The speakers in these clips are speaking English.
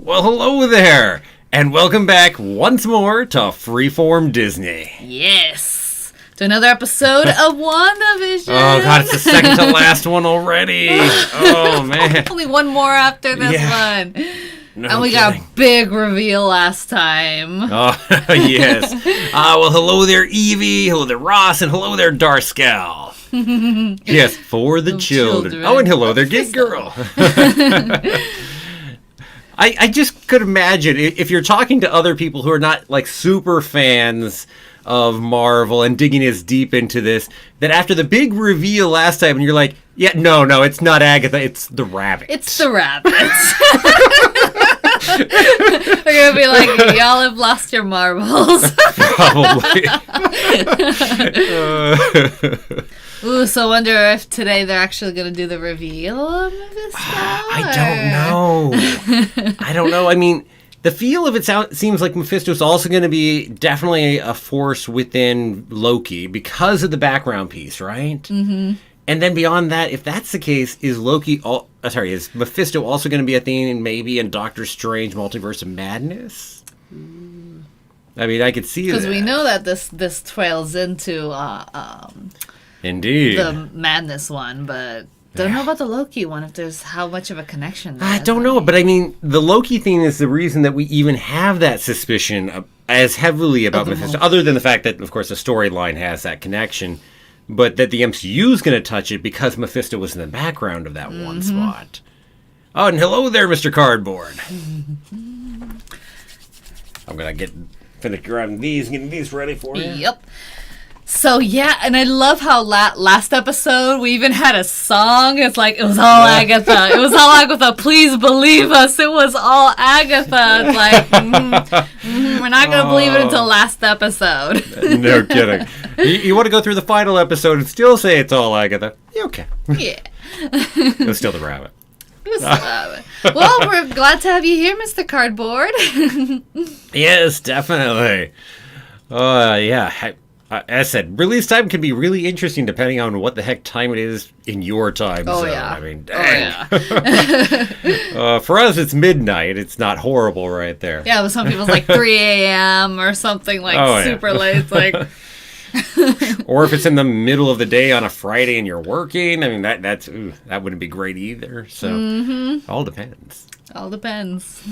Well, hello there, and welcome back once more to Freeform Disney. Yes, to another episode of WandaVision. Oh god, it's the second to last one already. Oh man. Only one more after this one. No and we kidding. got a big reveal last time. Oh, yes. Well, hello there, Evie. Hello there, Ross. And hello there, Darscal. Yes, for the children. Oh, and hello there, Gig Girl. I just could imagine if you're talking to other people who are not like super fans of Marvel and digging as deep into this, that after the big reveal last time, and you're like, yeah, no, it's not Agatha, it's the rabbit. It's the rabbits. We're gonna be like, y'all have lost your marbles. Probably. Ooh, so I wonder if today they're actually gonna do the reveal of this stuff. I don't know. I mean, the feel of it seems like Mephisto's also going to be definitely a force within Loki because of the background piece, right? Mm-hmm. And then beyond that, if that's the case, is Mephisto also going to be a thing maybe in Doctor Strange Multiverse of Madness? I mean, I could see that. Because we know that this trails into Indeed. the Madness one, but don't know about the Loki one, if there's how much of a connection there I don't know, but I mean, the Loki thing is the reason that we even have that suspicion as heavily about Mephisto, other than the fact that, of course, the storyline has that connection, but that the MCU is going to touch it because Mephisto was in the background of that one spot. Oh, and hello there, Mr. Cardboard. I'm going to finish grabbing these and getting these ready for you. Yep. So, yeah, and I love how last episode we even had a song. It's like, it was all Agatha. It was all Agatha. Please believe us. It was all Agatha. It's like, we're not going to believe it until last episode. No kidding. You want to go through the final episode and still say it's all Agatha? Yeah, okay. Yeah. It was still the rabbit. Well, we're glad to have you here, Mr. Cardboard. Yes, definitely. Yeah. As I said, release time can be really interesting depending on what the heck time it is in your time zone. Yeah. I mean, dang. For us, it's midnight. It's not horrible right there. Yeah, but some people's like 3 a.m. or something like super late. It's like... Or if it's in the middle of the day on a Friday and you're working, I mean, that wouldn't be great either. So, all depends. All depends.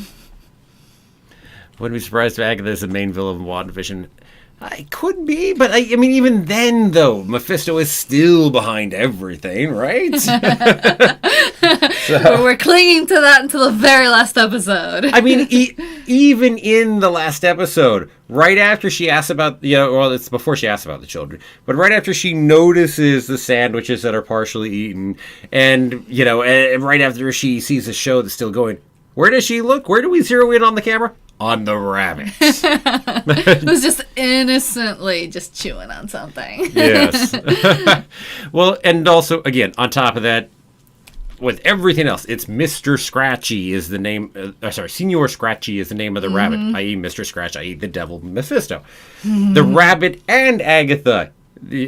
Wouldn't be surprised if Agatha is the main villain of WandaVision. I could be, but I mean, even then, though, Mephisto is still behind everything, right? We're clinging to that until the very last episode. I mean, even in the last episode, right after she asks about, it's before she asks about the children, but right after she notices the sandwiches that are partially eaten, and, and right after she sees the show that's still going, where does she look? Where do we zero in on the camera? On the rabbits. Who's just innocently just chewing on something. Yes. Well, and also, again, on top of that, with everything else, it's Mr. Scratchy is the name, Senor Scratchy is the name of the rabbit, i.e. Mr. Scratch, i.e. the devil Mephisto. The rabbit and Agatha,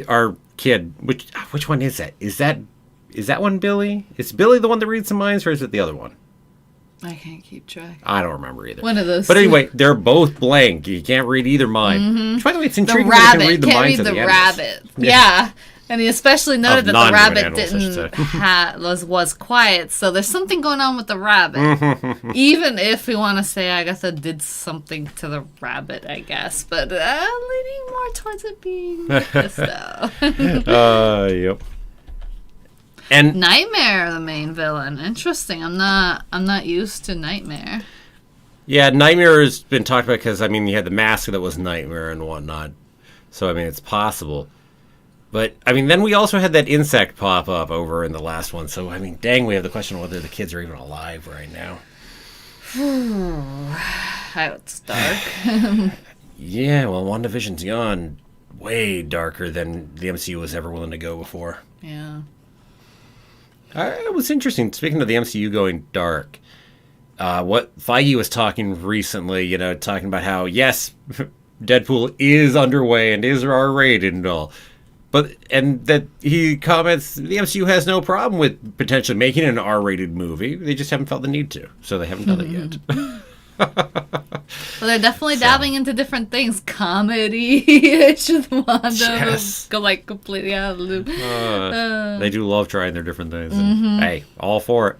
our kid, which one is that? Is that one Billy? Is Billy the one that reads the minds, or is it the other one? I can't keep track. I don't remember either. One of those. But anyway, they're both blank. You can't read either mind. Which, by the way, it's intriguing that you can read the minds of the animals. Rabbit. Yeah. And he especially noted that the rabbit was quiet. So there's something going on with the rabbit. Even if we want to say Agatha did something to the rabbit, I guess. But leaning more towards it being Mephisto. Yep. And Nightmare, the main villain. Interesting. I'm not used to Nightmare. Yeah, Nightmare has been talked about because, I mean, you had the mask that was Nightmare and whatnot. So, I mean, it's possible. But, I mean, then we also had that insect pop up over in the last one. So, I mean, dang, we have the question of whether the kids are even alive right now. It's dark. Yeah, well, WandaVision's gone way darker than the MCU was ever willing to go before. Yeah. It was interesting. Speaking of the MCU going dark, what Feige was talking recently, talking about how, yes, Deadpool is underway and is R-rated and all, and that he comments the MCU has no problem with potentially making an R-rated movie. They just haven't felt the need to, so they haven't done it yet. Well, they're definitely dabbing into different things. Comedy-ish with Wanda. Yes. Go like completely out of the loop. They do love trying their different things. And, hey, all for it.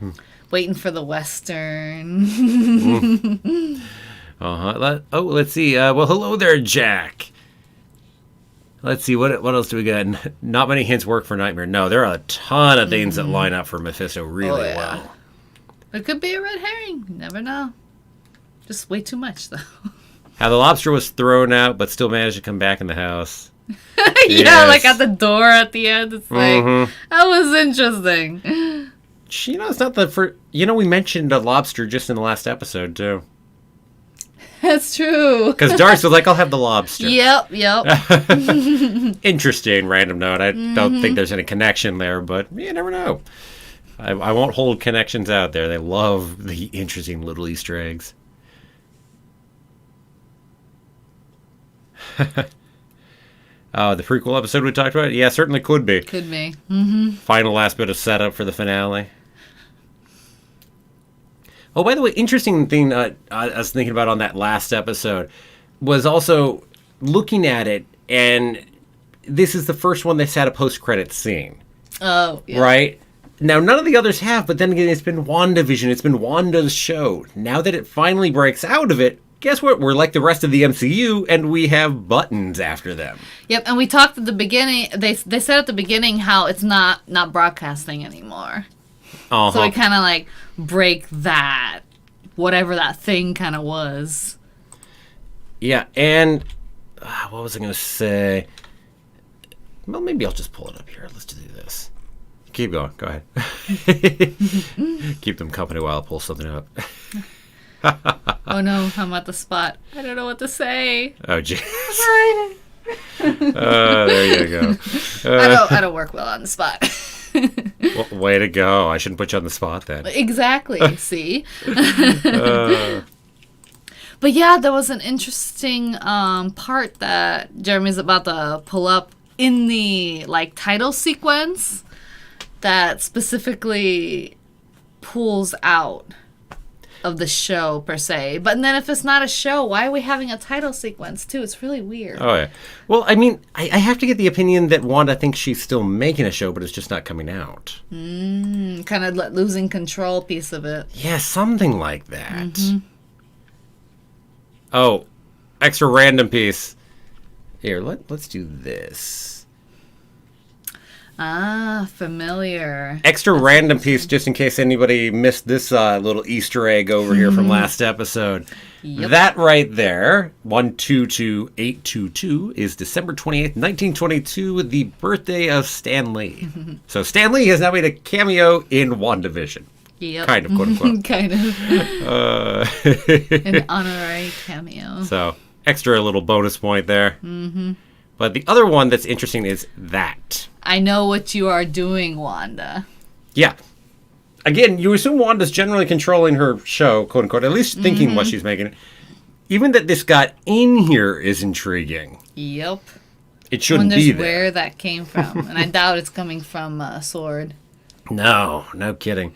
Waiting for the Western. Let's see. Well, hello there, Jack. Let's see, what else do we got? Not many hints work for Nightmare. No, there are a ton of things that line up for Mephisto really well. It could be a red herring. You never know. Just way too much, though. How the lobster was thrown out, but still managed to come back in the house. Yeah, like at the door at the end. It's like, that was interesting. It's not the first... we mentioned a lobster just in the last episode, too. That's true. Because Darcy was like, I'll have the lobster. Yep. Interesting random note. I don't think there's any connection there, but you never know. I won't hold connections out there. They love the interesting little Easter eggs. The prequel episode we talked about? Yeah, certainly could be. Could be. Final last bit of setup for the finale. Oh, by the way, interesting thing I was thinking about on that last episode was also looking at it, and this is the first one that's had a post-credits scene. Oh, yeah. Right? Now, none of the others have, but then again, it's been WandaVision. It's been Wanda's show. Now that it finally breaks out of it, guess what? We're like the rest of the MCU, and we have buttons after them. Yep, and we talked at the beginning, they said at the beginning how it's not broadcasting anymore. So we kind of like break that, whatever that thing kind of was. Yeah, and what was I going to say? Well, maybe I'll just pull it up here. Let's do this. Keep going. Go ahead. Keep them company while I pull something up. Oh no, I'm at the spot. I don't know what to say. Oh, jeez. There you go. I don't work well on the spot. Well, way to go. I shouldn't put you on the spot then. Exactly. See? But yeah, there was an interesting part that Jeremy's about to pull up in the title sequence that specifically pulls out of the show per se. But then if it's not a show, why are we having a title sequence too? It's really weird. Oh yeah. Well, I mean, I have to get the opinion that Wanda thinks she's still making a show, but it's just not coming out. Kind of losing control piece of it. Yeah, something like that. Oh, extra random piece. Here, let's do this. Familiar. Extra random piece, just in case anybody missed this little Easter egg over here from last episode. Yep. That right there, 122822, is December 28th, 1922, the birthday of Stan Lee. So Stan Lee has now made a cameo in WandaVision. Yep. Kind of, quote unquote. Kind of. An honorary cameo. So, extra little bonus point there. But the other one that's interesting is that. I know what you are doing, Wanda. Yeah. Again, you assume Wanda's generally controlling her show, quote unquote, at least thinking what she's making it. Even that this got in here is intriguing. Yep. It shouldn't be there. Where that came from. And I doubt it's coming from Sword. No kidding.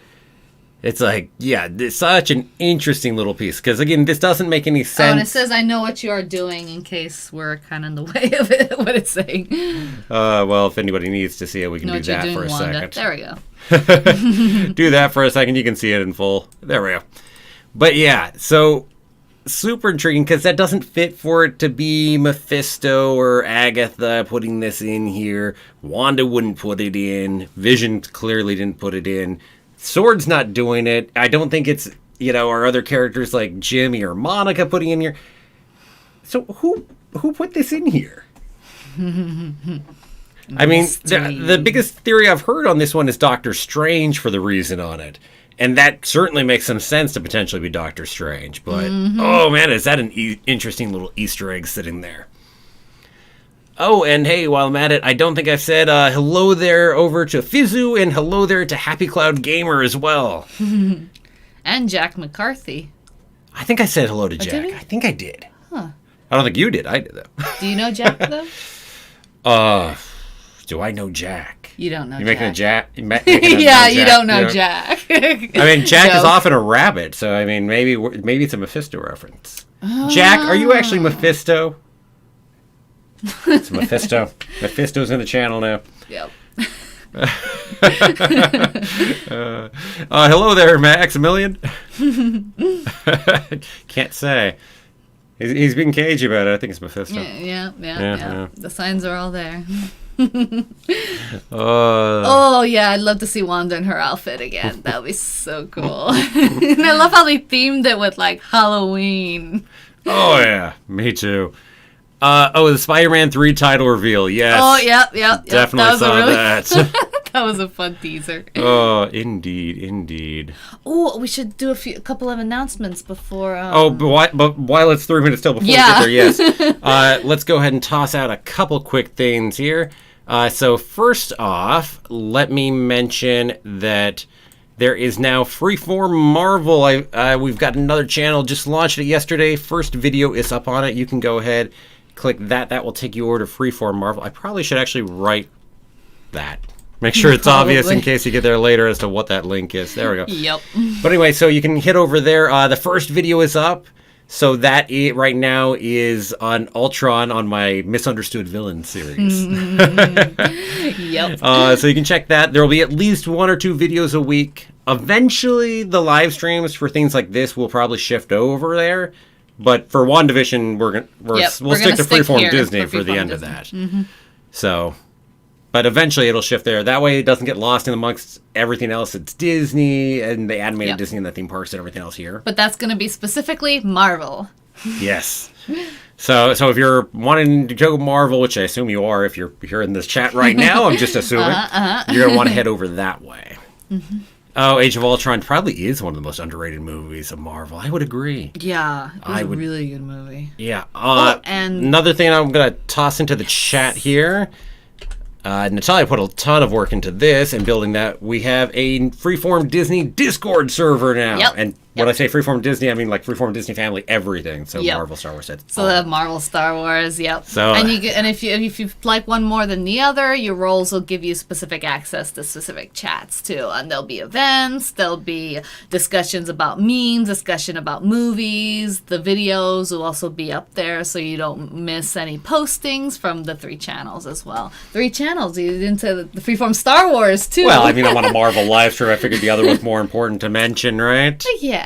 It's like, yeah, it's such an interesting little piece. Because, again, this doesn't make any sense. Oh, and it says, I know what you are doing, in case we're kind of in the way of it, what it's saying. Well, if anybody needs to see it, we can do that for a second. There we go. Do that for a second. You can see it in full. There we go. But, yeah, so super intriguing, because that doesn't fit for it to be Mephisto or Agatha putting this in here. Wanda wouldn't put it in. Vision clearly didn't put it in. Sword's not doing it. I don't think it's, our other characters like Jimmy or Monica putting in here. So who put this in here? I mean, the biggest theory I've heard on this one is Doctor Strange for the reason on it. And that certainly makes some sense to potentially be Doctor Strange. But, oh man, is that an interesting little Easter egg sitting there. Oh, and hey, while I'm at it, I don't think I've said hello there over to Fizzu and hello there to Happy Cloud Gamer as well. And Jack McCarthy. I think I said hello to Jack. I think I did. Huh. I don't think you did. I did, though. Do you know Jack, though? Do I know Jack? You don't know You're making Jack. a Jack? You don't know Jack. I mean, Jack is often a rabbit, so I mean, maybe it's a Mephisto reference. Oh. Jack, are you actually Mephisto? It's Mephisto. Mephisto's in the channel now. Yep. Hello there, Maximilian. Can't say. He's being cagey about it. I think it's Mephisto. Yeah. The signs are all there. Yeah, I'd love to see Wanda in her outfit again. That would be so cool. And I love how they themed it with like Halloween. Oh yeah, me too. The Spider-Man 3 title reveal. Yes. Oh, yep. Definitely saw that. That was a fun teaser. Oh, indeed. Oh, we should do a couple of announcements before. But while it's 3 minutes till before we get there, yes. Let's go ahead and toss out a couple quick things here. So first off, let me mention that there is now Freeform Marvel. We've got another channel. Just launched it yesterday. First video is up on it. You can go ahead, click that. That will take you over to Freeform Marvel. I probably should actually write that. Make sure it's obvious in case you get there later as to what that link is. There we go. Yep. But anyway, so you can hit over there. The first video is up. So that right now is on Ultron on my Misunderstood Villain series. Yep. So you can check that. There will be at least 1 or 2 videos a week. Eventually, the live streams for things like this will probably shift over there. But for WandaVision, we'll stick to Freeform Disney for the end of that. Mm-hmm. So, but eventually it'll shift there. That way it doesn't get lost in amongst everything else. It's Disney and the animated Disney and the theme parks and everything else here. But that's going to be specifically Marvel. Yes. So if you're wanting to go Marvel, which I assume you are if you're here in this chat right now, I'm just assuming, you're going to want to head over that way. Mm-hmm. Oh, Age of Ultron probably is one of the most underrated movies of Marvel. I would agree. Yeah, it was a really good movie. Yeah. And another thing I'm going to toss into the chat here. Natalia put a ton of work into this and building that. We have a Freeform Disney Discord server now. Yep. And when I say Freeform Disney, I mean like Freeform Disney Family, everything. So Marvel, Star Wars. So the Marvel, Star Wars, yep. So and if you like one more than the other, your roles will give you specific access to specific chats too. And there'll be events, there'll be discussions about memes, discussion about movies. The videos will also be up there, so you don't miss any postings from the 3 channels as well. 3 channels into the Freeform Star Wars too. Well, I mean, I'm on a Marvel live stream. I figured the other was more important to mention, right? Yeah.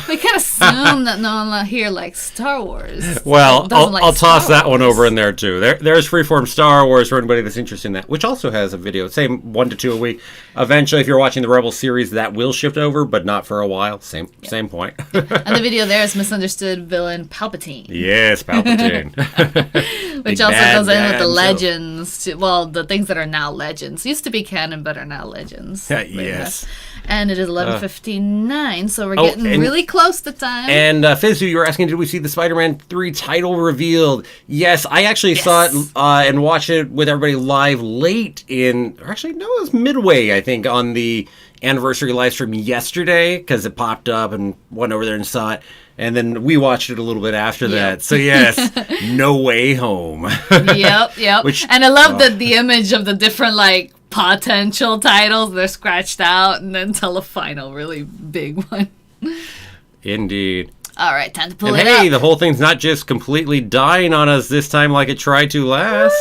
We kind of assume that no one here likes Star Wars. Well, I'll toss that one over in there too. There's Freeform Star Wars for anybody that's interested in that, which also has a video. Same 1 to 2 a week. Eventually, if you're watching the Rebel series, that will shift over, but not for a while. Same point. And the video there is Misunderstood Villain Palpatine. Yes, Palpatine. Which also goes in with the legends. Well, the things that are now legends. Used to be canon, but are now legends. Yes. And it is 11:59, so we're getting really close to time. And Fizzu, you were asking, did we see the Spider-Man 3 title revealed? Yes, I actually saw it and watched it with everybody live late it was midway, I think, on the anniversary live stream yesterday, because it popped up and went over there and saw it. And then we watched it a little bit after that. So yes, No Way Home. Yep. And I love the image of the different, like, potential titles. They're scratched out and then tell a final really big one. Indeed. All right, time to pull it up. Hey, the whole thing's not just completely dying on us this time like it tried to last.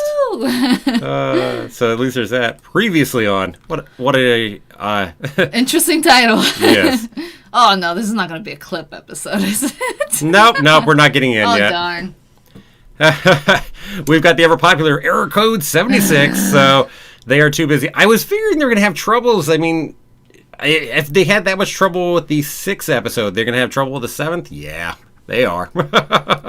So at least there's that. Previously on. What a interesting title. Yes. Oh no, this is not going to be a clip episode, is it? Nope, we're not getting in yet. Oh darn. We've got the ever popular error code 76, so they are too busy. I was figuring they're going to have troubles. I mean, if they had that much trouble with the 6th episode, they're going to have trouble with the 7th? Yeah, they are.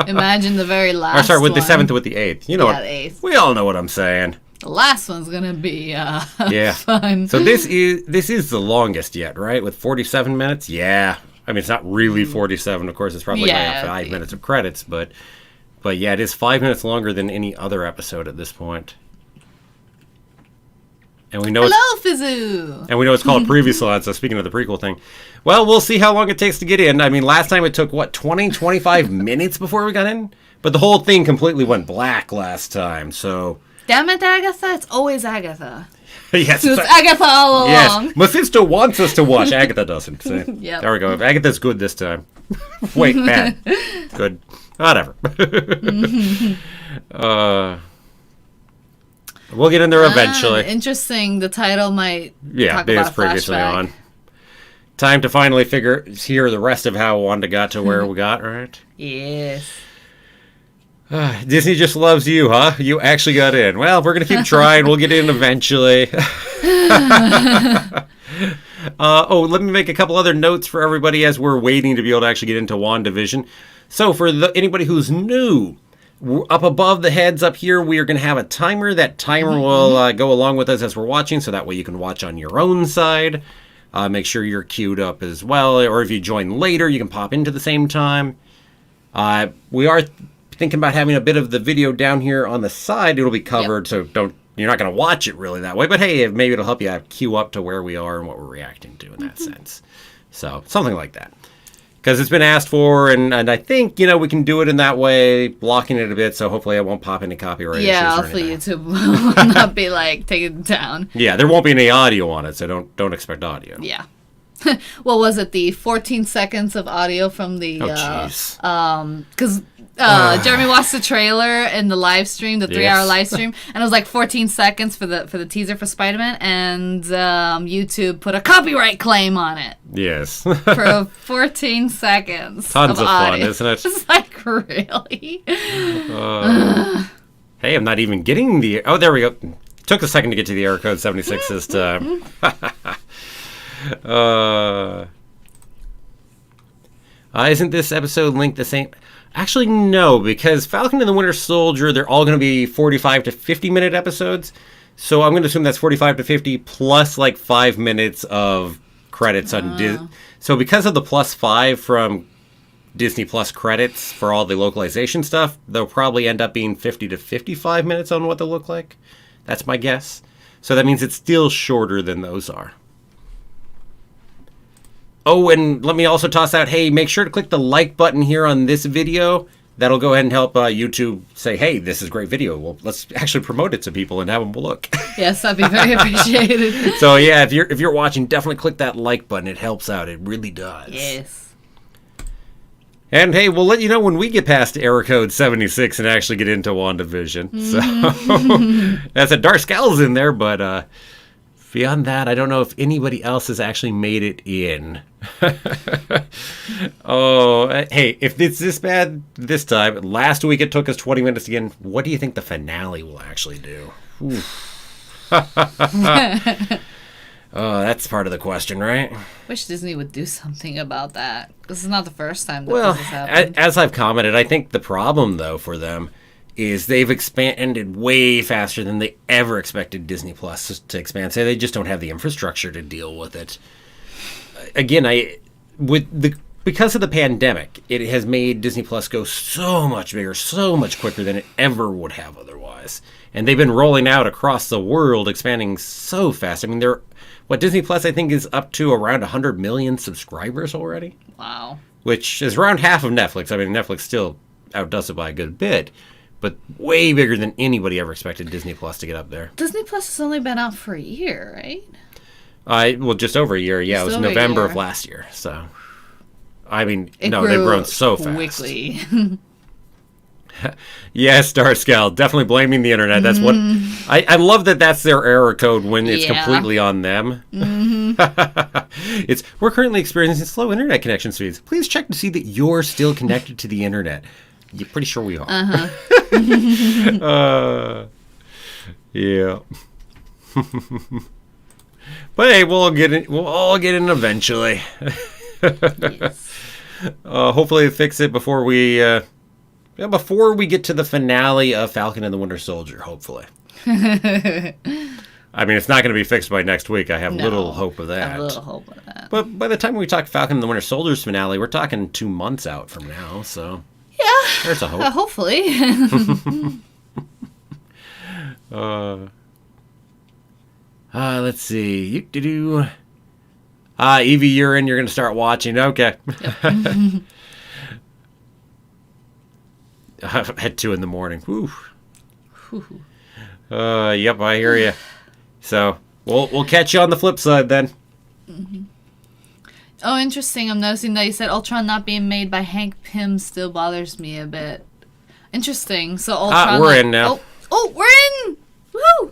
Imagine the very last with one. the 7th with the 8th. You know the 8th. We all know what I'm saying. The last one's going to be fun. So this is the longest yet, right? With 47 minutes? Yeah. I mean, it's not really 47. Of course, it's probably like 5 minutes of credits, but yeah, it is 5 minutes longer than any other episode at this point. And we know Hello, Fizzu! And we know it's called Previously On, so speaking of the prequel thing. Well, we'll see how long it takes to get in. I mean, last time it took, 25 minutes before we got in? But the whole thing completely went black last time, so... Damn it, Agatha. It's always Agatha. Yes. It was Agatha all along. Yes. Mephisto wants us to watch. Agatha doesn't. So, Yep. there we go. Agatha's good this time. Wait, bad. Good. Whatever. We'll get in there eventually. Interesting. The title might talk it was about previously flashback. on. Time to finally hear the rest of how Wanda got to where we got, right? Yes. Disney just loves you, huh? You actually got in. Well, we're going to keep trying. We'll get in eventually. Let me make a couple other notes for everybody as we're waiting to be able to actually get into WandaVision. So for anybody who's new, up above the heads up here, we are going to have a timer. That timer will go along with us as we're watching, so that way you can watch on your own side. Make sure you're queued up as well, or if you join later, you can pop into the same time. We are thinking about having a bit of the video down here on the side. It'll be covered, so you're not going to watch it really that way. But hey, maybe it'll help you queue up to where we are and what we're reacting to in that sense. So something like that. Because it's been asked for, and I think, we can do it in that way, blocking it a bit, so hopefully it won't pop any copyright issues or hopefully anything. YouTube will not be, taking it down. Yeah, there won't be any audio on it, so don't expect audio. Yeah. What was it, the 14 seconds of audio from the... jeez. Because Jeremy watched the trailer in the live stream, the 3-hour live stream, and it was 14 seconds for the teaser for Spider-Man, and YouTube put a copyright claim on it. Yes. For 14 seconds. Tons of fun, audio. isn't it? It's really? Hey, I'm not even getting the... Oh, there we go. Took a second to get to the error code 76 this time. Isn't this episode linked the same? Actually, no, because Falcon and the Winter Soldier, they're all going to be 45 to 50-minute episodes. So I'm going to assume that's 45 to 50 plus 5 minutes of credits on Disney. So because of the +5 from Disney Plus credits for all the localization stuff, they'll probably end up being 50 to 55 minutes on what they'll look like. That's my guess. So that means it's still shorter than those are. Oh, and let me also toss out, hey, make sure to click the like button here on this video. That'll go ahead and help YouTube say, hey, this is a great video. Well, let's actually promote it to people and have them look. Yes, that'd be very appreciated. So, yeah, if you're watching, definitely click that like button. It helps out. It really does. Yes. And, hey, we'll let you know when we get past error code 76 and actually get into WandaVision. So, that's a Darskell's in there, but... beyond that, I don't know if anybody else has actually made it in. Hey, if it's this bad this time, last week it took us 20 minutes again. What do you think the finale will actually do? That's part of the question, right? Wish Disney would do something about that. This is not the first time that this has happened. As I've commented, I think the problem, though, for them is they've expanded way faster than they ever expected Disney Plus to expand. So they just don't have the infrastructure to deal with it. Again, because of the pandemic, it has made Disney Plus go so much bigger, so much quicker than it ever would have otherwise. And they've been rolling out across the world, expanding so fast. I mean, Disney Plus, I think, is up to around 100 million subscribers already. Wow. Which is around half of Netflix. I mean, Netflix still outdoes it by a good bit. But way bigger than anybody ever expected Disney Plus to get up there. Disney Plus has only been out for a year, right? Well, just over a year. Yeah, it was November of last year. So, I mean, they've grown so fast. Quickly. Yes, Darskell, definitely blaming the internet. That's what I love. That's their error code when it's completely on them. We're currently experiencing slow internet connection speeds. Please check to see that you're still connected to the internet. You're pretty sure we are. Yeah. But hey, we'll all get in eventually. Yes. Hopefully fix it before we get to the finale of Falcon and the Winter Soldier, hopefully. I mean, it's not going to be fixed by next week. I have little hope of that. But by the time we talk Falcon and the Winter Soldier's finale, we're talking 2 months out from now, so... Yeah. There's a hope. Hopefully. Let's see. Evie, you're in. You're going to start watching. Okay. Yep. At 2 a.m. Whew. Yep, I hear you. So we'll catch you on the flip side then. Mm-hmm. Oh, interesting. I'm noticing that you said Ultron not being made by Hank Pym still bothers me a bit. Interesting. So Ultron. We're in now. Oh, we're in! Woo!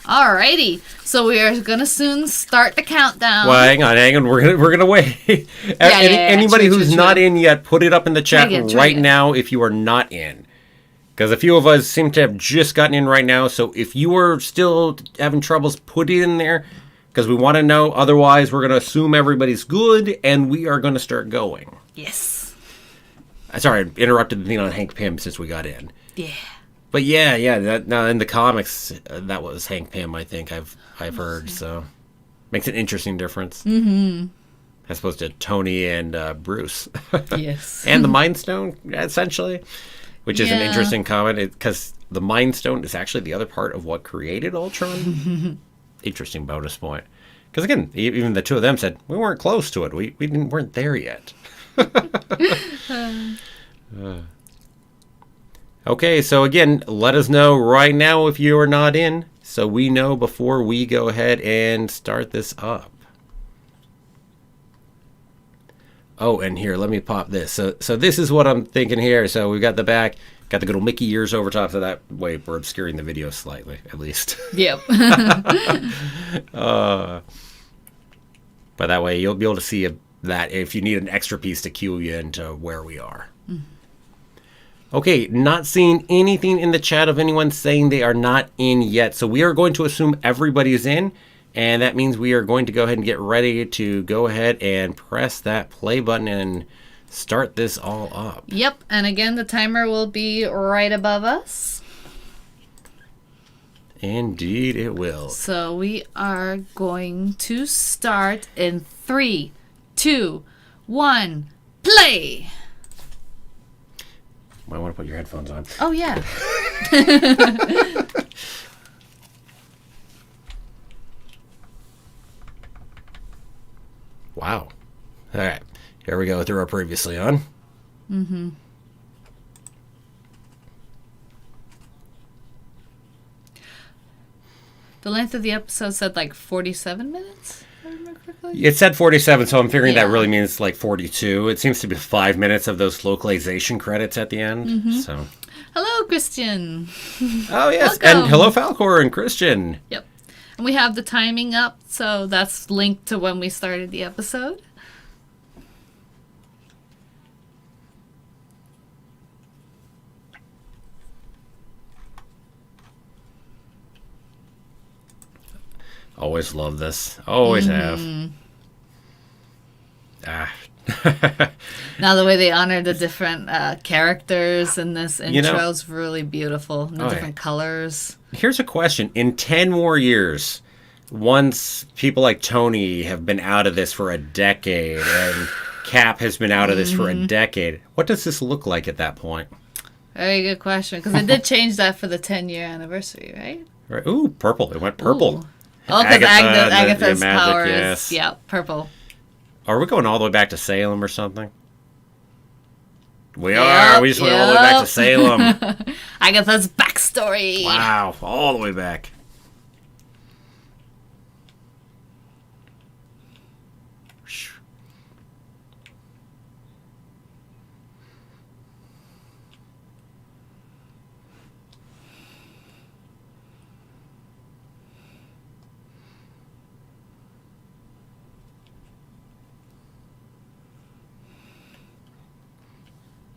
Alrighty. So we are gonna soon start the countdown. Well, hang on. We're gonna wait. Anybody who's not in yet, put it up in the chat right now if you are not in. Because a few of us seem to have just gotten in right now. So if you are still having troubles, put it in there. Because we want to know. Otherwise, we're going to assume everybody's good. And we are going to start going. Yes. Sorry, I interrupted the thing on Hank Pym since we got in. Yeah. But yeah. Now in the comics, that was Hank Pym, I think I've heard. So makes an interesting difference. Mm-hmm. As opposed to Tony and Bruce. Yes. And the Mind Stone, essentially. Which is an interesting comment, because the Mind Stone is actually the other part of what created Ultron. Interesting bonus point. Because again, even the two of them said, we weren't close to it. We weren't there yet. Okay, so again, let us know right now if you are not in, so we know before we go ahead and start this up. Oh, and here, let me pop this. So this is what I'm thinking here. So we've got the back, got the good old Mickey ears over top, so that way we're obscuring the video slightly, at least. Yep. But that way you'll be able to see that if you need an extra piece to cue you into where we are. Okay, not seeing anything in the chat of anyone saying they are not in yet. So we are going to assume everybody's in. And that means we are going to go ahead and get ready to go ahead and press that play button and start this all up. Yep, and again, the timer will be right above us. Indeed it will. So we are going to start in 3, 2, 1, play! Might want to put your headphones on. Oh, yeah. Wow. All right. Here we go. Through our previously on. Mm-hmm. The length of the episode said like 47 minutes, if I remember correctly. It said 47, so I'm figuring that really means like 42. It seems to be 5 minutes of those localization credits at the end. Mm-hmm. So. Hello, Christian. Oh, yes. Welcome. And hello, Falcor and Christian. Yep. And we have the timing up, so that's linked to when we started the episode. Always love this. Always have. Now the way they honor the different characters in this intro is really beautiful. The different colors. Here's a question. In 10 more years, once people like Tony have been out of this for a decade and Cap has been out of this for a decade, what does this look like at that point? Very good question. Because they did change that for the 10-year anniversary, right? Right. Ooh, purple. It went purple. Ooh. Oh, because Agatha's the magic, powers. Yes. Yeah, purple. Are we going all the way back to Salem or something? We are. We just went all the way back to Salem. Agatha's backstory. Wow. All the way back.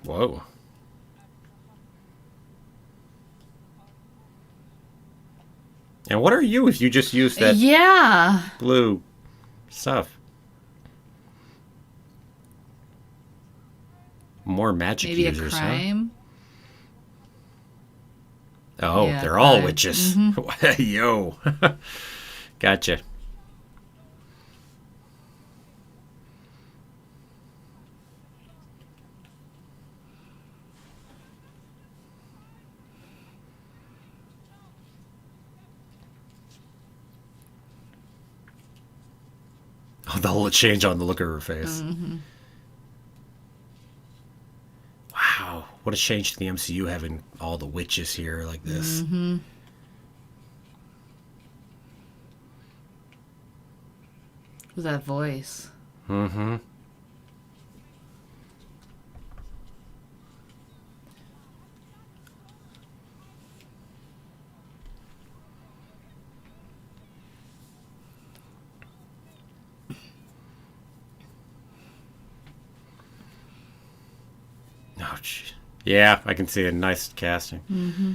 Whoa. And what are you if you just use that blue stuff? More magic maybe users, a crime? Huh? Oh, yeah, they're all witches. Mm-hmm. Yo. Gotcha. Oh, the whole change on the look of her face. Mm-hmm. Wow. What a change to the MCU having all the witches here like this. Mm-hmm. Ooh, that voice. Mm-hmm. Oh, geez. Yeah, I can see a nice casting. Mm-hmm.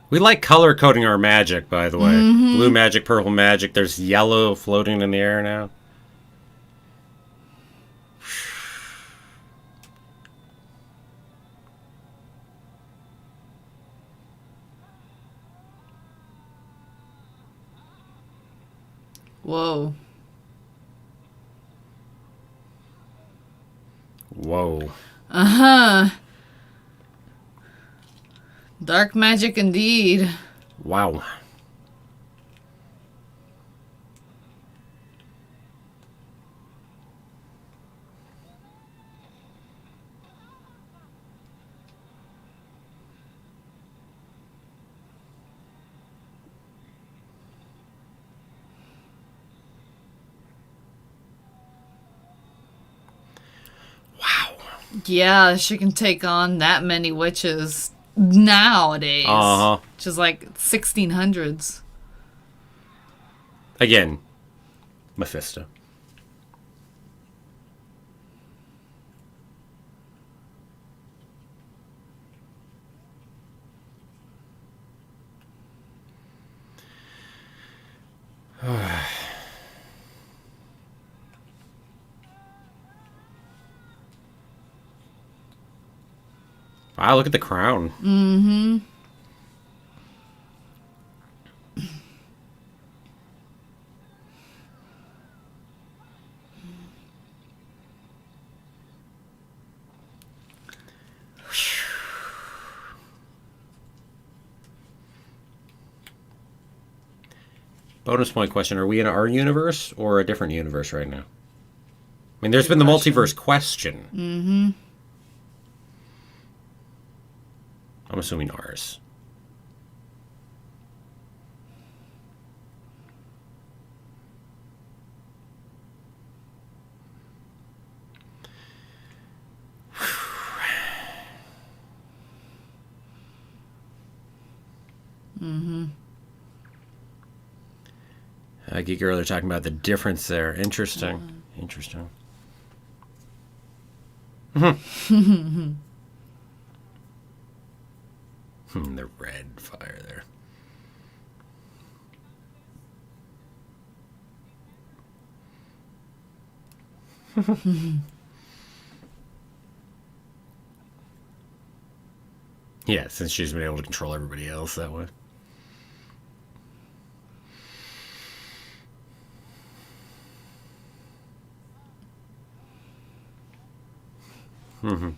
We like color coding our magic, by the way. Mm-hmm. Blue magic, purple magic. There's yellow floating in the air now. Whoa. Whoa. Uh-huh. Dark magic indeed. Wow. Yeah, she can take on that many witches nowadays. Uh-huh. Which is like 1600s. Again, Mephisto. Wow, look at the crown. Mm-hmm. Bonus point question. Are we in our universe or a different universe right now? I mean, there's been the multiverse question. Mm-hmm. I'm assuming ours. Mm-hmm. Geek earlier talking about the difference there. Interesting. Interesting. The red fire there. Yeah, since she's been able to control everybody else that way. Mm-hmm.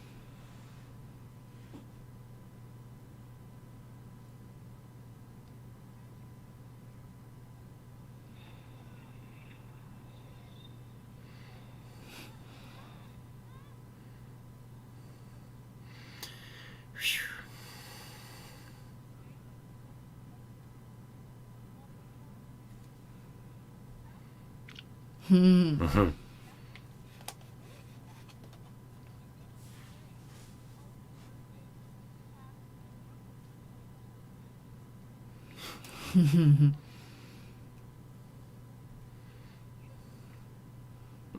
Mm-hmm.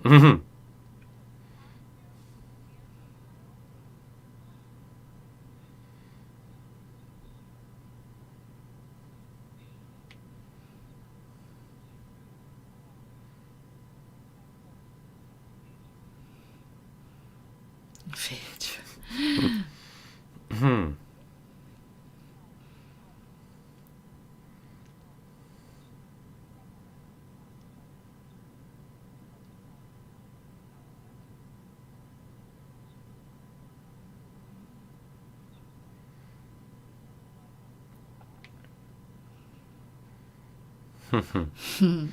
Mm-hmm. Mm-hmm.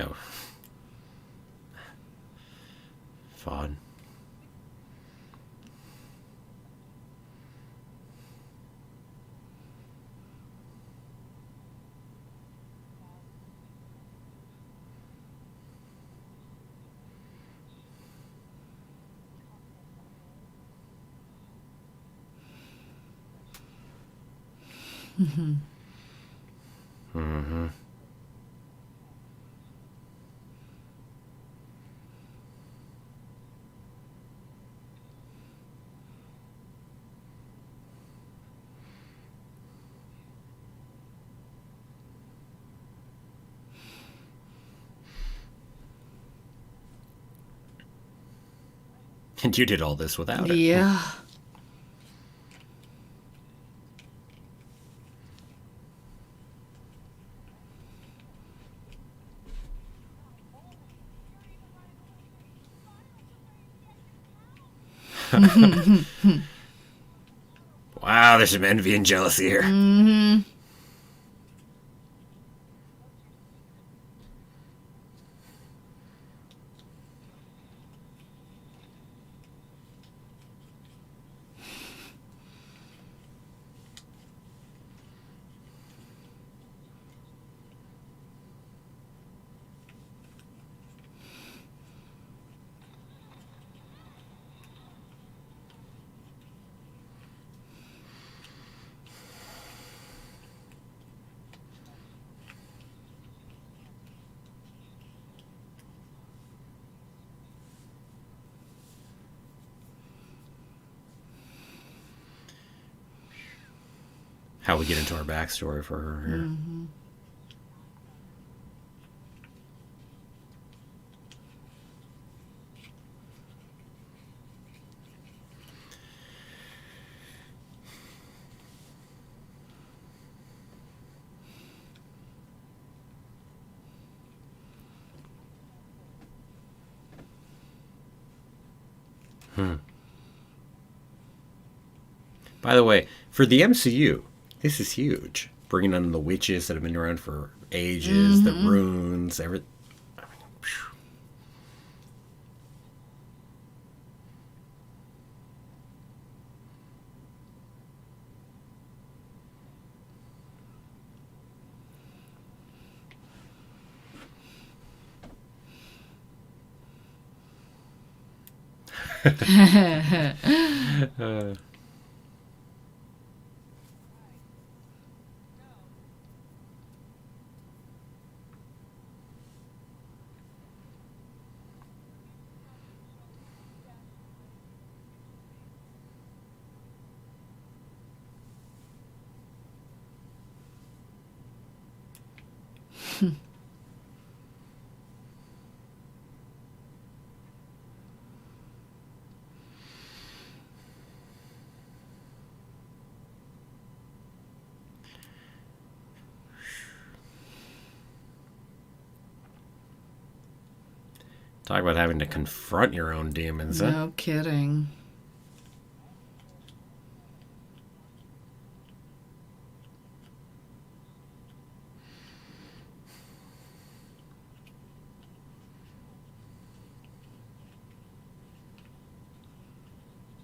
Oh. Fun. Mm-hmm. Mm-hmm. And you did all this without it. Yeah. Wow, there's some envy and jealousy here. Mm-hmm. How we get into our backstory for her here. Mm-hmm. By the way, for the MCU, this is huge. Bringing on the witches that have been around for ages, the runes, everything. Talk about having to confront your own demons, huh? No kidding.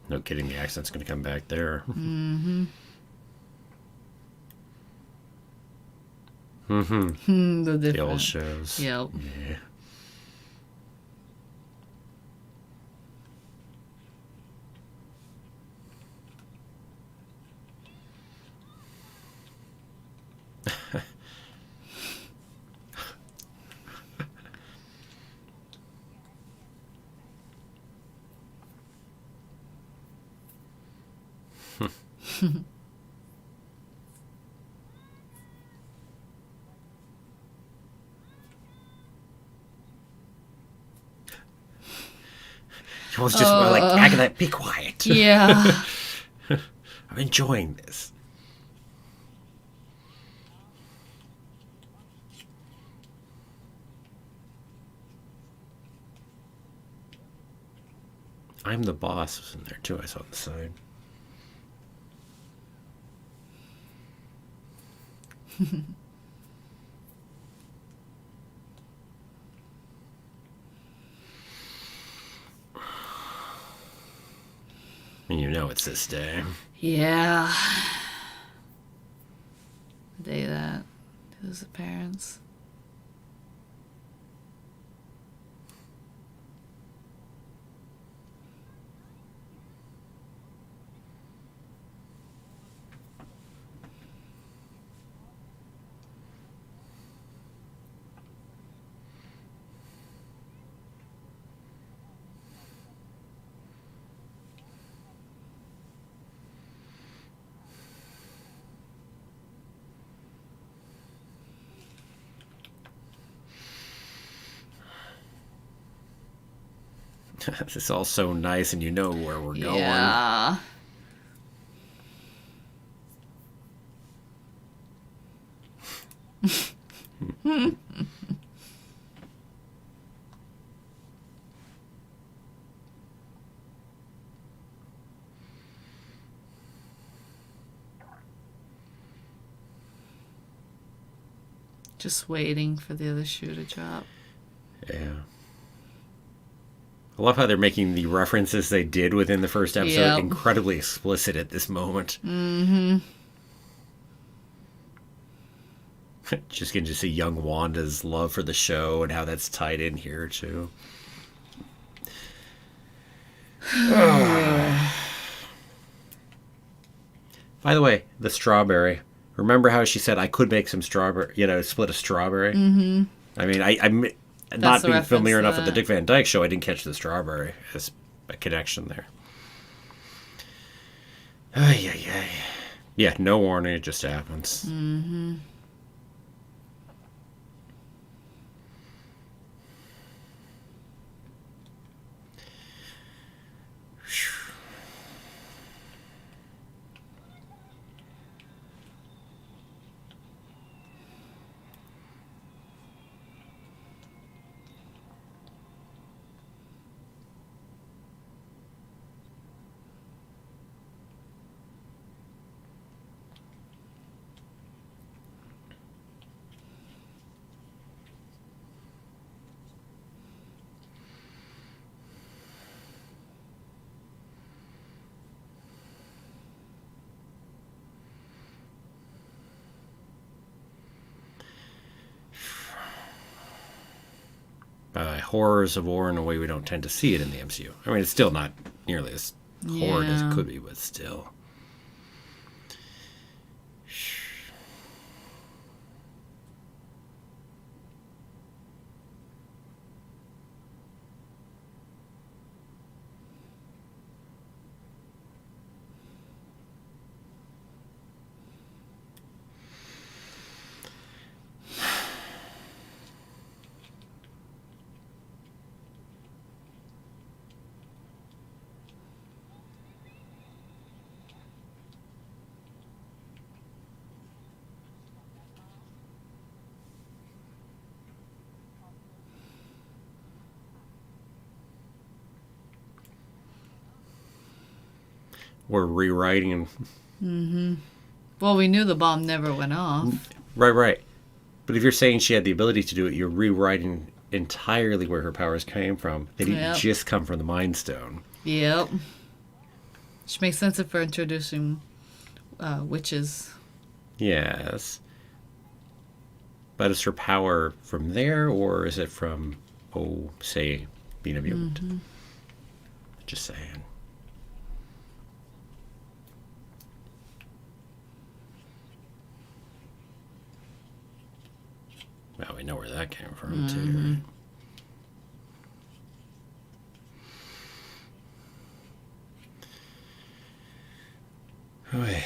No kidding, the accent's going to come back there. Mm-hmm. Mm-hmm. The old shows. Yep. Yeah. I was just like acting like, be quiet. Yeah. I'm enjoying this. I'm the boss was in there too. I saw on the side. And you know it's this day. Yeah. The day that it was the parents. This is all so nice, and you know where we're going. Yeah. Just waiting for the other shoe to drop. Yeah. I love how they're making the references they did within the first episode incredibly explicit at this moment. Mm-hmm. Just getting to see young Wanda's love for the show and how that's tied in here, too. By the way, the strawberry. Remember how she said I could make some strawberry, split a strawberry? Mm-hmm. I mean, I'm not being familiar enough with the Dick Van Dyke Show, I didn't catch the strawberry as a connection there. Yeah, no warning, it just happens. Mm-hmm. Horrors of war in a way we don't tend to see it in the MCU. I mean, it's still not nearly as horrid as it could be, but still. We're rewriting. Mm-hmm. Well, we knew the bomb never went off. Right. But if you're saying she had the ability to do it, you're rewriting entirely where her powers came from. They didn't just come from the Mind Stone. Yep. Which makes sense if we're introducing witches. Yes. But is her power from there, or is it from, say, being a mutant? Mm-hmm. Just saying. Well, we know where that came from, too. Right?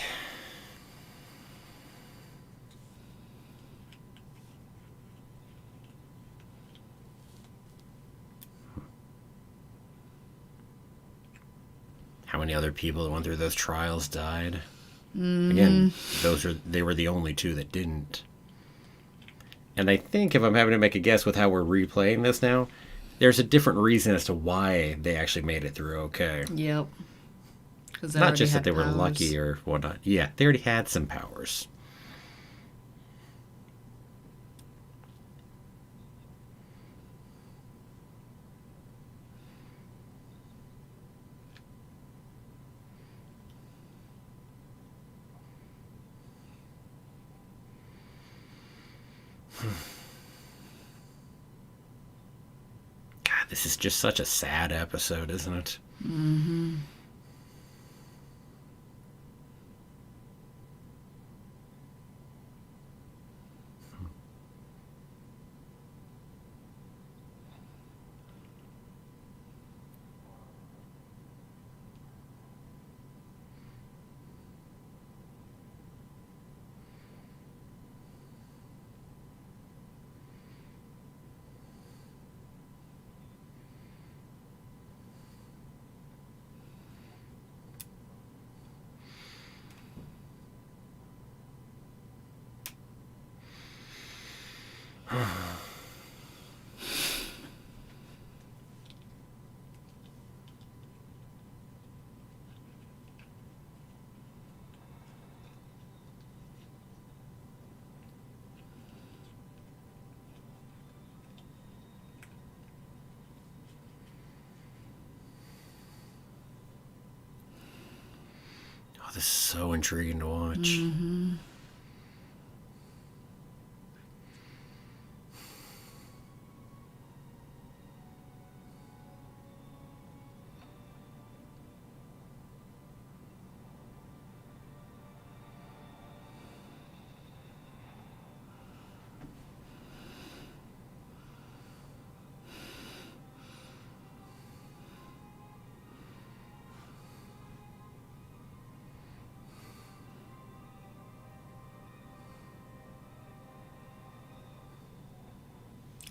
How many other people that went through those trials died? Again, they were the only two that didn't. And I think if I'm having to make a guess with how we're replaying this now, there's a different reason as to why they actually made it through okay. Yep. Not just that they were lucky or whatnot. Yeah, they already had some powers. God, this is just such a sad episode, isn't it? Mm-hmm. Oh, this is so intriguing to watch. Mm-hmm.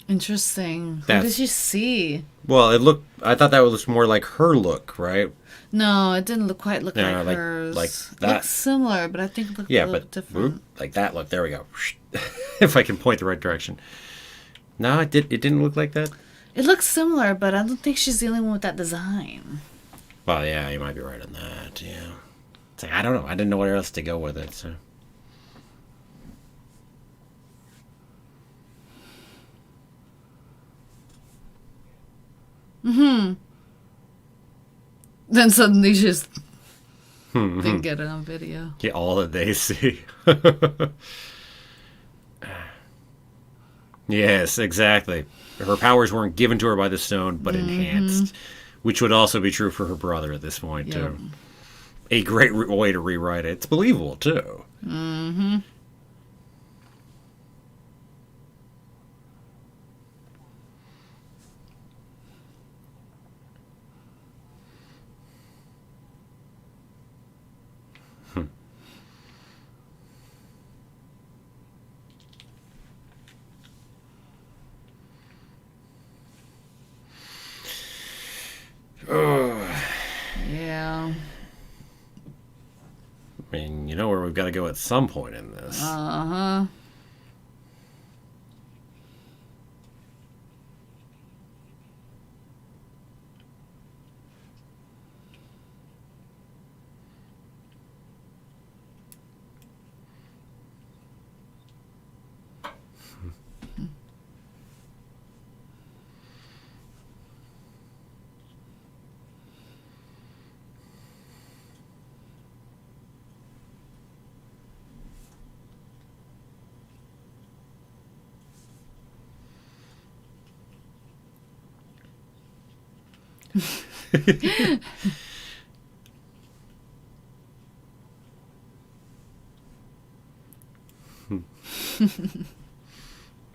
Interesting. What did you see? Well, I thought that was more like her look, right? No, it didn't quite look like hers. Like that. It looked similar, but I think it looked a little different. Whoop, like that look. There we go. If I can point the right direction. No, it didn't look like that. It looks similar, but I don't think she's the only one with that design. Well, yeah, you might be right on that. Yeah. It's like, I don't know. I didn't know where else to go with it. So. Mm-hmm. Then suddenly just didn't get it on video. Get all that they see. Yes, exactly. Her powers weren't given to her by the stone, but enhanced, which would also be true for her brother at this point, too. A great way to rewrite it. It's believable, too. Mm-hmm. Yeah. I mean, you know where we've got to go at some point in this. Uh-huh.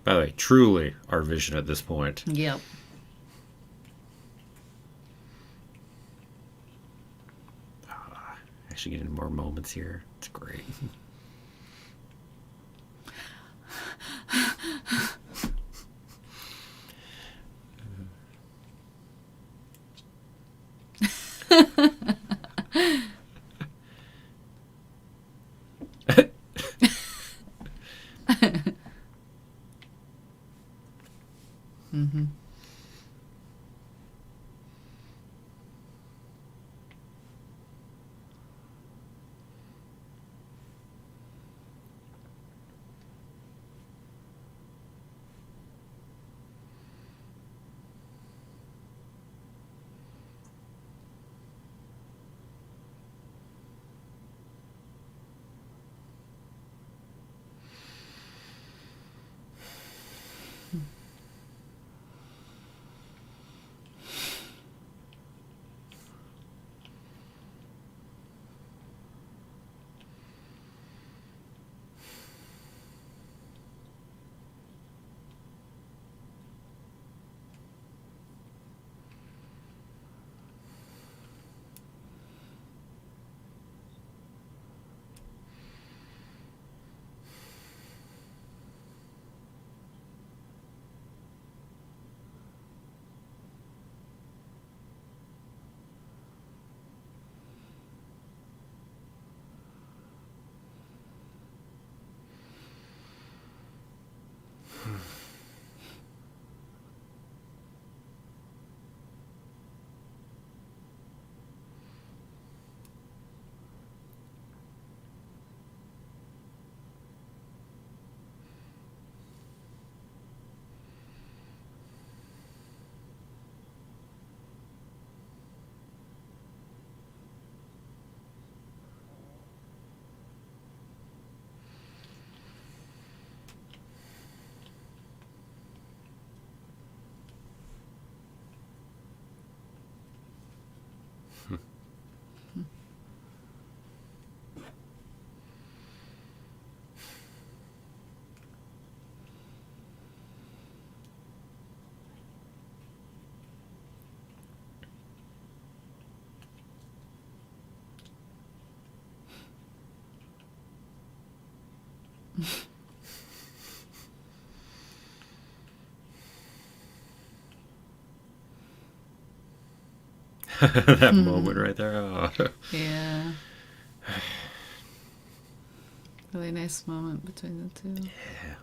By the way, truly our vision at this point. Yep. Actually getting more moments here. It's great. Mm-hmm. That moment right there. Oh. Yeah. Really nice moment between the two. Yeah.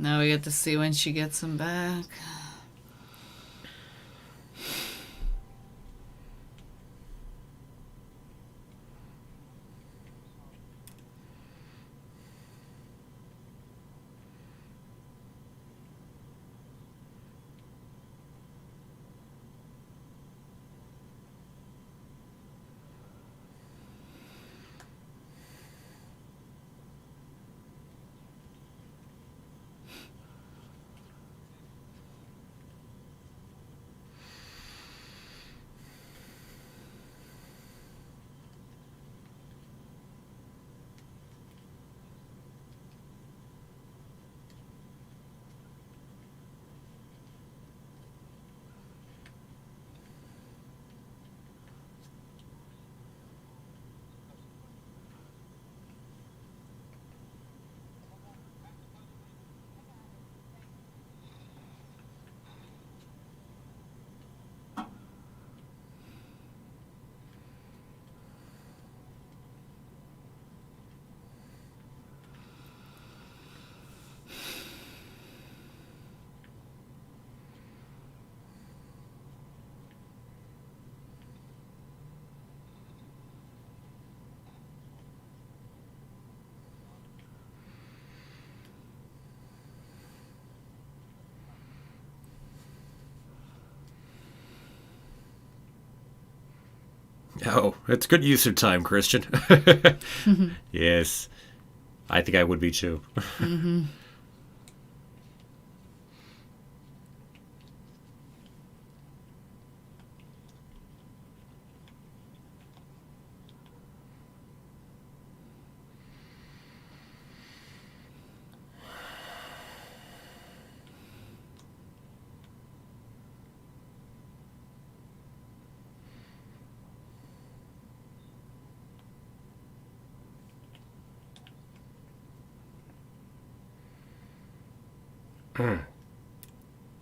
Now we get to see when she gets him back. Oh, it's good use of time, Christian. Yes. I think I would be too. Mm-hmm.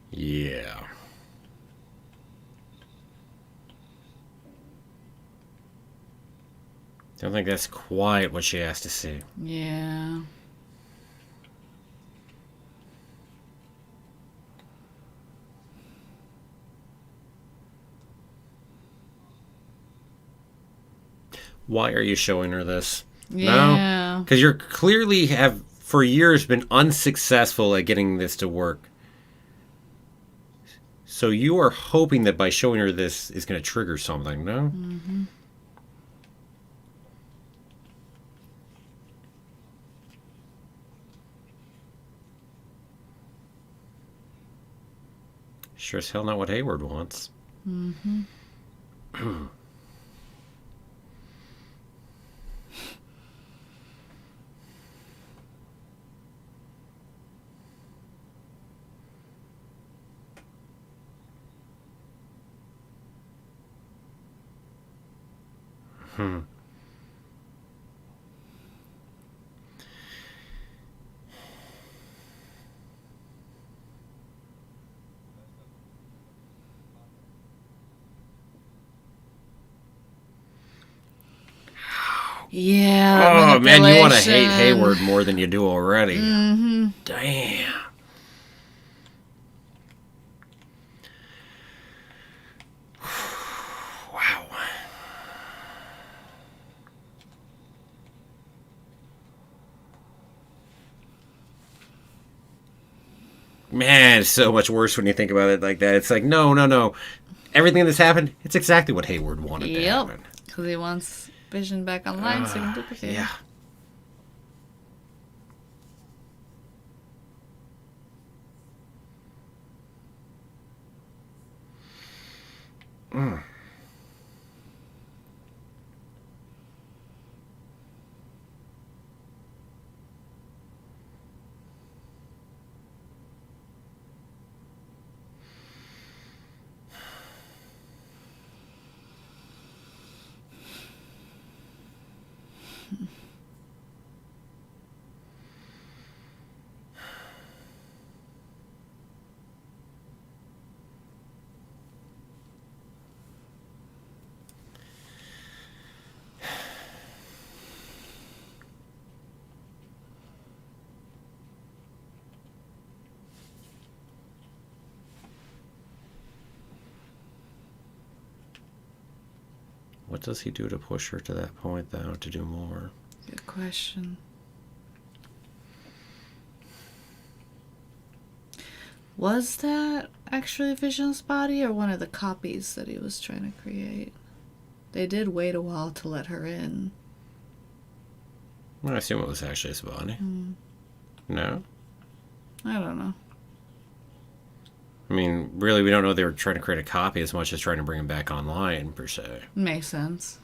Yeah. Don't think that's quite what she has to see. Yeah. Why are you showing her this? Yeah. No? Because you're clearly have, for years, been unsuccessful at getting this to work. So you are hoping that by showing her this is going to trigger something, no? Mm-hmm. Sure as hell not what Hayward wants. Mm-hmm. Yeah. Oh, man, you want to hate Hayward more than you do already. Mm-hmm. Damn. Wow. man, it's so much worse when you think about it like that. It's like, no. Everything that's happened, it's exactly what Hayward wanted to happen. Because he wants Vision back online so he can duplicate. Yeah. What does he do to push her to that point, though, to do more? Good question. Was that actually Vision's body or one of the copies that he was trying to create? They did wait a while to let her in. Well, I assume it was actually his body. No? I don't know. I mean, really, we don't know they were trying to create a copy as much as trying to bring him back online, per se. Makes sense.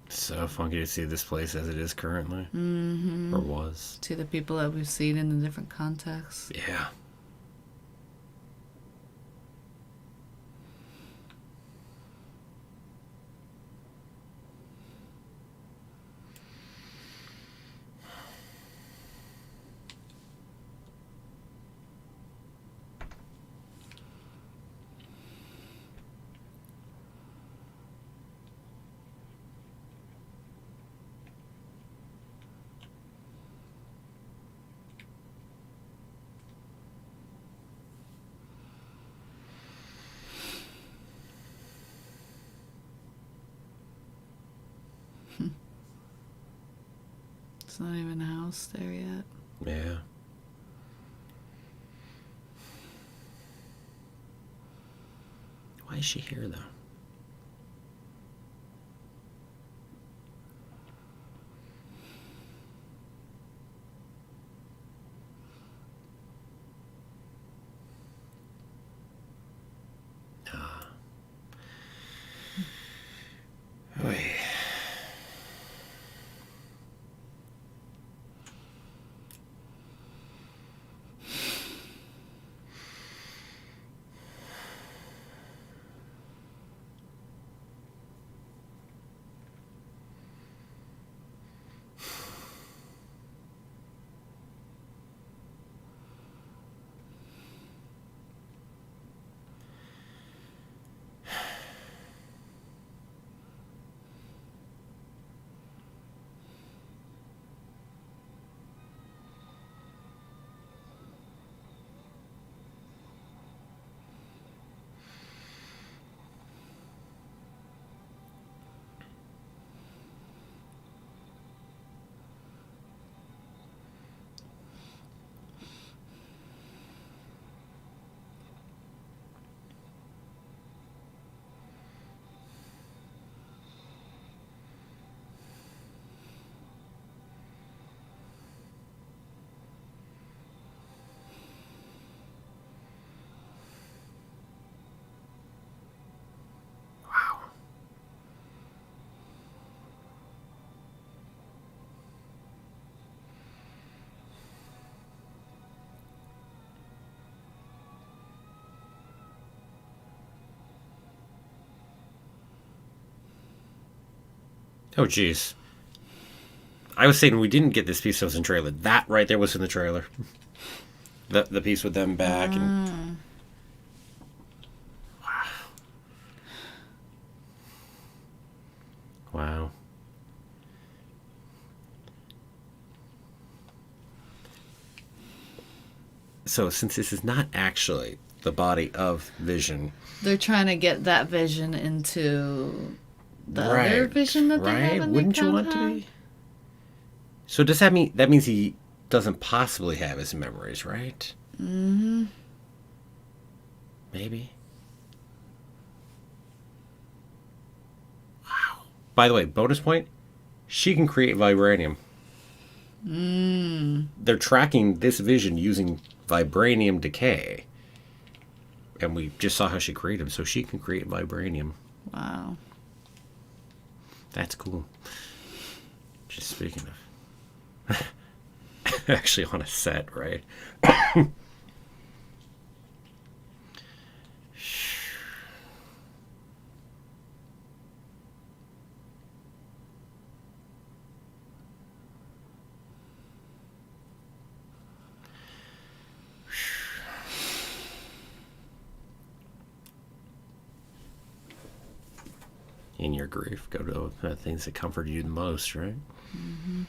So funky to see this place as it is currently. Or was. To the people that we've seen in the different contexts. Yeah. It's not even a house there yet. Yeah. Why is she here, though? Oy. Oh, jeez. I was saying we didn't get this piece that was in the trailer. That right there was in the trailer. The piece with them back. And So since this is not actually the body of Vision, they're trying to get that Vision into the other Vision that they have in Wouldn't you want to be? So does that means he doesn't possibly have his memories, right? Mm-hmm. Maybe. Wow. By the way, bonus point, she can create vibranium. They're tracking this Vision using vibranium decay. And we just saw how she created him, so she can create vibranium. Wow. That's cool. Just speaking of... actually on a set, right? In your grief, go to the things that comfort you the most, right? Mm-hmm.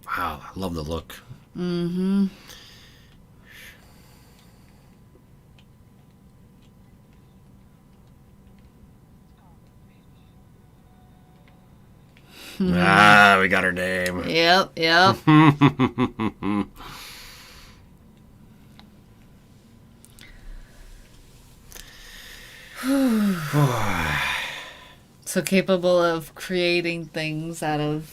Wow, I love the look. Mm-hmm. Ah, we got her name. Yep. So capable of creating things out of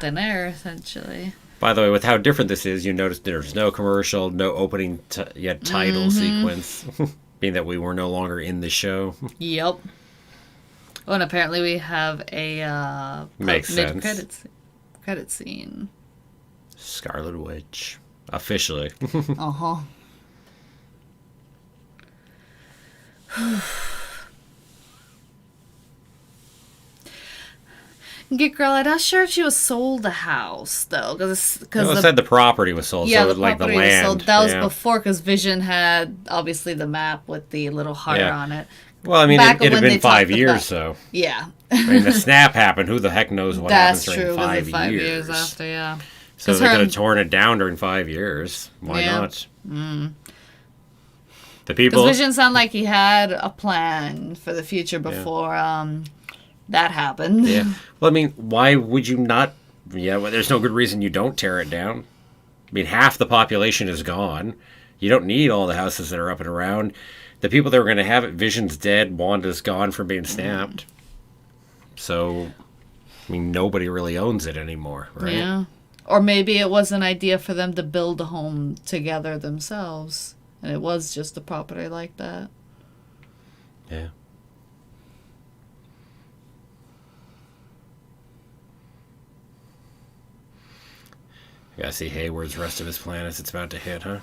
thin air, essentially. By the way, with how different this is, you notice there's no commercial, no opening title sequence, being that we were no longer in the show. Yep. Oh, and apparently we have a mid-credit scene. Scarlet Witch. Officially. Uh-huh. Get girl, I'm not sure if she was sold a house though, because said the property was sold. Yeah, so the like property the land. was sold. That was before, because Vision had obviously the map with the little heart on it. Well, I mean, it had been 5 years, so yeah. I mean, the snap happened. Who the heck knows what happens during 5 years? 5 years after, yeah. So they could have torn it down during 5 years. Why not? The people. Because Vision sounded like he had a plan for the future before that happened. Yeah. Well, I mean, why would you not? Yeah, well, there's no good reason you don't tear it down. I mean, half the population is gone. You don't need all the houses that are up and around. The people that were going to have it, Vision's dead. Wanda's gone from being snapped. So, I mean, nobody really owns it anymore, right? Yeah. Or maybe it was an idea for them to build a home together themselves. And it was just a property like that. Yeah. You gotta see Hayward's rest of his plan as it's about to hit, huh?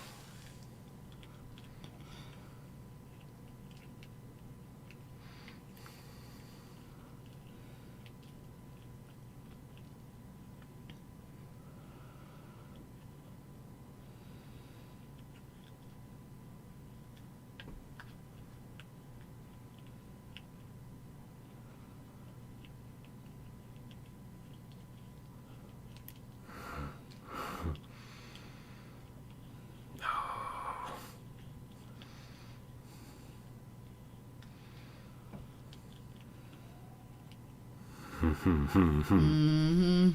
Mm-hmm.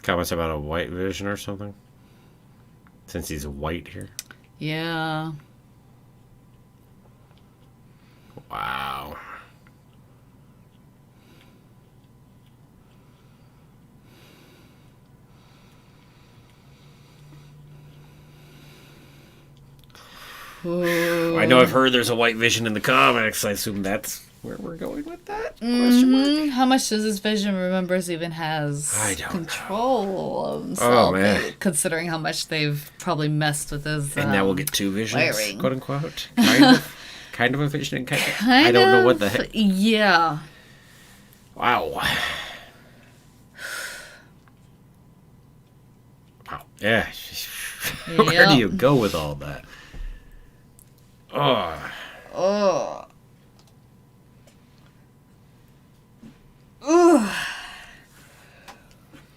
Comments about a white Vision or something? Since he's white here. Yeah. Wow. Ooh. I know I've heard there's a White Vision in the comics. I assume that's where we're going with that? Question mark? How much does this Vision remembers even has control of himself? Considering how much they've probably messed with his and now we'll get 2 visions, wiring. quote unquote. Kind of a vision and kind of... I don't know what the heck. Yeah. Wow. Wow. Yeah. Where do you go with all that? Oh. Oh. Ooh.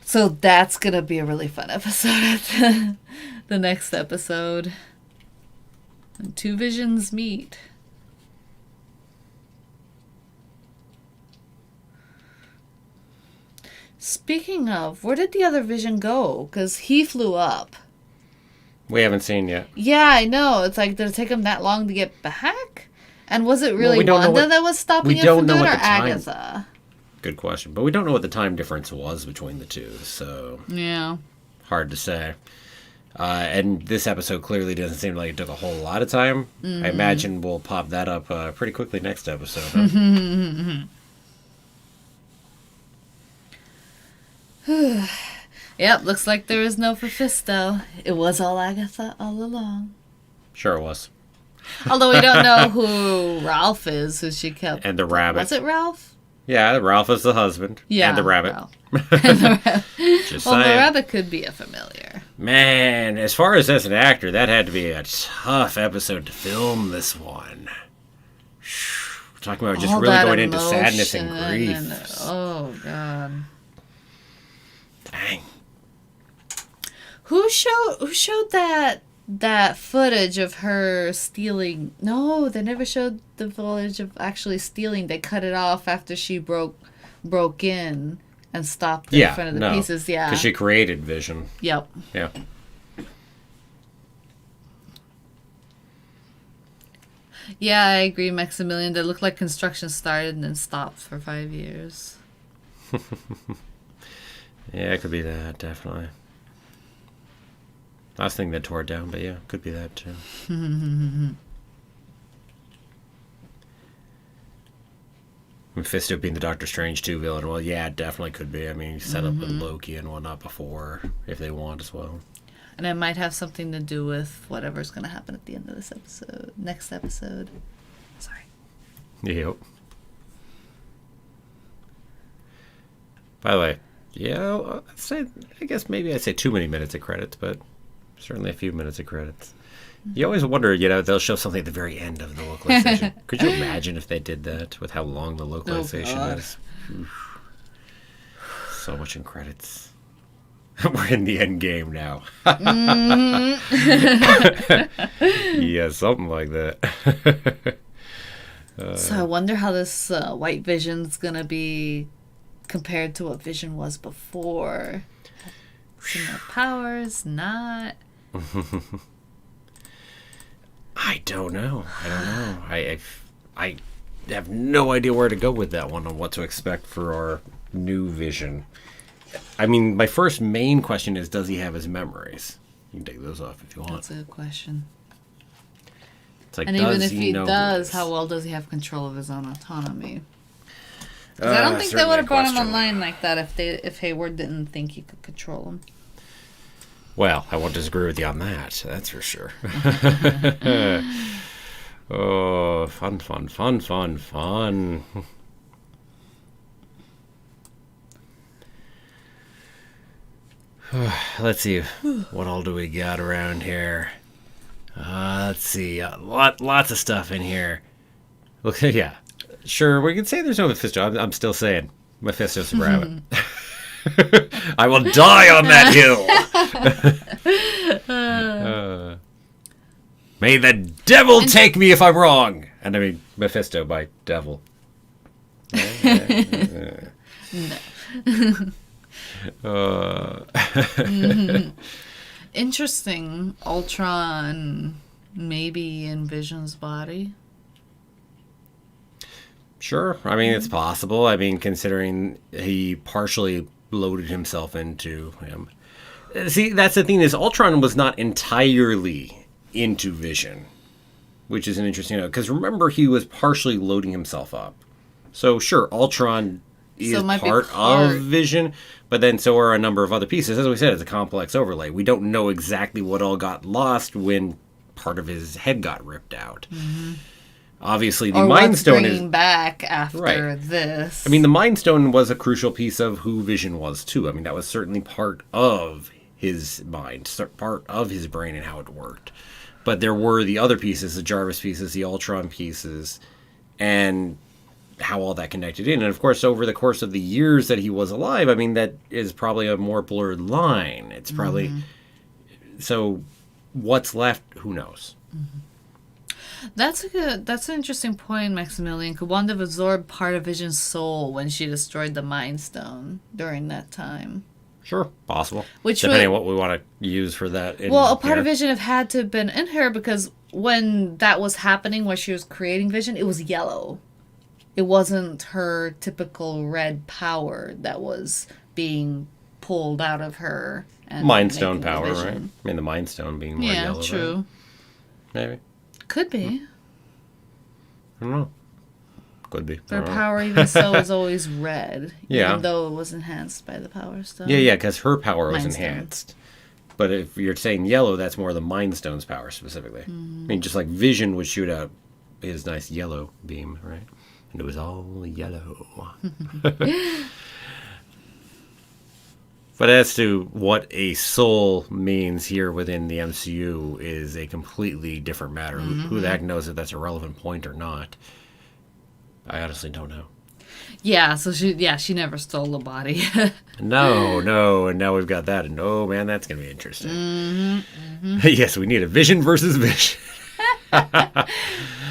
So that's going to be a really fun episode at the next episode. When 2 visions meet. Speaking of, where did the other vision go? Because he flew up. We haven't seen yet. Yeah, I know. It's like, did it take him that long to get back? And was it really Wanda that was stopping him from doing it, or Agatha? Good question. But we don't know what the time difference was between the two, so... Yeah. Hard to say. And this episode clearly doesn't seem like it took a whole lot of time. I imagine we'll pop that up pretty quickly next episode. Huh? Yep, looks like there is no Mephisto. It was all Agatha all along. Sure it was. Although we don't know who Ralph is, who she kept... And the rabbit. Was it Ralph? Yeah, Ralph is the husband. Yeah. And the rabbit. Just saying. The rabbit could be a familiar. Man, as far as an actor, that had to be a tough episode to film this one. We're talking about just really going into sadness and grief. Oh, God. Dang. Who showed that footage of her stealing? No, they never showed the footage of actually stealing. They cut it off after she broke in and stopped in front of the pieces. Yeah, because she created Vision. Yep. Yeah. Yeah, I agree, Maximilian. They looked like construction started and then stopped for 5 years. Yeah, it could be that, definitely. Last thing that tore it down, but yeah, could be that too. Mephisto being the Doctor Strange 2 villain, well, yeah, it definitely could be. I mean, set up with Loki and whatnot before, if they want as well. And it might have something to do with whatever's going to happen at the end of this episode, next episode. Sorry. Yep. By the way, yeah, I guess maybe I'd say too many minutes of credits, but certainly a few minutes of credits. You always wonder, they'll show something at the very end of the localization. Could you imagine if they did that with how long the localization is? Oof. So much in credits. We're in the end game now. Yeah, something like that. So I wonder how this White Vision's going to be compared to what Vision was before. Similar powers, not. I don't know. I have no idea where to go with that one on what to expect for our new Vision. I mean, my first main question is, does he have his memories? You can take those off if you want. That's a good question. It's like, and even if he does, how well does he have control of his own autonomy? I don't think they would have brought him online like that if Hayward didn't think he could control him. Well, I won't disagree with you on that. That's for sure. Oh, fun. Let's see. What all do we got around here? Let's see. Lots of stuff in here. Look, yeah. Sure, we can say there's no Mephisto. I'm still saying Mephisto's a rabbit. I will die on that hill. May the devil take me if I'm wrong. And I mean Mephisto by devil. No. Interesting. Ultron maybe in Vision's body. Sure. I mean, it's possible. I mean, considering he partially loaded himself into him. See, that's the thing is Ultron was not entirely into Vision, which is an interesting note. Because remember, he was partially loading himself up. So, sure, Ultron is part of Vision, but then so are a number of other pieces. As we said, it's a complex overlay. We don't know exactly what all got lost when part of his head got ripped out. Mm-hmm. Obviously, the Mind Stone is back after this. I mean, the Mind Stone was a crucial piece of who Vision was too. I mean, that was certainly part of his mind, part of his brain and how it worked. But there were the other pieces, the Jarvis pieces, the Ultron pieces, and how all that connected in. And of course, over the course of the years that he was alive, I mean, that is probably a more blurred line. It's probably so. What's left? Who knows? Mm-hmm. That's an interesting point, Maximilian. Could Wanda have absorbed part of Vision's soul when she destroyed the Mind Stone during that time? Sure, possible. Depending on what we want to use for that. A part of Vision had to have been in her because when that was happening, where she was creating Vision, it was yellow. It wasn't her typical red power that was being pulled out of her. And Mind Stone power, right? I mean, the Mind Stone being more yellow. Yeah, true. Right? Maybe. Could be. I don't know. Could be. Her power, even so, is always red. Yeah. Even though it was enhanced by the Power Stone. Yeah, because her power was enhanced. But if you're saying yellow, that's more the Mind Stone's power specifically. Mm-hmm. I mean, just like Vision would shoot out his nice yellow beam, right? And it was all yellow. But as to what a soul means here within the MCU is a completely different matter. Mm-hmm. Who the heck knows if that's a relevant point or not? I honestly don't know. Yeah, so she never stole the body. No, and now we've got that, and oh man, that's gonna be interesting. Mm-hmm. Yes, we need a Vision versus Vision.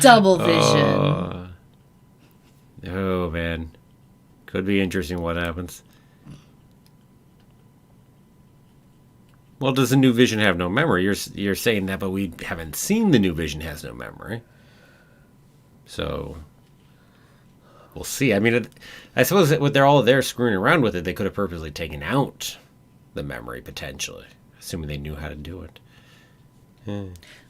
Double Vision. Oh man, could be interesting. What happens? Well, does the new Vision have no memory? You're saying that, but we haven't seen the new Vision has no memory. So we'll see. I mean, I suppose that with they're all there screwing around with it, they could have purposely taken out the memory potentially, assuming they knew how to do it.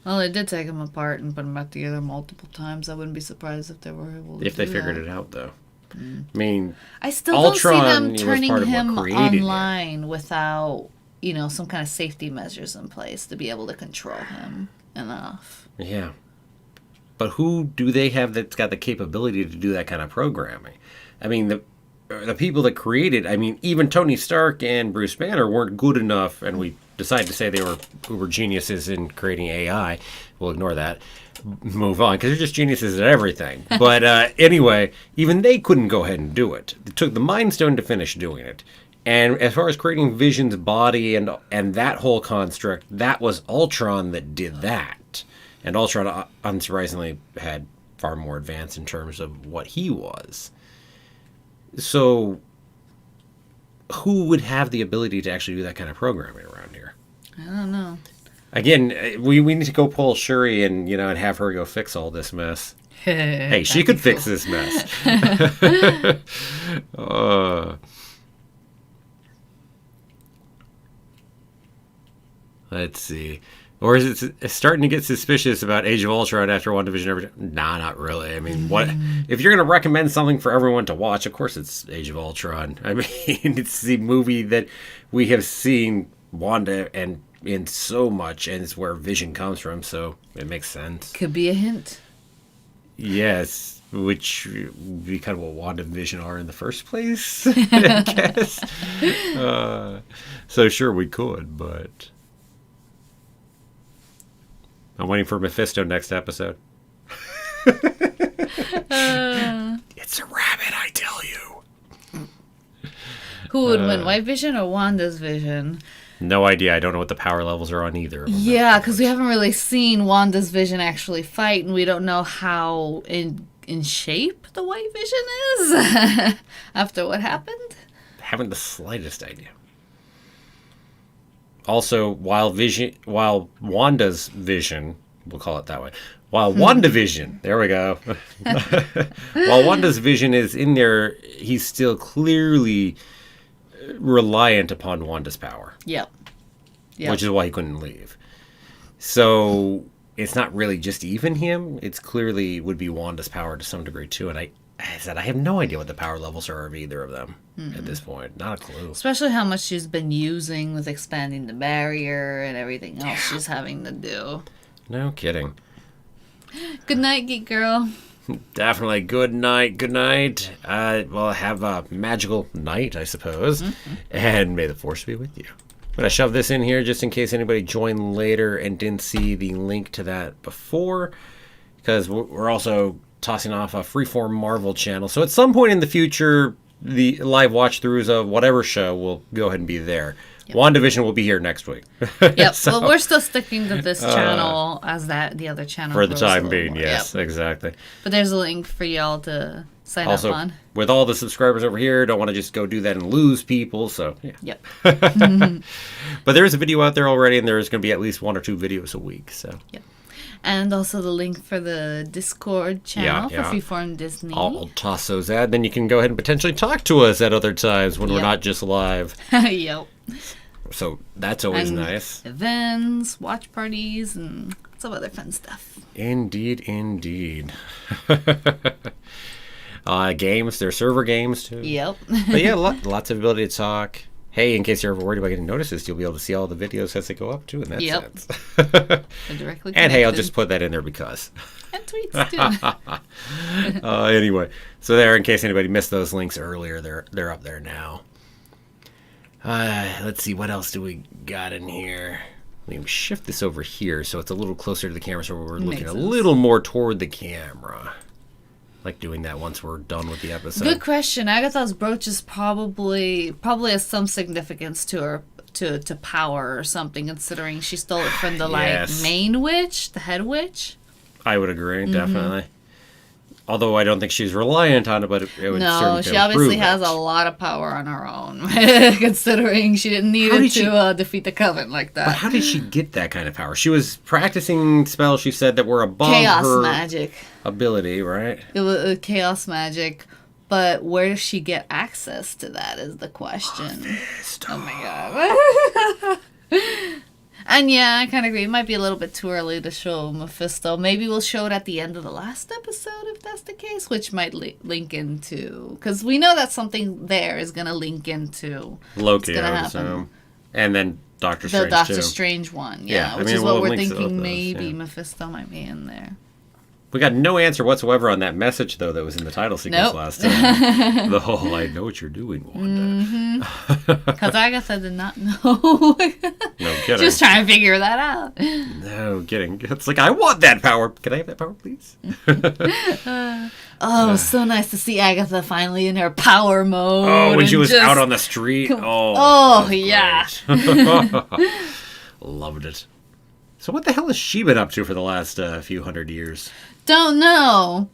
Well, they did take them apart and put them back together multiple times. I wouldn't be surprised if they were able to if they figured it out, though. I mean, I still Ultron don't see them turning him online without some kind of safety measures in place to be able to control him enough. Yeah. But who do they have that's got the capability to do that kind of programming? I mean, the people that created, I mean, even Tony Stark and Bruce Banner weren't good enough, and we decided to say they were uber geniuses in creating AI. We'll ignore that. Move on, because they're just geniuses at everything. But anyway, even they couldn't go ahead and do it. It took the Mind Stone to finish doing it. And as far as creating Vision's body and that whole construct, that was Ultron that did that. And Ultron, unsurprisingly, had far more advance in terms of what he was. So, who would have the ability to actually do that kind of programming around here? I don't know. Again, we need to go pull Shuri and have her go fix all this mess. Hey, she could fix this mess. Let's see. Or is it starting to get suspicious about Age of Ultron after WandaVision? Nah, not really. I mean, what if you're going to recommend something for everyone to watch? Of course, it's Age of Ultron. I mean, it's the movie that we have seen Wanda and in so much, and it's where Vision comes from, so it makes sense. Could be a hint. Yes, which would be kind of what Wanda and Vision are in the first place, I guess. So sure, we could, but I'm waiting for Mephisto next episode. It's a rabbit, I tell you. Who would win, White Vision or Wanda's Vision? No idea. I don't know what the power levels are on either of them. Yeah, because we haven't really seen Wanda's Vision actually fight, and we don't know how in shape the White Vision is after what happened. Haven't the slightest idea. Also, while Wanda's Vision, we'll call it that way, While WandaVision, there we go. While Wanda's vision is in there, he's still clearly reliant upon Wanda's power. Yep. Which is why he couldn't leave. So it's not really just even him. It's clearly would be Wanda's power to some degree too. And I said I have no idea what the power levels are of either of them at this point. Not a clue. Especially how much she's been using with expanding the barrier and everything else she's having to do. No kidding. Good night, Geek Girl. Definitely. Good night. Good night. Well, have a magical night, I suppose. And may the force be with you. I'm going to shove this in here just in case anybody joined later and didn't see the link to that before. Because we're also tossing off a Freeform Marvel channel. So at some point in the future, the live watch-throughs of whatever show will go ahead and be there. Yep. WandaVision will be here next week. Yep. So, well, we're still sticking to this channel as the other channel. For the time being, yes, exactly. But there's a link for y'all to sign up on. With all the subscribers over here, don't want to just go do that and lose people. So, yeah. Yep. But there is a video out there already, and there's going to be at least 1 or 2 videos a week. So. Yep. And also the link for the Discord channel for Freeform Disney. I'll toss those out. Then you can go ahead and potentially talk to us at other times when we're not just live. Yep. So that's always nice. Events, watch parties, and some other fun stuff. Indeed, indeed. Games, they're server games too. Yep. But yeah, lots of ability to talk. Hey, in case you're ever worried about getting notices, you'll be able to see all the videos as they go up too in that sense. Directly and hey, I'll just put that in there because. And tweets too. Anyway, so there, in case anybody missed those links earlier, they're up there now. Let's see, what else do we got in here? Let me shift this over here so it's a little closer to the camera so we're looking a little more toward the camera. Like doing that once we're done with the episode. Good question. Agatha's brooch is probably has some significance to her to power or something, considering she stole it from the main witch, the head witch. I would agree, definitely. Although I don't think she's reliant on it, but it would certainly she obviously has a lot of power on her own, considering she didn't need it to defeat the Coven like that. But how did she get that kind of power? She was practicing spells, she said, that were above her magic ability, right? It was chaos magic, but where does she get access to that is the question. Oh my god. And yeah, I kind of agree. It might be a little bit too early to show Mephisto. Maybe we'll show it at the end of the last episode if that's the case, which might link into... Because we know that something there is going to link into Loki, I would assume. And then Doctor Strange, the Doctor Strange one, which is what we're thinking maybe Mephisto might be in there. We got no answer whatsoever on that message, though, that was in the title sequence last time. The whole, I know what you're doing, Wanda. Because Agatha did not know. No kidding. Just trying to figure that out. No kidding. It's like, I want that power. Can I have that power, please? So nice to see Agatha finally in her power mode. Oh, when she was out on the street. Yeah. Loved it. So what the hell has she been up to for the last few hundred years? Don't know.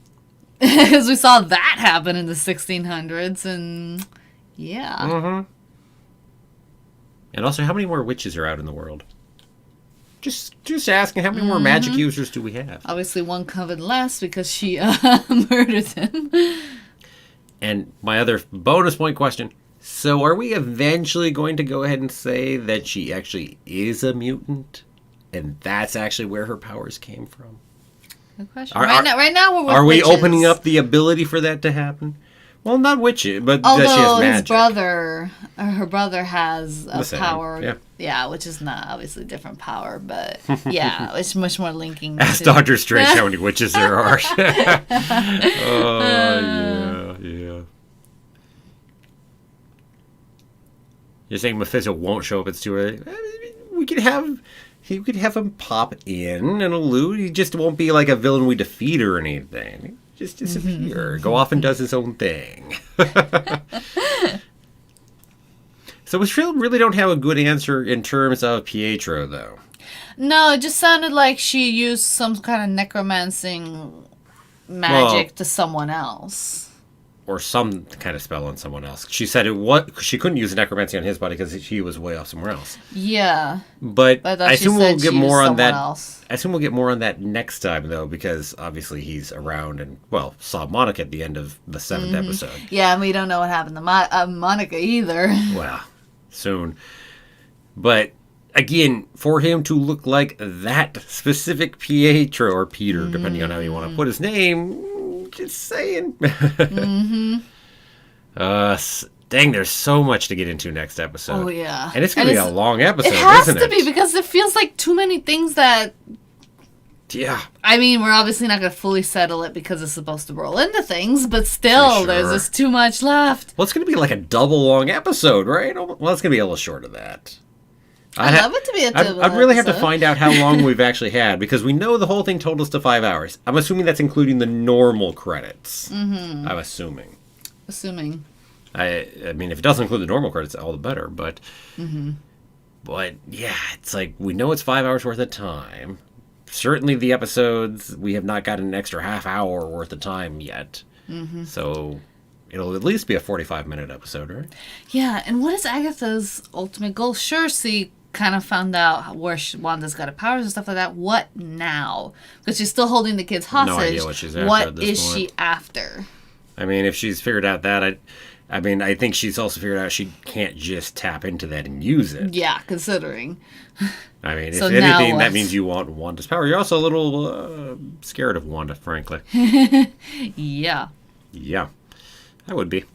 Because we saw that happen in the 1600s, and yeah. Mm-hmm. And also, how many more witches are out in the world? Just asking, how many more magic users do we have? Obviously, one Coven less because she murdered him. And my other bonus point question. So are we eventually going to go ahead and say that she actually is a mutant? And that's actually where her powers came from? Good question. Right now we're with Are we witches. opening up the ability for that to happen? Well, not witches, but although that she has magic. Her brother has a power. Yeah, which is not obviously different power, but yeah, it's much more linking. Ask Doctor Strange how many witches there are. Yeah. You're saying Mephisto won't show up? It's too early. We could have him pop in and elude. He just won't be like a villain we defeat or anything. Just disappear. Go off and does his own thing. So we really don't have a good answer in terms of Pietro, though. No, it just sounded like she used some kind of necromancing magic to someone else. or some kind of spell on someone else. She said she couldn't use necromancy on his body because he was way off somewhere else. Yeah. But I assume we'll get more on that. Else. I assume we'll get more on that next time, though, because obviously he's around and, well, saw Monica at the end of the 7th episode. Yeah, and we don't know what happened to Monica either. Well, soon. But again, for him to look like that specific Pietro or Peter, depending on how you want to put his name. Just saying. Dang, there's so much to get into next episode. Oh, yeah. And it's going to be a long episode, isn't it? It has to be, because it feels like too many things that... Yeah. I mean, we're obviously not going to fully settle it because it's supposed to roll into things, but still, there's just too much left. Well, it's going to be like a double long episode, right? Well, it's going to be a little short of that. I'd love it to be a double I'd really have episode. to find out how long we've actually had, because we know the whole thing totaled us to 5 hours. I'm assuming that's including the normal credits. I'm assuming. I mean, if it doesn't include the normal credits, all the better. But, but yeah, it's like we know it's 5 hours worth of time. Certainly, the episodes we have not got an extra half hour worth of time yet. So it'll at least be a 45-minute episode, right? Yeah, and what is Agatha's ultimate goal? Sure, she kind of found out where Wanda's got her powers and stuff like that. What now? Because she's still holding the kids hostage. No idea what she's after What at this is point. she after? I mean, if she's figured out that, I think she's also figured out she can't just tap into that and use it. Yeah, considering. I mean, So if now anything, that what? means you want Wanda's power. You're also a little scared of Wanda, frankly. Yeah. Yeah, I would be.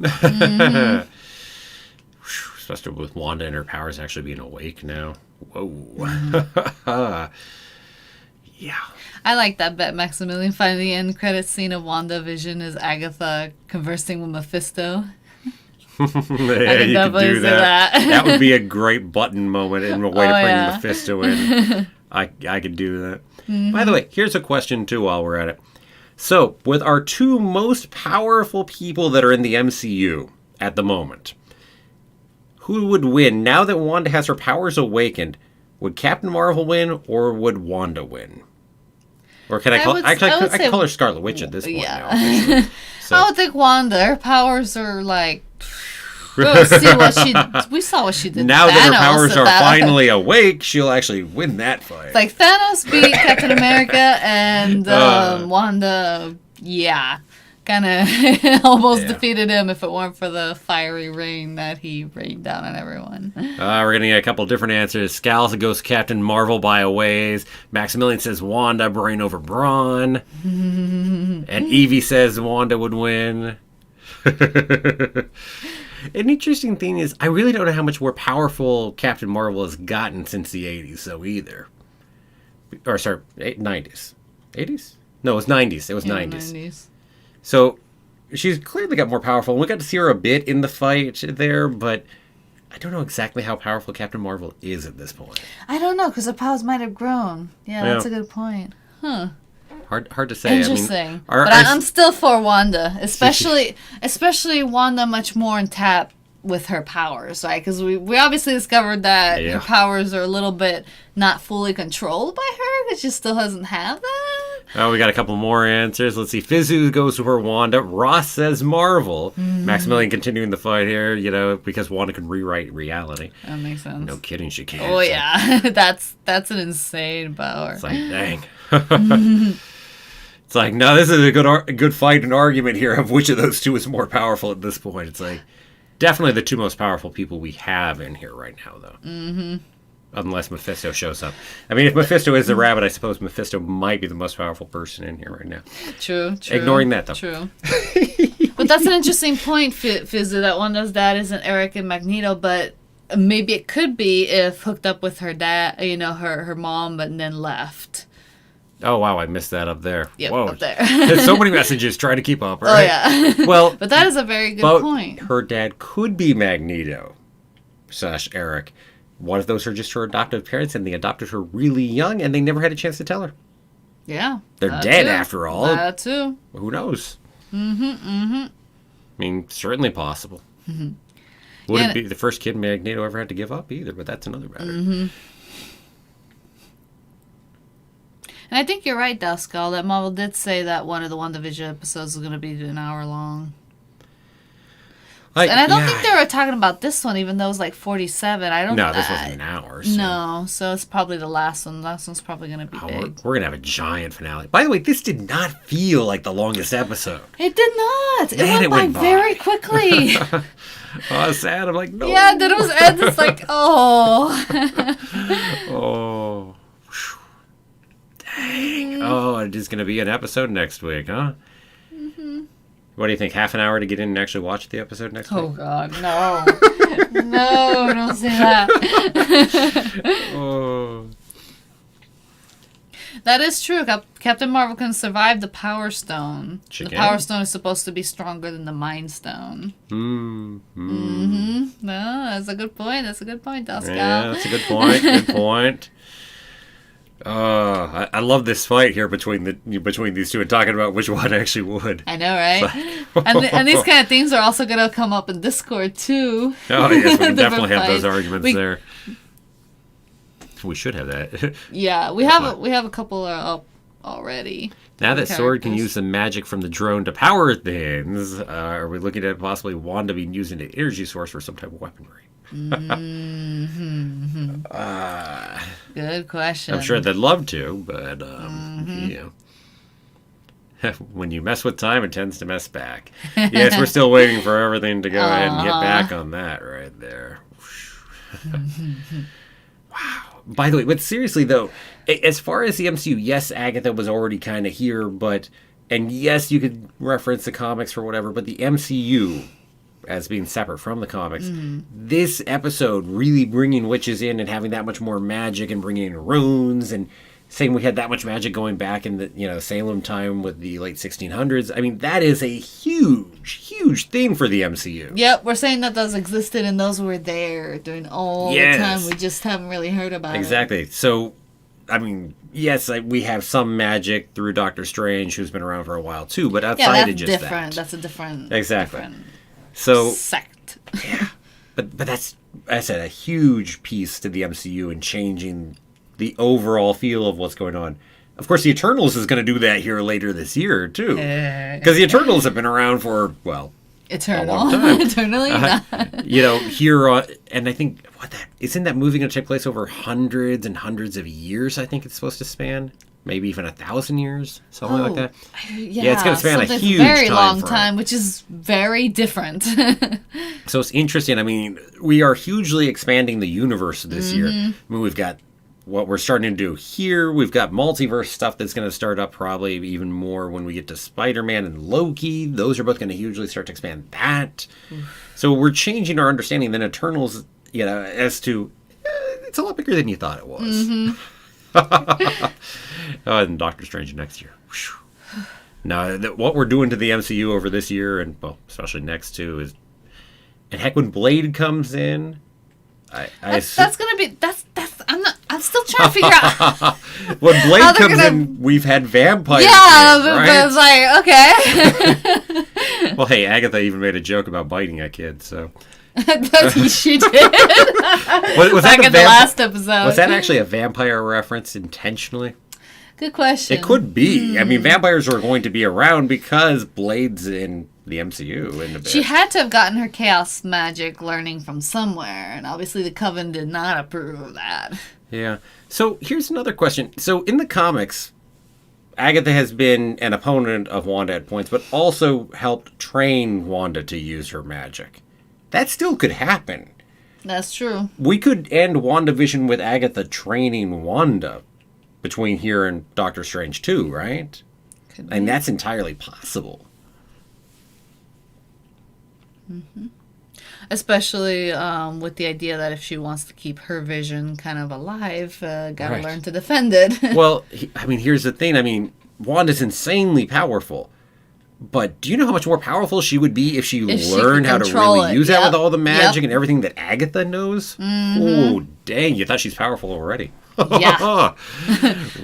Especially with Wanda and her powers actually being awake now. Whoa. Yeah. I like that bet, Maximilian. Finally, the end credit scene of WandaVision is Agatha conversing with Mephisto. Yeah, you could do that. That would be a great button moment and a way to bring Mephisto in. I could do that. By the way, here's a question, too, while we're at it. So, with our two most powerful people that are in the MCU at the moment, who would win? Now that Wanda has her powers awakened, would Captain Marvel win or would Wanda win? Or can I call her Scarlet Witch at this point now? Officially. So. I would think Wanda. Her powers are like... we saw what she did. Now to Thanos that her powers are that. finally awake, she'll actually win that fight. It's like Thanos beat Captain America and Wanda, kind of almost defeated him if it weren't for the fiery rain that he rained down on everyone. We're going to get a couple different answers. Scal goes Captain Marvel by a ways. Maximilian says Wanda, brain over brawn. And Evie says Wanda would win. An interesting thing is, I really don't know how much more powerful Captain Marvel has gotten since the 80s, though, either. Or, sorry, 90s. 80s? No, it was 90s. It was 90s. So, she's clearly got more powerful. We got to see her a bit in the fight there, but I don't know exactly how powerful Captain Marvel is at this point. I don't know, because her powers might have grown. Yeah, that's a good point. Huh. Hard to say. Interesting. I mean, but I'm still for Wanda, especially Wanda much more in tap with her powers, right? Because we obviously discovered that her powers are a little bit not fully controlled by her, because she still doesn't have that. Oh, we got a couple more answers. Let's see. Fizu goes for Wanda. Ross says Marvel. Maximilian continuing the fight here, because Wanda can rewrite reality. That makes sense. No kidding, she can. Oh, yeah. That's an insane power. It's like, dang. It's like, no, this is a good fight and argument here of which of those two is more powerful at this point. It's like, definitely the two most powerful people we have in here right now, though. Unless Mephisto shows up. I mean, if Mephisto is the rabbit, I suppose Mephisto might be the most powerful person in here right now. True. Ignoring that, though. True. But that's an interesting point, Fizzu, that Wanda's dad isn't Eric and Magneto, but maybe it could be if hooked up with her dad, her mom, but then left. Oh, wow, I missed that up there. Yep, Whoa. up there. There's so many messages trying to keep up, right? Oh, yeah. Well, but that is a very good point. Her dad could be Magneto / Eric. One of those are just her adoptive parents, and they adopted her really young, and they never had a chance to tell her. Yeah. They're dead after all. That too. Who knows? I mean, certainly possible. Wouldn't be the first kid Magneto ever had to give up either, but that's another matter. And I think you're right, Duskull, that Marvel did say that one of the WandaVision episodes is going to be an hour long. And I don't think they were talking about this one, even though it was like 47. No, this wasn't an hour. So. No, so it's probably the last one. The last one's probably going to be big. We're going to have a giant finale. By the way, this did not feel like the longest episode. It did not. It went by very quickly. I was sad. I'm like, no. Yeah, then it was end. It's like, oh. Oh. Dang. Oh, it is going to be an episode next week, huh? Mm-hmm. What do you think? Half an hour to get in and actually watch the episode next week? Oh, God, no. No, don't say that. Oh. That is true. Captain Marvel can survive the Power Stone. The Power Stone is supposed to be stronger than the Mind Stone. Mm-hmm. No, that's a good point. That's a good point, Oscar. Yeah, that's a good point. Good point. I love this fight here between these two and talking about which one actually would. I know, right? And these kind of things are also going to come up in Discord too. Oh yes, we can definitely have those arguments there. We should have that. Yeah, we have a couple up already. Now that Sword can use the magic from the drone to power things, are we looking at possibly Wanda being using an energy source for some type of weaponry? Mm-hmm. Good question. I'm sure they'd love to, but when you mess with time, it tends to mess back. Yes, we're still waiting for everything to go ahead and get back on that right there. Wow. By the way, but seriously though, as far as the MCU, yes, Agatha was already kind of here, and yes, you could reference the comics for whatever, but the MCU as being separate from the comics, this episode really bringing witches in and having that much more magic and bringing in runes and saying we had that much magic going back in the Salem time with the late 1600s. I mean, that is a huge thing for the MCU. Yep, we're saying that those existed and those were there during all the time. We just haven't really heard about it. Exactly. So, I mean, yes, we have some magic through Doctor Strange, who's been around for a while too, but outside of just different. That's a different. Exactly. Different sect. Yeah. But that's a huge piece to the MCU and changing the overall feel of what's going on. Of course, the Eternals is going to do that here later this year, too. Because the Eternals have been around for, well, a long time. Eternally not. Here, and I think, isn't that movie going to take place over hundreds and hundreds of years, I think it's supposed to span? Maybe even 1,000 years, something like that. Yeah, it's going to span a huge very long time, which is very different. So it's interesting. I mean, we are hugely expanding the universe this year. I mean, we've got what we're starting to do here. We've got multiverse stuff that's going to start up probably even more when we get to Spider-Man and Loki. Those are both going to hugely start to expand that. So we're changing our understanding then Eternals, as to it's a lot bigger than you thought it was. And Doctor Strange next year. Now, what we're doing to the MCU over this year, and well, especially next too, is, and heck, when Blade comes in, that's gonna be I'm still trying to figure out. When Blade comes in, we've had vampires. Yeah, right? But it's like okay. Well, hey, Agatha even made a joke about biting a kid, so. She did. Was Back that in the last episode. Was that actually a vampire reference intentionally? Good question. It could be. I mean, vampires were going to be around because Blade's in the MCU. In a bit. She had to have gotten her chaos magic learning from somewhere, and obviously the Coven did not approve of that. Yeah. So here's another question. So in the comics, Agatha has been an opponent of Wanda at points, but also helped train Wanda to use her magic. That still could happen. That's true. We could end WandaVision with Agatha training Wanda between here and Doctor Strange 2, right? Could be. And that's entirely possible. Mm-hmm. Especially with the idea that if she wants to keep her vision kind of alive, gotta learn to defend it. Well, I mean, here's the thing. I mean, Wanda's insanely powerful. But do you know how much more powerful she would be if she learned how to really use that with all the magic and everything that Agatha knows? Mm-hmm. Oh, dang. You thought she's powerful already. Yeah.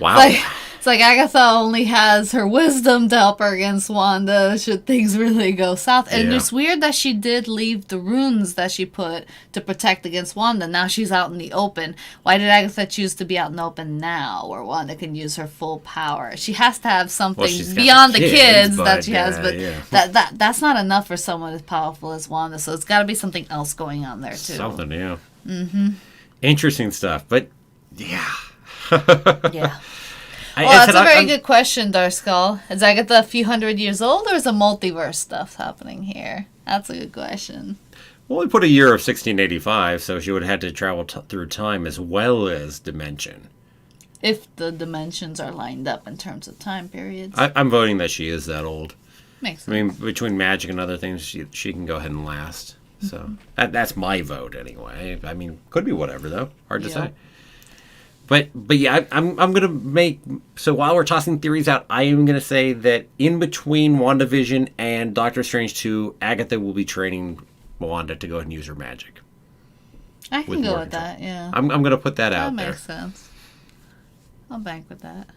Wow. It's like Agatha only has her wisdom to help her against Wanda should things really go south. And it's weird that she did leave the runes that she put to protect against Wanda. Now she's out in the open. Why did Agatha choose to be out in the open now where Wanda can use her full power? She has to have something beyond the kids that she has, but that's not enough for someone as powerful as Wanda. So it's got to be something else going on there, too. Something, yeah. Mm-hmm. Interesting stuff, but yeah. Yeah. Well, that's a very good question, Darskull. Is Agatha a few hundred years old, or is a multiverse stuff happening here? That's a good question. Well, we put a year of 1685, so she would have had to travel through time as well as dimension. If the dimensions are lined up in terms of time periods. I'm voting that she is that old. Makes sense. I mean, between magic and other things, she can go ahead and last. So that's my vote anyway. I mean, could be whatever, though. Hard to say. But yeah, I'm going to make... So while we're tossing theories out, I am going to say that in between WandaVision and Doctor Strange 2, Agatha will be training Wanda to go ahead and use her magic. I can go with that, yeah. I'm going to put that out there. That makes sense. I'll bank with that.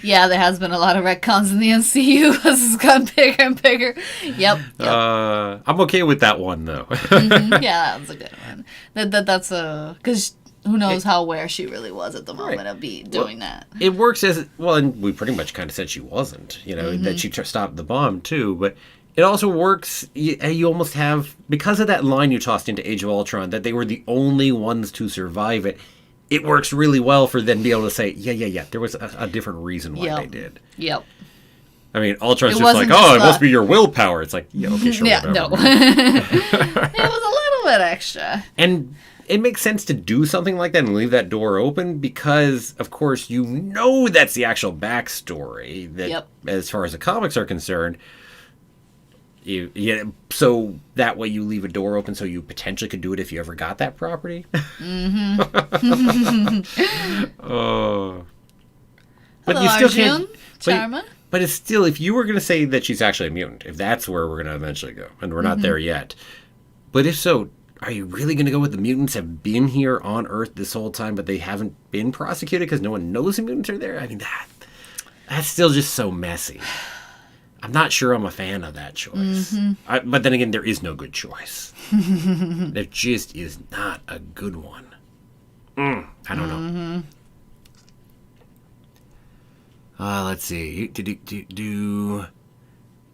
Yeah, there has been a lot of retcons in the MCU as it's gotten bigger and bigger. Yep. I'm okay with that one, though. Yeah, that was a good one. That's a... Because who knows how aware she really was at the moment of doing that. It works as... Well, and we pretty much kind of said she wasn't, that she stopped the bomb, too. But it also works... You almost have... Because of that line you tossed into Age of Ultron, that they were the only ones to survive it, it works really well for them to be able to say, yeah, there was a different reason why they did. Yep. I mean, Ultron's just like, it must be your willpower. It's like, yeah, okay, sure, whatever. No. It was a little bit extra. And it makes sense to do something like that and leave that door open because, of course, that's the actual backstory. That, as far as the comics are concerned... So that way you leave a door open so you potentially could do it if you ever got that property. Mm-hmm. But hello, you still Arjun. can't. But it's still, if you were going to say that she's actually a mutant, if that's where we're going to eventually go, and we're not there yet. But if so, are you really going to go with the mutants have been here on Earth this whole time, but they haven't been prosecuted because no one knows the mutants are there? I mean, that's still just so messy. I'm not sure I'm a fan of that choice. But then again, there is no good choice. There just is not a good one. I don't know. Let's see.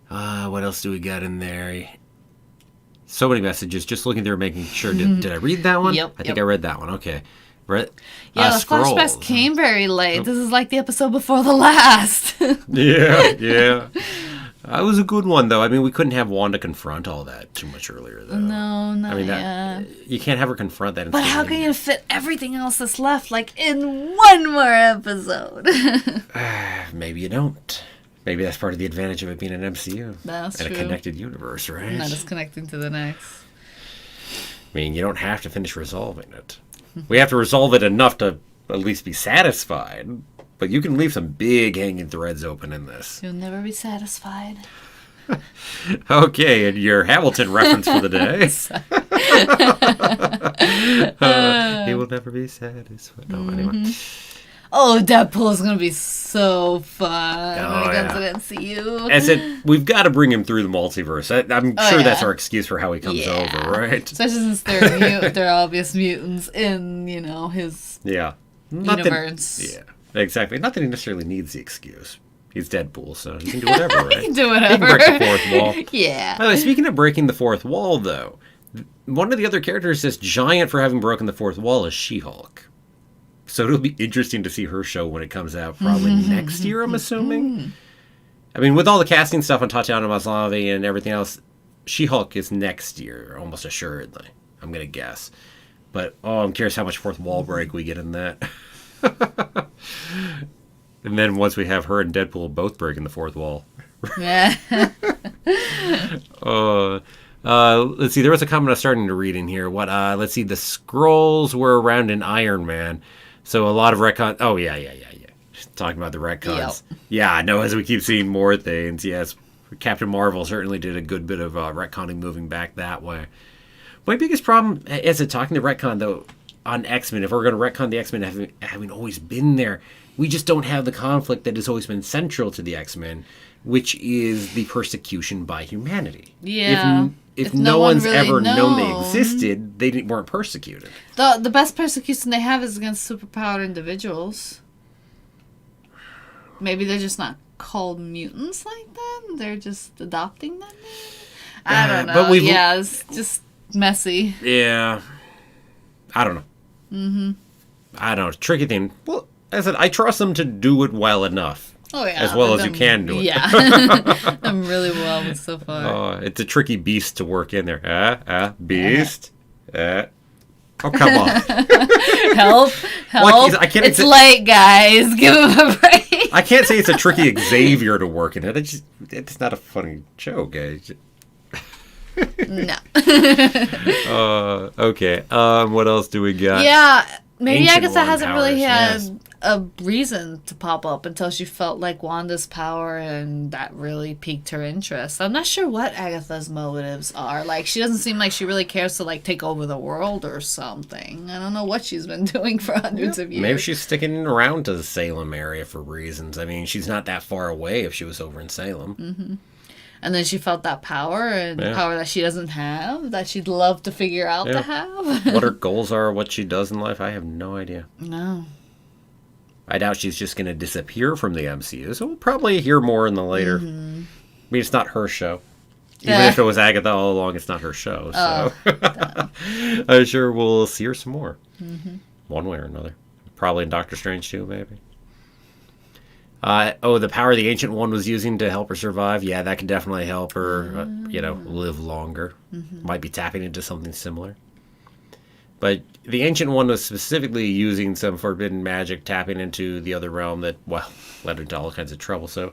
What else do we got in there? So many messages. Just looking there, making sure. Did I read that one? Yep. I think I read that one. Okay. The flashbacks came very late. This is like the episode before the last. Yeah. That was a good one, though. I mean, we couldn't have Wanda confront all that too much earlier, though. No, not yet. You can't have her confront that. But how can you fit everything else that's left, in one more episode? Maybe you don't. Maybe that's part of the advantage of it being an MCU. That's true. And a connected universe, right? Not just connecting to the next. I mean, you don't have to finish resolving it. We have to resolve it enough to at least be satisfied. But you can leave some big hanging threads open in this. You'll never be satisfied. Okay, and your Hamilton reference for the day. He will never be satisfied. No, anyway. Oh, Deadpool is going to be so fun when it comes to MCU. I said, we've got to bring him through the multiverse. I'm sure that's our excuse for how he comes over, right? Especially since they're obvious mutants in, his universe. Exactly. Not that he necessarily needs the excuse. He's Deadpool, so he can do whatever, right? He can do whatever. He can break the fourth wall. Yeah. By the way, speaking of breaking the fourth wall, though, one of the other characters that's giant for having broken the fourth wall is She-Hulk. So it'll be interesting to see her show when it comes out, probably next year, I'm assuming. I mean, with all the casting stuff on Tatiana Maslany and everything else, She-Hulk is next year, almost assuredly. I'm going to guess. But, I'm curious how much fourth wall break we get in that. And then once we have her and Deadpool both breaking the fourth wall. Yeah. Let's see. There was a comment I was starting to read in here. Let's see. The Skrulls were around in Iron Man. So a lot of retcon. Oh, yeah. Talking about the retcons. Yep. Yeah, I know as we keep seeing more things. Yes. Captain Marvel certainly did a good bit of retconning moving back that way. My biggest problem, as a talking to retcon, though, on X-Men, if we're going to retcon the X-Men having always been there, we just don't have the conflict that has always been central to the X-Men, which is the persecution by humanity. Yeah. If no one's really ever known they existed, they weren't persecuted. The best persecution they have is against superpowered individuals. Maybe they're just not called mutants like that. They're just adopting them. I don't know. But it's just messy. Yeah. I don't know. Mm-hmm. I don't know. Tricky thing. Well, as I said, I trust them to do it well enough. Oh, yeah. As well as you can do it. Yeah. I'm really well with so far. It's a tricky beast to work in there. Beast. Oh, come on. Help. It's late, guys. Give him a break. I can't say it's a tricky Xavier to work in it. It's not a funny joke, guys. No. Okay. What else do we got? Yeah. Maybe Agatha hasn't really had a reason to pop up until she felt like Wanda's power, and that really piqued her interest. I'm not sure what Agatha's motives are. Like, she doesn't seem like she really cares to, like, take over the world or something. I don't know what she's been doing for hundreds of years. Maybe she's sticking around to the Salem area for reasons. I mean, she's not that far away if she was over in Salem. Mm-hmm. And then she felt that power, and power that she doesn't have, that she'd love to figure out to have. What her goals are, what she does in life, I have no idea. No. I doubt she's just going to disappear from the MCU, so we'll probably hear more in the later. I mean, it's not her show. Even if it was Agatha all along, it's not her show. So I'm sure we'll see her some more. Mm-hmm. One way or another. Probably in Doctor Strange too, maybe. The power the Ancient One was using to help her survive. Yeah, that can definitely help her, live longer. Mm-hmm. Might be tapping into something similar. But the Ancient One was specifically using some forbidden magic, tapping into the other realm that, led into all kinds of trouble. So,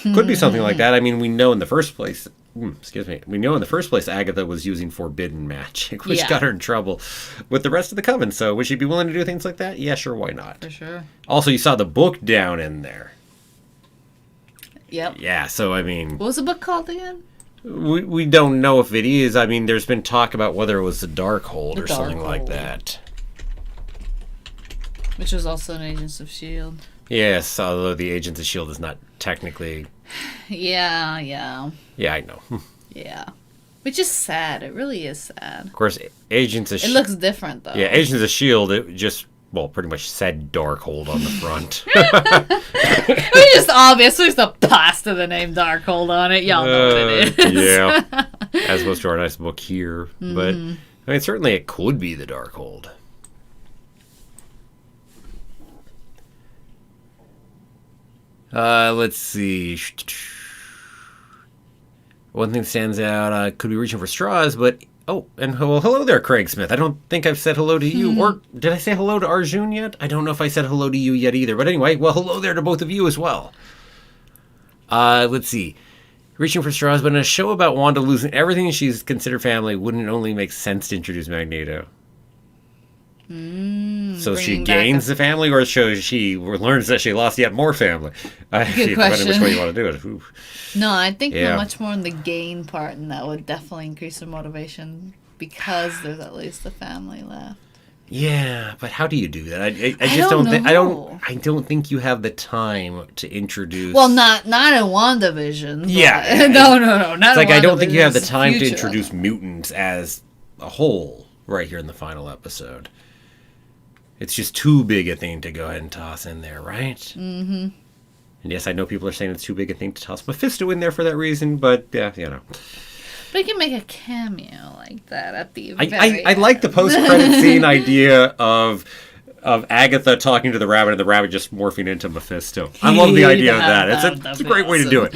could be something like that. I mean, we know in the first place, Agatha was using forbidden magic, which got her in trouble with the rest of the coven. So, would she be willing to do things like that? Yeah, sure, why not? For sure. Also, you saw the book down in there. Yep. Yeah, so, I mean... What was the book called again? We don't know if it is. I mean, there's been talk about whether it was the Darkhold or something like that. Which was also an Agents of S.H.I.E.L.D. Yes, although the Agents of S.H.I.E.L.D. is not technically... Yeah. Yeah, I know. Yeah. Which is sad. It really is sad. Of course, Agents of S.H.I.E.L.D. It looks different, though. Yeah, Agents of S.H.I.E.L.D., it just... pretty much said Darkhold on the front. It was just obvious. There's a pasta the name Darkhold on it. Y'all know what it is. Yeah. As opposed to our nice book here. Mm-hmm. But, I mean, certainly it could be the Darkhold. Let's see. One thing that stands out, could be reaching for straws, but... Oh, and hello there, Craig Smith. I don't think I've said hello to you. Or did I say hello to Arjun yet? I don't know if I said hello to you yet either. But anyway, hello there to both of you as well. Let's see. Reaching for straws, but in a show about Wanda losing everything she's considered family, wouldn't it only make sense to introduce Magneto? So she gains the family, or she learns that she lost yet more family? Good question. Which way you want to do it. Ooh. No, I think much more in the gain part, and that would definitely increase her motivation because there's at least a family left. Yeah, but how do you do that? I just don't think I don't think you have the time to introduce. Well, not in WandaVision. Yeah. No, not. It's like I don't think you have the time to introduce mutants as a whole right here in the final episode. It's just too big a thing to go ahead and toss in there, right? Mm-hmm. And yes, I know people are saying it's too big a thing to toss Mephisto in there for that reason, but yeah, But you can make a cameo like that at the very I like the post-credit scene idea of Agatha talking to the rabbit and the rabbit just morphing into Mephisto. I love the idea of that. It's a great way to do it.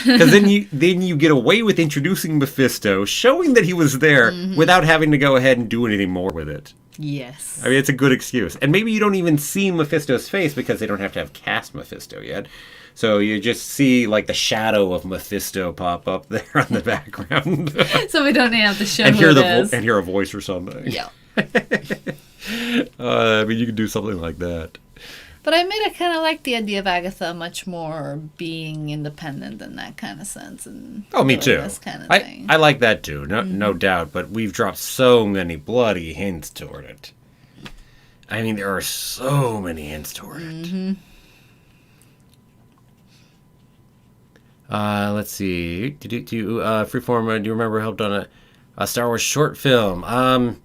Because then you get away with introducing Mephisto, showing that he was there without having to go ahead and do anything more with it. Yes. I mean, it's a good excuse. And maybe you don't even see Mephisto's face because they don't have to have cast Mephisto yet. So you just see, like, the shadow of Mephisto pop up there on the background. So we don't even have to show and hear and hear a voice or something. Yeah. I mean, you could do something like that. But I kind of like the idea of Agatha much more being independent in that kind of sense. And me too. This kind of thing. I like that too, no doubt. But we've dropped so many bloody hints toward it. I mean, there are so many hints toward it. Let's see. Freeform, do you remember helped on a Star Wars short film?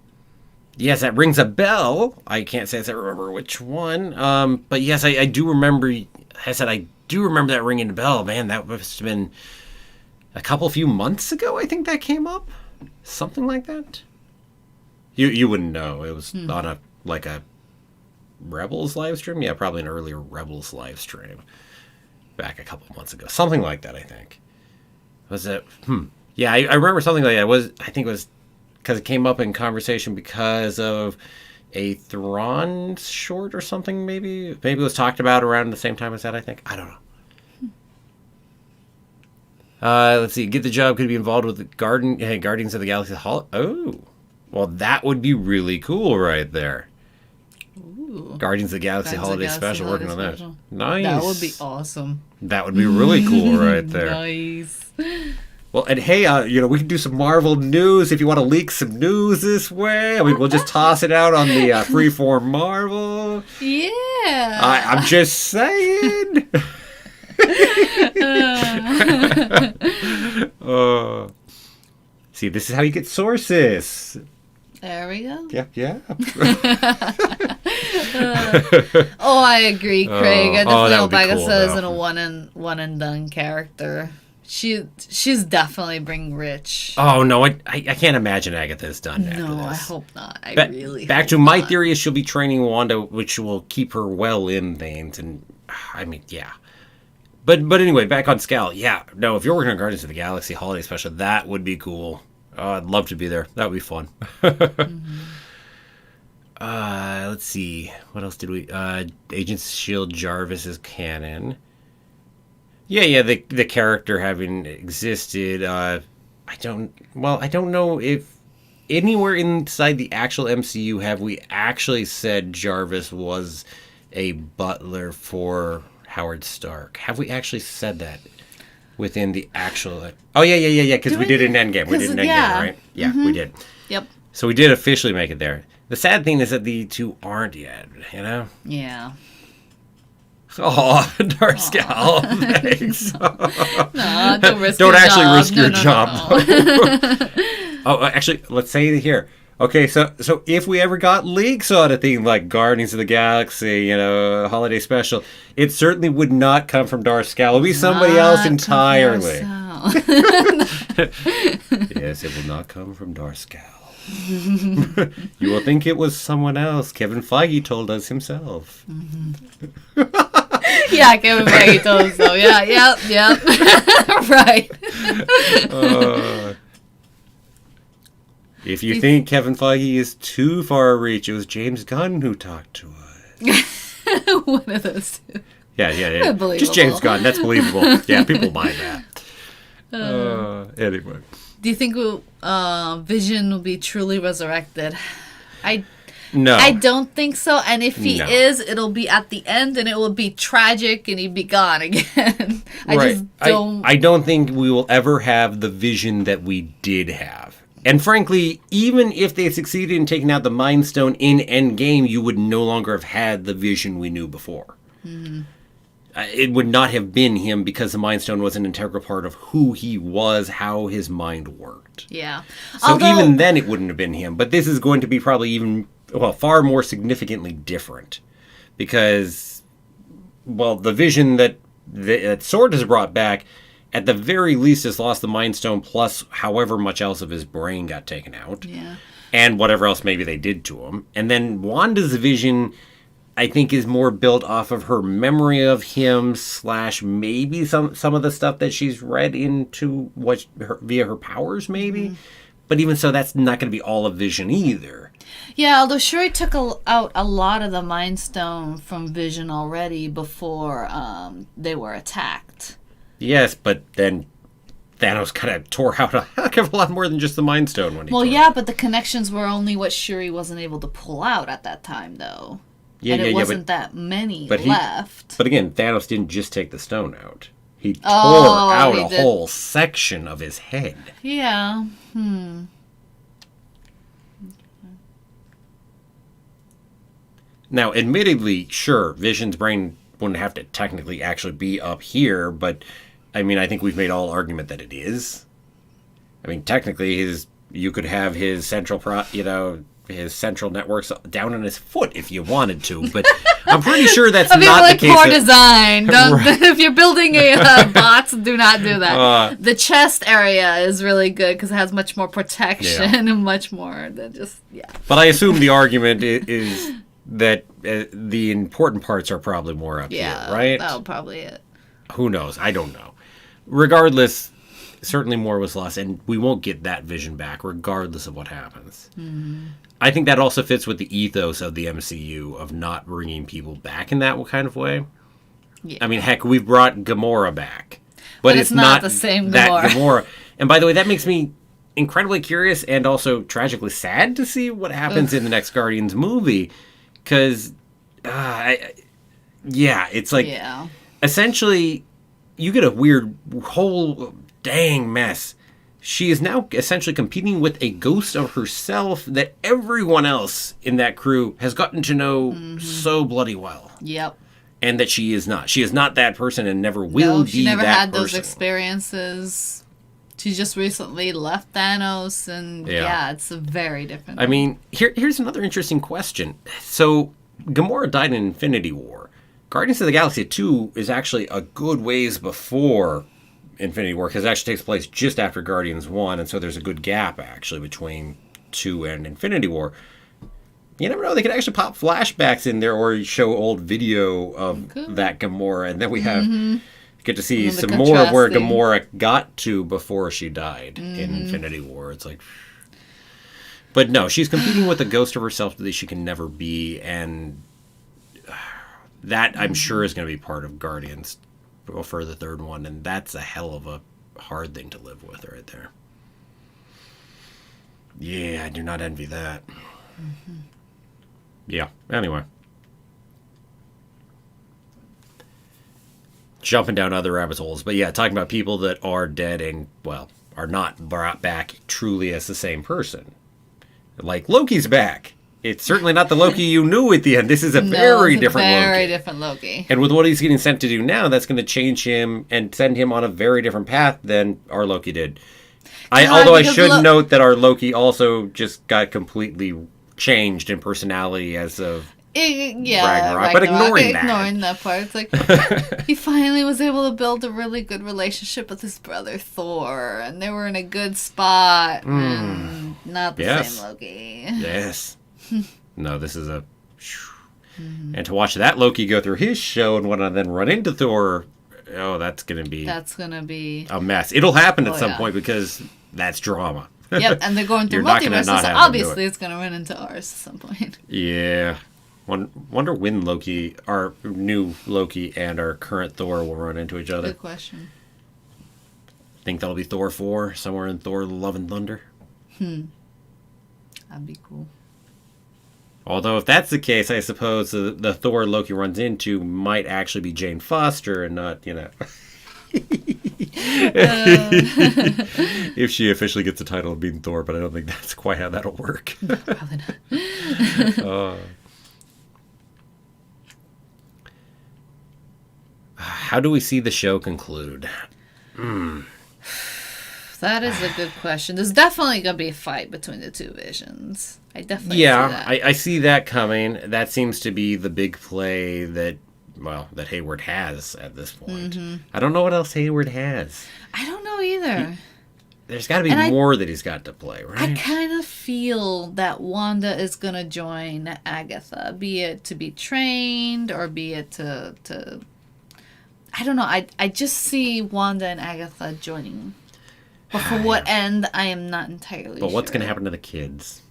Yes, that rings a bell. I can't say I remember which one. But yes, I do remember. I do remember that ringing a bell. Man, that must have been a few months ago. I think that came up, something like that. You wouldn't know. It was on a Rebels live stream. Yeah, probably an earlier Rebels live stream back a couple months ago, something like that. I think was it. Yeah, I remember something like that. I think it was because it came up in conversation because of a Thrawn short or something. Maybe it was talked about around the same time as that. I think. I don't know. Let's see. Get the Job could be involved with the Guardians of the Galaxy Hall. Oh, well, that would be really cool right there. Ooh. Guardians of the Galaxy Holiday Special, working on that. Nice. That would be awesome. That would be really cool right there. Nice. Well, and hey, we can do some Marvel news if you want to leak some news this way. We'll just toss it out on the Freeform Marvel. Yeah. I'm just saying. See, this is how you get sources. There we go. Yeah. I agree, Craig. I definitely hope Agatha isn't a one and done character. She's definitely bring rich. Oh no, I can't imagine Agatha's done after No, this. I hope not. Back to my theory is she'll be training Wanda, which will keep her well in things, and I mean, yeah. But anyway, back on Scal. Yeah, no, if you're working on Guardians of the Galaxy Holiday Special, that would be cool. I'd love to be there. That would be fun. Let's see. What else did we... Agents S.H.I.E.L.D. Jarvis is canon. Yeah, the character having existed. I don't know if anywhere inside the actual MCU have we actually said Jarvis was a butler for Howard Stark. Have we actually said that within the actual... Oh, yeah, because we did it in Endgame. We did it in Endgame, right? Yeah, we did. Yep. So we did officially make it there. The sad thing is that the two aren't yet, you know? Yeah. Oh, Dark Scowl. Thanks. No, don't risk don't your actually job. risk your job. No. Oh, actually, let's say it here. Okay, so if we ever got leaks on a thing like Guardians of the Galaxy, Holiday Special, it certainly would not come from Dark Scowl. It would be somebody else entirely. Yes, it will not come from Dark Scowl. You will think it was someone else. Kevin Feige told us himself. Yeah, Kevin Feige told us so. Yeah. Right. If you think Kevin Feige is too far reach, it was James Gunn who talked to us. One of those two. Yeah. Just James Gunn. That's believable. Yeah, people buy that. Anyway. Do you think Vision will be truly resurrected? No. I don't think so. And if he is, it'll be at the end and it will be tragic and he'd be gone again. Just don't... I don't think we will ever have the Vision that we did have. And frankly, even if they succeeded in taking out the Mind Stone in Endgame, you would no longer have had the Vision we knew before. Mm-hmm. It would not have been him because the Mind Stone was an integral part of who he was, how his mind worked. Yeah. So even then it wouldn't have been him. But this is going to be probably far more significantly different. Because, the Vision that Sword has brought back, at the very least, has lost the Mind Stone plus however much else of his brain got taken out. Yeah. And whatever else maybe they did to him. And then Wanda's Vision, I think, is more built off of her memory of him / maybe some of the stuff that she's read into via her powers, maybe. Mm-hmm. But even so, that's not going to be all of Vision either. Yeah, although Shuri took out a lot of the Mind Stone from Vision already before they were attacked. Yes, but then Thanos kind of tore out a heck of a lot more than just the Mind Stone when he but the connections were only what Shuri wasn't able to pull out at that time, though. Yeah, and it wasn't that many left. But again, Thanos didn't just take the stone out. He tore out a whole section of his head. Yeah. Now, admittedly, sure, Vision's brain wouldn't have to technically actually be up here, but I mean, I think we've made all argument that it is. I mean, technically, you could have his central his central networks down on his foot if you wanted to, but I'm pretty sure that's not the case. Poor design. Right. If you're building a bots, do not do that. The chest area is really good because it has much more protection and much more than just, But I assume the argument is that the important parts are probably more up here, right? That'll probably it. Who knows? I don't know. Regardless, certainly more was lost, and we won't get that Vision back regardless of what happens. Mm-hmm. I think that also fits with the ethos of the MCU of not bringing people back in that kind of way. Yeah. I mean, heck, we've brought Gamora back. But it's not the same Gamora. And by the way, that makes me incredibly curious and also tragically sad to see what happens in the next Guardians movie. Because, it's like, essentially, you get a weird whole dang mess. She is now essentially competing with a ghost of herself that everyone else in that crew has gotten to know so bloody well. Yep. And that she is not. She is not that person and never will be that person. She never had those experiences. She just recently left Thanos, and it's a very different thing. I mean, here's another interesting question. So, Gamora died in Infinity War. Guardians of the Galaxy 2 is actually a good ways before Infinity War, because it actually takes place just after Guardians 1, and so there's a good gap, actually, between 2 and Infinity War. You never know, they could actually pop flashbacks in there or show old video of that Gamora, and then we get to see some more of where Gamora got to before she died in Infinity War. It's like... But no, she's competing with a ghost of herself that she can never be, and that, I'm sure, is going to be part of Guardians for the third one, and that's a hell of a hard thing to live with right there. Yeah, I do not envy that. Yeah, anyway. Jumping down other rabbit holes, but yeah, talking about people that are dead and, well, are not brought back truly as the same person. Like, Loki's back. It's certainly not the Loki you knew at the end. This is a very different Loki. Very different Loki. And with what he's getting sent to do now, that's going to change him and send him on a very different path than our Loki did. Although I should note that our Loki also just got completely changed in personality as of Ragnarok. But ignoring that part, it's like he finally was able to build a really good relationship with his brother Thor, and they were in a good spot. And not the same Loki. Yes. No, this is a... And to watch that Loki go through his show and then run into Thor, that's going to be a mess. It'll happen at some point because that's drama. Yep, and they're going through multiverses, so obviously it's going to run into ours at some point. Yeah. Wonder when Loki, our new Loki and our current Thor will run into each other. Good question. Think that'll be Thor 4, somewhere in Thor Love and Thunder? That'd be cool. Although, if that's the case, I suppose the Thor Loki runs into might actually be Jane Foster and not, if she officially gets the title of being Thor, but I don't think that's quite how that'll work. Probably not. How do we see the show conclude? That is a good question. There's definitely going to be a fight between the two visions. I definitely see that. I see that coming. That seems to be the big play that Hayward has at this point. I don't know what else Hayward has. I don't know either. There's got to be more that he's got to play, right? I kind of feel that Wanda is going to join Agatha, be it to be trained or be it to I don't know. I just see Wanda and Agatha joining. But for what end, I am not entirely sure. But what's going to happen to the kids?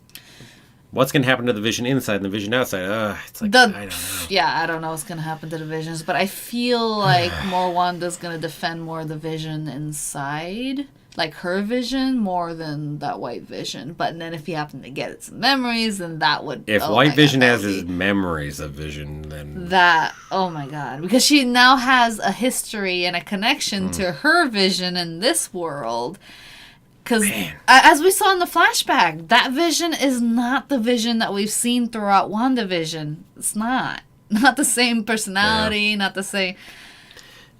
What's going to happen to the Vision inside and the Vision outside? It's like, I don't know. Yeah, I don't know what's going to happen to the Visions, but I feel like more Wanda's going to defend more of the Vision inside. Like her vision more than that White Vision. But then if he happened to get some memories, then that would... If White Vision has his memories of Vision, then... Oh my God. Because she now has a history and a connection to her Vision in this world. Because as we saw in the flashback, that Vision is not the Vision that we've seen throughout WandaVision. It's not. Not the same personality, not the same...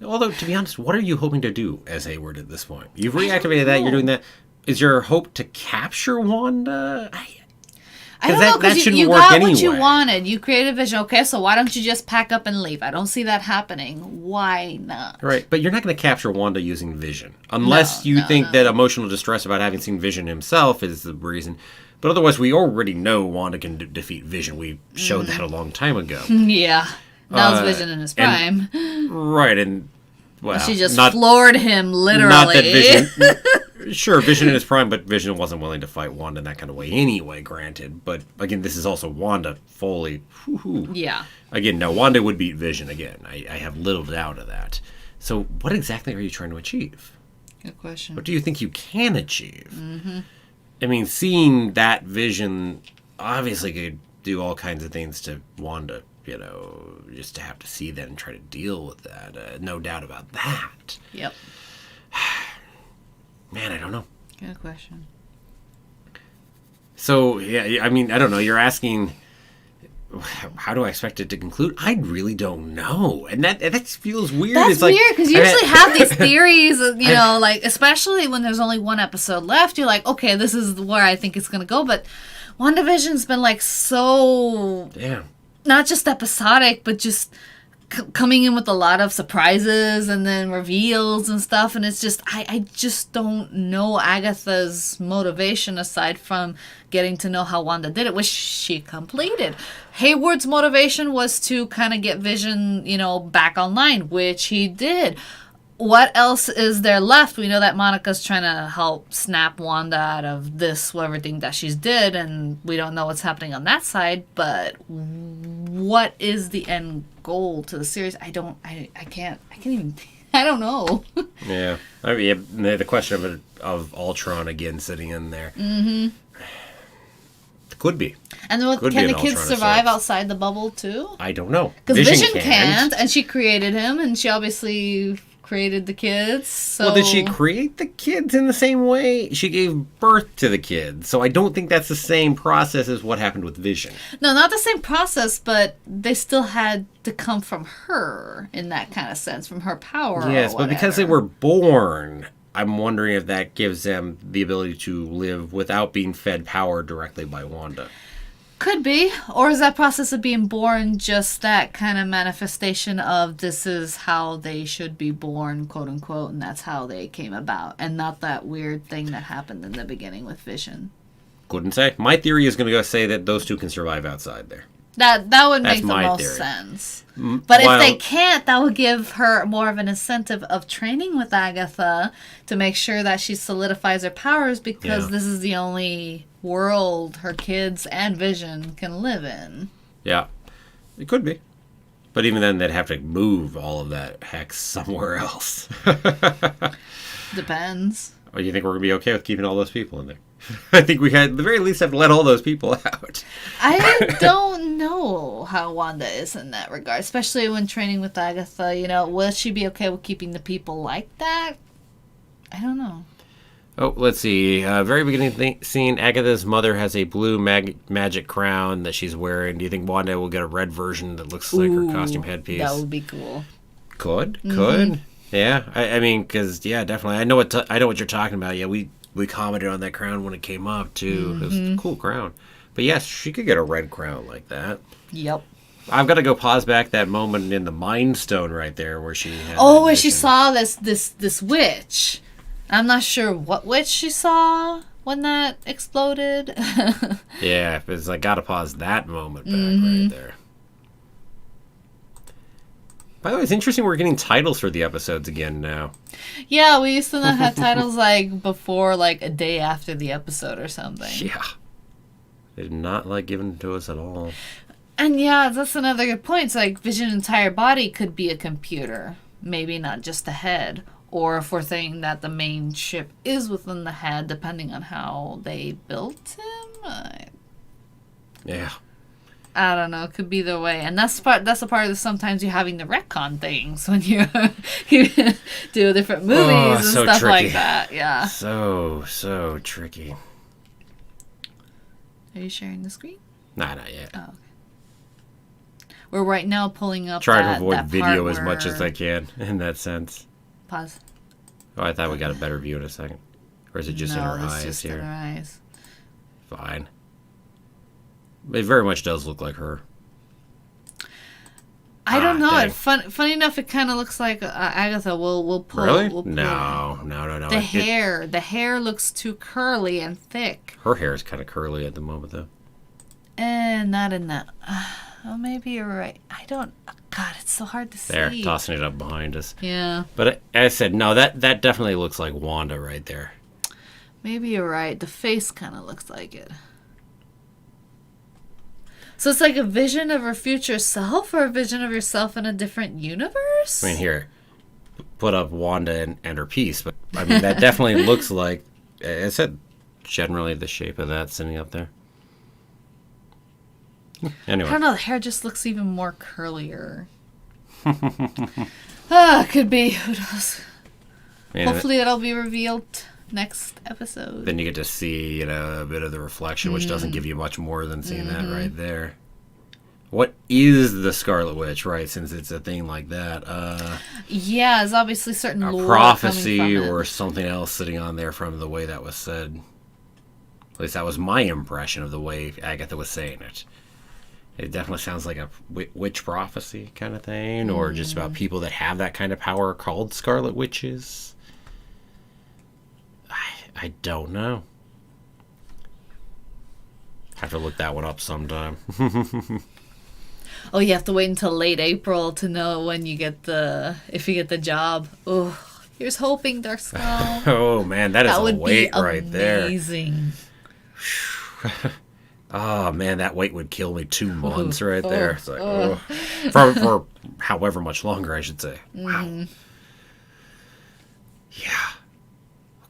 Although, to be honest, what are you hoping to do as Hayward at this point? You've reactivated that, you're doing that. Is your hope to capture Wanda? I don't know, because you got what you wanted. You created Vision. Okay, so why don't you just pack up and leave? I don't see that happening. Why not? Right, but you're not going to capture Wanda using Vision. Unless you think that emotional distress about having seen Vision himself is the reason. But otherwise, we already know Wanda can defeat Vision. We showed that a long time ago. Yeah. That was Vision in his prime. Right, and... Well, she just floored him, literally. Not that Vision... Sure, Vision in his prime, but Vision wasn't willing to fight Wanda in that kind of way anyway, granted. But, again, this is also Wanda fully... Yeah. Again, no, Wanda would beat Vision again. I have little doubt of that. So, what exactly are you trying to achieve? Good question. What do you think you can achieve? Mm-hmm. I mean, seeing that Vision obviously could do all kinds of things to Wanda, you know, just to have to see that and try to deal with that. No doubt about that. Yep. Man, I don't know. Good question. So, yeah, I mean, I don't know. You're asking, how do I expect it to conclude? I really don't know. And that feels weird. That's weird, because you usually have these theories, you know, like, especially when there's only one episode left, you're like, okay, this is where I think it's going to go. But WandaVision's been, like, so... Yeah. Not just episodic, but just coming in with a lot of surprises and then reveals and stuff. And it's just, I just don't know Agatha's motivation aside from getting to know how Wanda did it, which she completed. Hayward's motivation was to kind of get Vision, you know, back online, which he did. What else is there left? We know that Monica's trying to help snap Wanda out of this, everything that she's did, and we don't know what's happening on that side, but what is the end goal to the series? I don't know. Yeah. I mean, the question of Ultron again sitting in there. Mm-hmm. Could be. And can the kids survive outside the bubble, too? I don't know. Because Vision can't, and she created him, and she obviously... created the kids, so... Well, did she create the kids in the same way? She gave birth to the kids, so I don't think that's the same process as what happened with Vision. No, not the same process, but they still had to come from her in that kind of sense, from her power. Yes, but because they were born, I'm wondering if that gives them the ability to live without being fed power directly by Wanda. Could be. Or is that process of being born just that kind of manifestation of this is how they should be born, quote unquote, and that's how they came about, and not that weird thing that happened in the beginning with Vision? Couldn't say. My theory is going to go say that those two can survive outside there. That would make the most sense. But if they can't, that would give her more of an incentive of training with Agatha to make sure that she solidifies her powers, because this is the only world her kids and Vision can live in. Yeah, it could be. But even then, they'd have to move all of that hex somewhere else. Depends. Or do you think we're going to be okay with keeping all those people in there? I think we had, at the very least, have to let all those people out. I don't know how Wanda is in that regard, especially when training with Agatha. You know, will she be okay with keeping the people like that? I don't know. Oh, let's see. Very beginning scene, Agatha's mother has a blue magic crown that she's wearing. Do you think Wanda will get a red version that looks like her costume headpiece? That would be cool. Could. Yeah, I mean, because, yeah, definitely. I know what you're talking about. Yeah, we commented on that crown when it came up, too. Mm-hmm. It was a cool crown. But, yes, she could get a red crown like that. Yep. I've got to go pause back that moment in the Mind Stone right there where she had where she saw this witch. I'm not sure what witch she saw when that exploded. Yeah, because I got to pause that moment back right there. By the way, it's interesting we're getting titles for the episodes again now. Yeah, we used to not have titles like before, like a day after the episode or something. Yeah. They did not like giving it to us at all. And yeah, that's another good point. It's like Vision's entire body could be a computer. Maybe not just the head. Or if we're saying that the main chip is within the head, depending on how they built him. Yeah. I don't know. It could be either way, and that's a part of sometimes you having to retcon things when you do different movies and stuff tricky. like that. Yeah. So tricky. Are you sharing the screen? Nah, not yet. Oh. Okay. We're right now pulling up. Trying to avoid video as much as I can in that sense. Pause. Oh, I thought we got a better view in a second. Or is it just in our eyes just here? in our eyes. Fine. It very much does look like her. I don't know. Funny enough, it kind of looks like Agatha. We'll pull. Really? We'll pull No. The hair looks too curly and thick. Her hair is kind of curly at the moment, though. Not in that. Oh, maybe you're right. I don't. God, it's so hard to see. There, tossing it up behind us. Yeah. But I said no. That definitely looks like Wanda right there. Maybe you're right. The face kind of looks like it. So it's like a vision of her future self, or a vision of yourself in a different universe? I mean, here, put up Wanda and her piece, but I mean, that definitely looks like, I said, generally the shape of that sitting up there. Anyway. I don't know, the hair just looks even more curlier. Could be. Who knows? Man, hopefully that'll be revealed next episode. Then you get to see, a bit of the reflection, which doesn't give you much more than seeing that right there. What is the Scarlet Witch, right? Since it's a thing like that. Yeah, there's obviously certain a lore prophecy or something else sitting on there from the way that was said. At least that was my impression of the way Agatha was saying it. It definitely sounds like a witch prophecy kind of thing, or just about people that have that kind of power called Scarlet Witches. I don't know. Have to look that one up sometime. Oh, you have to wait until late April to know when you get if you get the job. Oh, here's hoping, Dark Skull. Oh man, that is a wait right there. Amazing. Oh man, that wait would kill me 2 months right there. It's like, for however much longer, I should say. Wow. Yeah.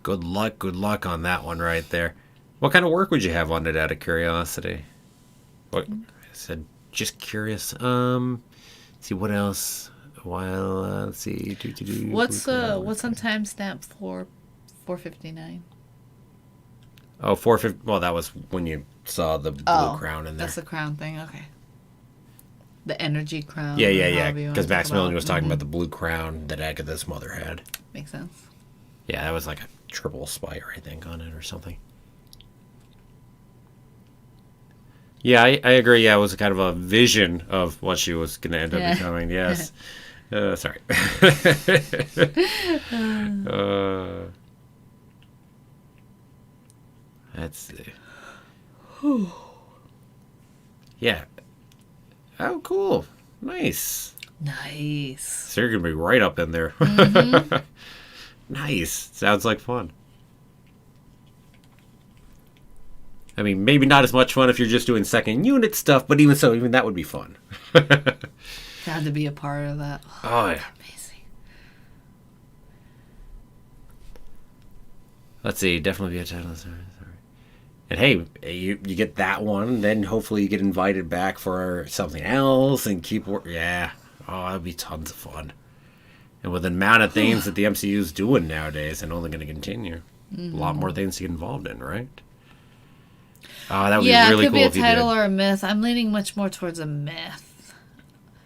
Good luck on that one right there. What kind of work would you have on it out of curiosity? What I said, just curious. See what else. While let's see. What's on timestamp for 4:59? Oh, 4:50. Well, that was when you saw the blue crown in there. That's the crown thing. Okay. The energy crown. Yeah. Because Max Milling was talking about the blue crown that Agatha's mother had. Makes sense. Yeah, that was like a triple spire, I think, on it or something. Yeah, I agree. Yeah, it was kind of a vision of what she was going to end up becoming. Yes. Sorry. Let's see. Yeah. Oh, cool. Nice. So you're going to be right up in there. Mm-hmm. Nice. Sounds like fun. I mean, maybe not as much fun if you're just doing second unit stuff, but even so, even that would be fun. Had to be a part of that. Oh, yeah. Amazing. Let's see. Definitely be a title. Sorry. And hey, you get that one, then hopefully you get invited back for something else and keep working. Yeah. Oh, that'd be tons of fun. And with the amount of things that the MCU is doing nowadays and only going to continue, a lot more things to get involved in, right? Oh, that would be really cool. Yeah, it could be a title or a myth. I'm leaning much more towards a myth.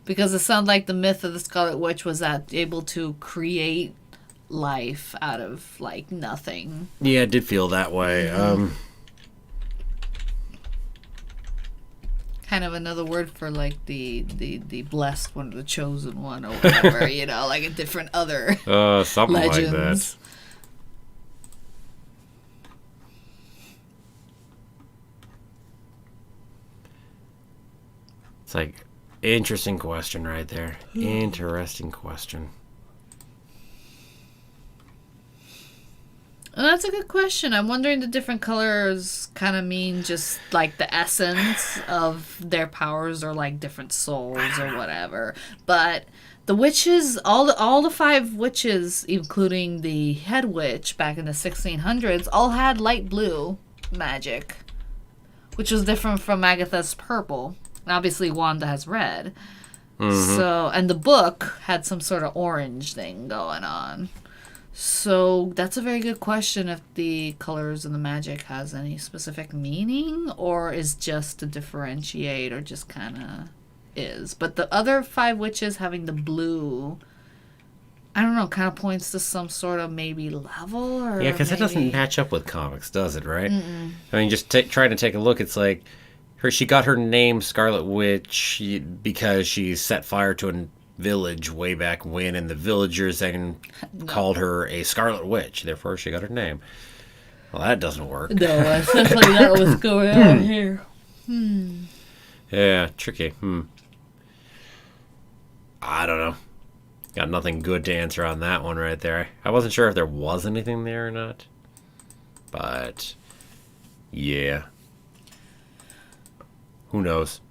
Because it sounds like the myth of the Scarlet Witch was able to create life out of, like, nothing. Yeah, it did feel that way. Kind of another word for, like, the blessed one or the chosen one or whatever, like a different other something legends. Like that. It's like, interesting question right there. Interesting question. Well, that's a good question. I'm wondering the different colors kind of mean just like the essence of their powers or like different souls or whatever. But the witches, all the 5 witches, including the head witch back in the 1600s, all had light blue magic, which was different from Agatha's purple. And obviously Wanda has red. So, and the book had some sort of orange thing going on. So that's a very good question if the colors and the magic has any specific meaning or is just to differentiate or just kind of is. But the other 5 witches having the blue, I don't know, kind of points to some sort of maybe level or yeah, because it doesn't match up with comics, does it, right? I mean, just trying to take a look, it's like she got her name Scarlet Witch because she set fire to a village way back when, and the villagers then called her a Scarlet Witch. Therefore, she got her name. Well, that doesn't work. No, that's definitely not what's going on here. Yeah, tricky. I don't know. Got nothing good to answer on that one right there. I wasn't sure if there was anything there or not. But, yeah. Who knows?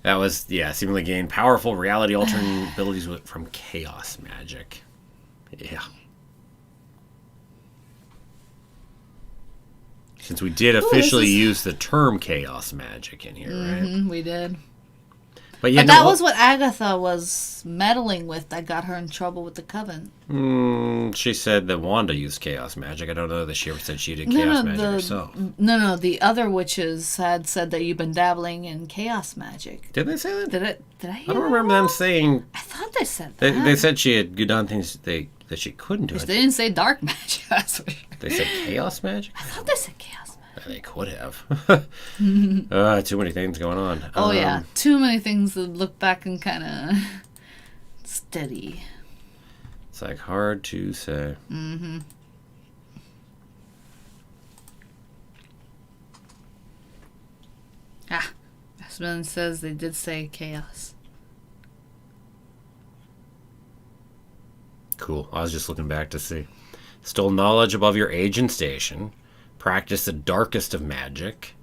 That was, seemingly gained powerful reality-altering abilities from chaos magic. Yeah. Since we did officially use the term chaos magic in here, right? We did. But yeah, that was what Agatha was meddling with that got her in trouble with the Coven. She said that Wanda used chaos magic. I don't know that she ever said she did chaos magic herself. No, the other witches had said that you've been dabbling in chaos magic. Did they say that? Did I hear I don't remember them saying... I thought they said that. They said she had done things that she couldn't do. They didn't say dark magic. That's for sure. They said chaos magic? I thought they said chaos magic. They could have. Too many things going on. Oh, yeah. Too many things to look back and kind of steady. It's like hard to say. Aspen says they did say chaos. Cool. I was just looking back to see. Stole knowledge above your age and station. Practice the darkest of magic.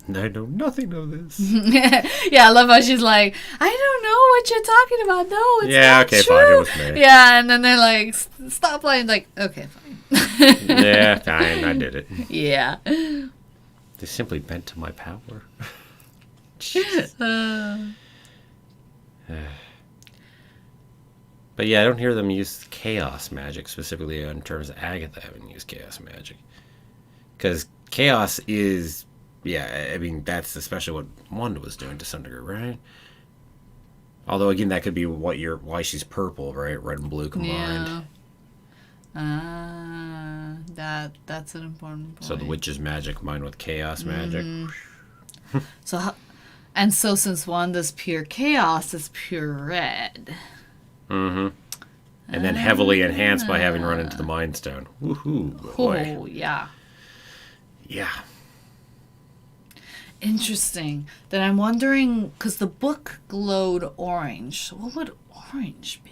And I know nothing of this. Yeah, I love how she's like, I don't know what you're talking about. No, it's not true. Fine, it was me. Yeah, and then they're like, stop playing. Like, okay, fine. Yeah, fine, I did it. Yeah. They simply bent to my power. But yeah, I don't hear them use chaos magic, specifically in terms of Agatha having used chaos magic. Because chaos is, I mean, that's especially what Wanda was doing to some degree, right? Although, again, that could be why she's purple, right? Red and blue combined. Yeah. That's an important point. So the witch's magic combined with chaos magic. So since Wanda's pure chaos, it's pure red. And then heavily enhanced by having run into the Mind Stone. Woohoo! Boy. Oh, yeah. Yeah. Interesting. Then I'm wondering, because the book glowed orange. So what would orange be?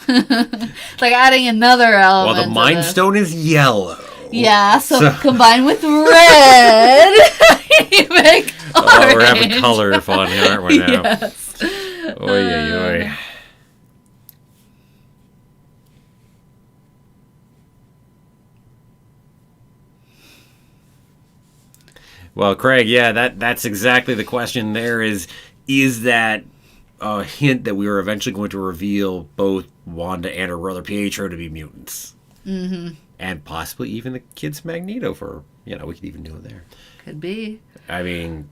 Like adding another element. Well, the Mind Stone is yellow. Yeah, so combined with red, you make orange. Oh, we're having color fun here, aren't we now? Yes. Oy. Well, Craig, that's exactly the question there is that a hint that we were eventually going to reveal both Wanda and her brother Pietro to be mutants? And possibly even the kid's Magneto for, we could even do it there. Could be. I mean...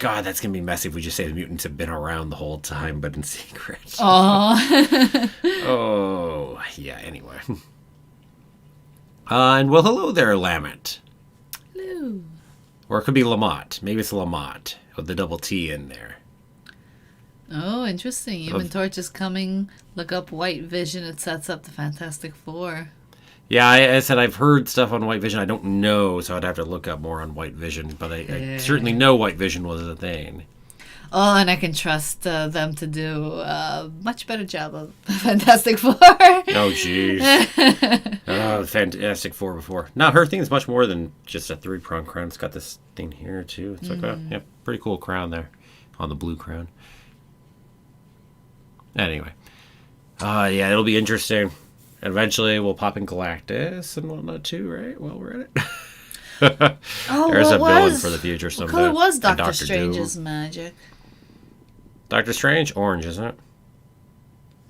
God, that's going to be messy if we just say the mutants have been around the whole time, but in secret. Oh. Oh, yeah, anyway. And well, hello there, Lamet. Hello. Or it could be Lamont. Maybe it's Lamont with the double T in there. Oh, interesting. Human Torch is coming. Look up White Vision. It sets up the Fantastic Four. Yeah, I said I've heard stuff on White Vision. I don't know, so I'd have to look up more on White Vision. But I certainly know White Vision was a thing. Oh, and I can trust them to do a much better job of Fantastic Four. Oh, jeez. Fantastic Four before. Now, her thing is much more than just a three-prong crown. It's got this thing here, too. It's like a pretty cool crown there on the blue crown. Anyway. It'll be interesting. eventually we'll pop in Galactus and whatnot too, right? While we're at it. There's a villain for the future someday. What color was Doctor Strange's Strange's magic? Doctor Strange? Orange, isn't it?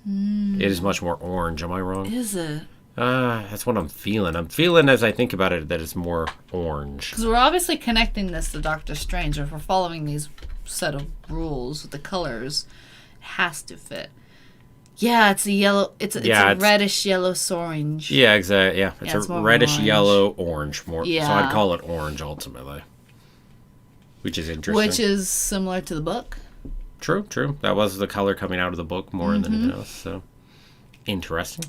It is much more orange. Am I wrong? Is it? That's what I'm feeling. I'm feeling as I think about it that it's more orange. Because we're obviously connecting this to Doctor Strange. If we're following these set of rules with the colors, it has to fit. Yeah, it's a yellow. It's a reddish yellow orange. Yeah, exactly. Yeah, it's a reddish orange. Yellow orange. More. Yeah. So I'd call it orange ultimately, which is interesting. Which is similar to the book. True. That was the color coming out of the book more than anything else. So interesting.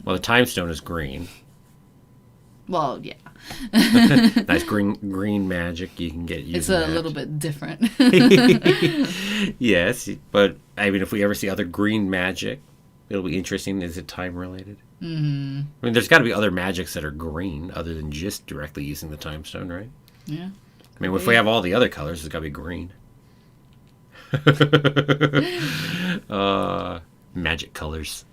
Well, the time stone is green. Well, yeah. Nice green magic you can get. It's a little bit different. Yes, but I mean, if we ever see other green magic, it'll be interesting. Is it time related? Mm-hmm. I mean, there's got to be other magics that are green other than just directly using the time stone, right? Yeah. I mean, if we have all the other colors, it's got to be green. Magic colors.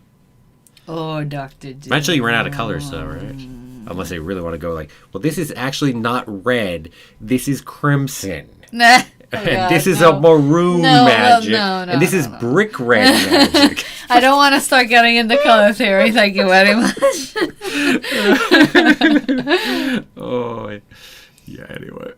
Oh, Dr. Doom. Eventually you run out of colors, though, right? Unless they really want to go like, well, this is actually not red. This is crimson. Nah. And this is a maroon magic. And this is brick red magic. I don't want to start getting into color theory. Thank you very much. Oh, yeah, anyway.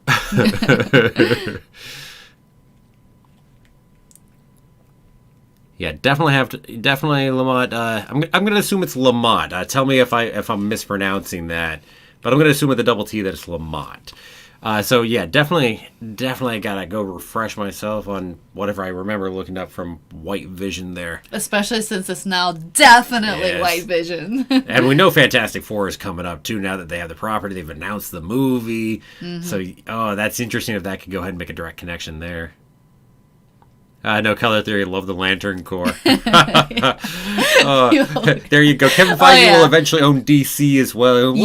Yeah, definitely Lamont. I'm gonna assume it's Lamont. Tell me if I'm mispronouncing that, but I'm gonna assume with a double T that it's Lamont. So yeah, definitely gotta go refresh myself on whatever I remember looking up from WandaVision there. Especially since it's now definitely WandaVision. And we know Fantastic Four is coming up too now that they have the property. They've announced the movie. So that's interesting if that could go ahead and make a direct connection there. No color theory. Love the Lantern Corps. There you go. Kevin Feige will eventually own DC as well.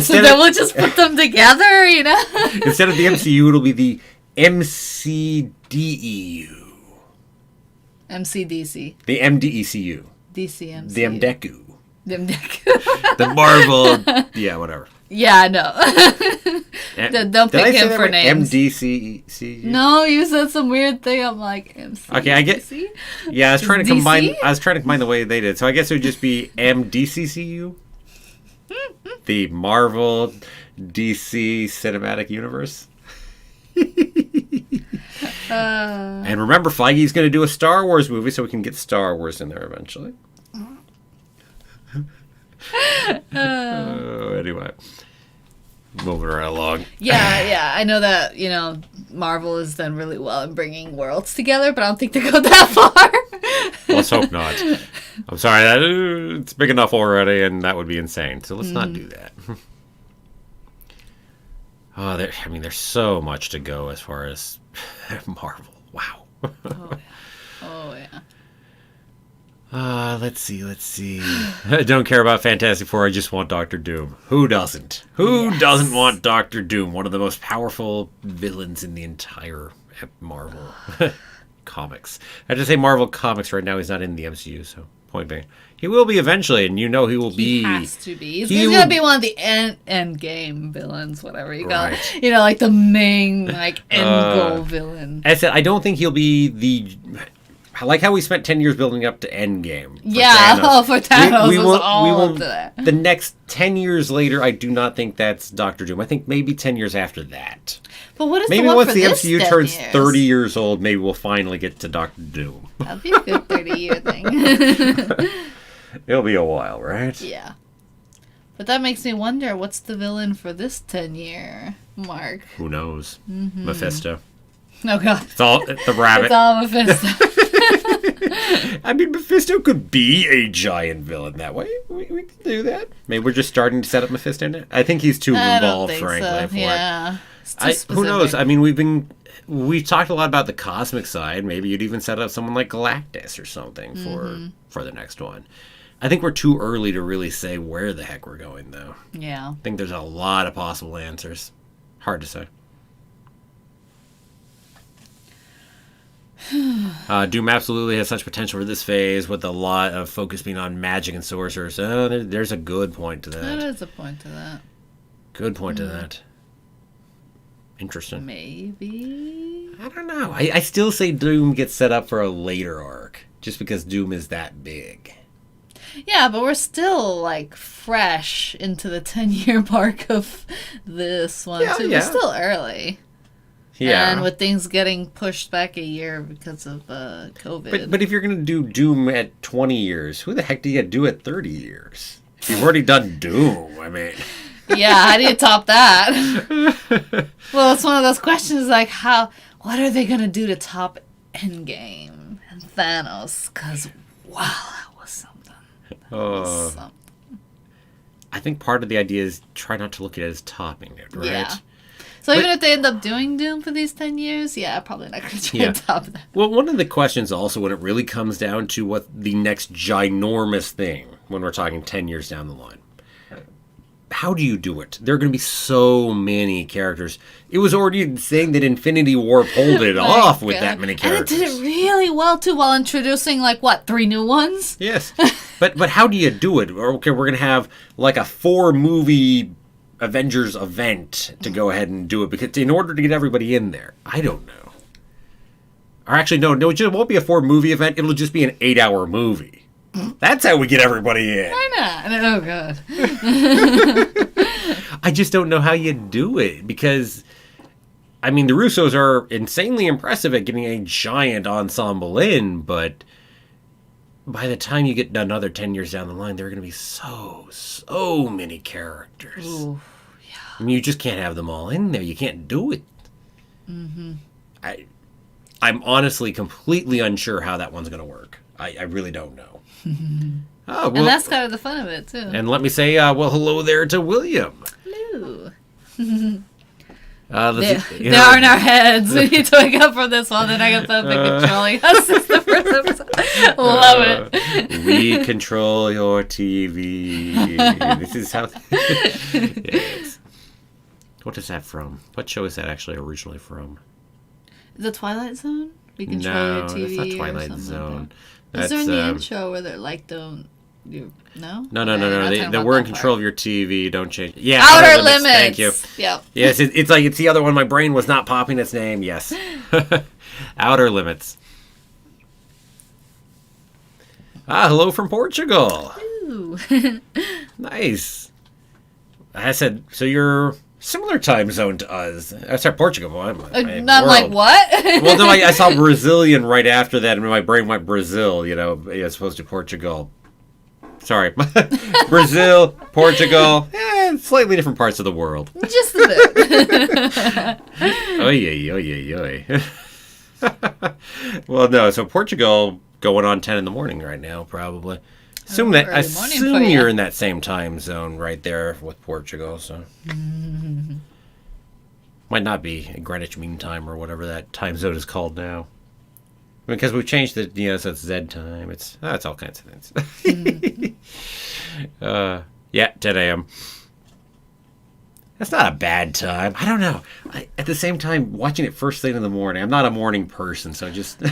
So then we'll just put them together, Instead of the MCU, it'll be the MCDEU. MCDC. The MDECU. DCMCU. The MDECU. The MDECU. The Marvel. Yeah, whatever. Yeah, no. Don't pick him for names. MDCCU? No, you said some weird thing. I'm like, MC. Okay, I get. Yeah, I was trying to combine. I was trying to combine the way they did. So I guess it would just be MDCCU, the Marvel DC Cinematic Universe. And remember, Feige's going to do a Star Wars movie, so we can get Star Wars in there eventually. Anyway, moving right along. Yeah. I know that Marvel has done really well in bringing worlds together, but I don't think they go that far. Let's hope not. I'm sorry, it's big enough already, and that would be insane. So let's not do that. There's so much to go as far as Marvel. Wow. Oh yeah. Let's see. I don't care about Fantastic Four. I just want Doctor Doom. Who doesn't? Who doesn't want Doctor Doom? One of the most powerful villains in the entire Marvel comics. I have to say Marvel comics right now. He's not in the MCU, so point being. He will be eventually, and he will be. He has to be. He's going to be one of the end game villains, whatever you call it. Like the main, end goal villain. I said, I don't think he'll be the... I like how we spent 10 years building up to Endgame. For Thanos. We won't the next 10 years later, I do not think that's Doctor Doom. I think maybe 10 years after that. But what is maybe the one once for the this MCU turns 30 years old, maybe we'll finally get to Doctor Doom. That'd be a good 30-year thing. It'll be a while, right? Yeah. But that makes me wonder, what's the villain for this 10-year mark? Who knows? Mephisto. Oh, God. It's all the rabbit. It's all Mephisto. I mean, Mephisto could be a giant villain that way. We can do that. Maybe we're just starting to set up Mephisto now. I think he's too involved, frankly. For it. Who knows? I mean, we've talked a lot about the cosmic side. Maybe you'd even set up someone like Galactus or something for the next one. I think we're too early to really say where the heck we're going, though. Yeah. I think there's a lot of possible answers. Hard to say. Doom absolutely has such potential for this phase, with a lot of focus being on magic and sorcerers. There's a good point to that. That is a point to that. Good point to that. Interesting. Maybe. I don't know. I still say Doom gets set up for a later arc, just because Doom is that big. Yeah, but we're still, like, fresh into the 10-year mark of this one, too. Yeah. We're still early. Yeah. And with things getting pushed back a year because of COVID. But if you're going to do Doom at 20 years, who the heck do you do at 30 years? If you've already done Doom, I mean... Yeah, how do you top that? Well, it's one of those questions like, what are they going to do to top Endgame and Thanos? Because, wow, that was something. I think part of the idea is try not to look at it as topping it, right? Yeah. So even if they end up doing Doom for these 10 years, probably not going to try to top that. Well, one of the questions also, when it really comes down to what the next ginormous thing, when we're talking 10 years down the line, how do you do it? There are going to be so many characters. It was already saying that Infinity War pulled it off with that many characters. And it did it really well, too, while introducing, 3 new ones? Yes. But how do you do it? Okay, we're going to have, a 4-movie Avengers event to go ahead and do it, because in order to get everybody in there. I don't know. Or actually, no, it won't be a 4-movie event. It'll just be an 8-hour movie. That's how we get everybody in. Why not? Oh, God. I just don't know how you do it, because, the Russos are insanely impressive at getting a giant ensemble in, but by the time you get another 10 years down the line, there are going to be so many characters. Ooh, yeah. You just can't have them all in there. You can't do it. Mm-hmm. I'm honestly completely unsure how that one's going to work. I really don't know. And that's kind of the fun of it, too. And let me say, hello there to William. Hello. They are in our heads. We need to wake up from this one. Then I get them controlling us. This is the first episode. Love it. We control your TV. This is how... Yes. What is that from? What show is that actually originally from? The Twilight Zone? We control your TV. That's not Twilight Zone. Is there any intro where they're don't... You, no? No. We're in control of your TV. Don't change. Yeah, Outer Limits. Thank you. Yep. Yes, it's the other one. My brain was not popping its name. Yes. Outer Limits. Hello from Portugal. Ooh. Nice. I said, so you're similar time zone to us. Sorry, Portugal. I'm like, what? Well, no, I saw Brazilian right after that, and my brain went Brazil, as opposed to Portugal. Sorry. Brazil, Portugal, slightly different parts of the world. Just a bit. Oy. Well, no, so Portugal going on 10 in the morning right now, probably. Assume you're in that same time zone right there with Portugal, so. Might not be Greenwich Mean Time or whatever that time zone is called now. Because we've changed it, so it's Z time. It's all kinds of things. 10 a.m. That's not a bad time. I don't know. At the same time, watching it first thing in the morning, I'm not a morning person, so just...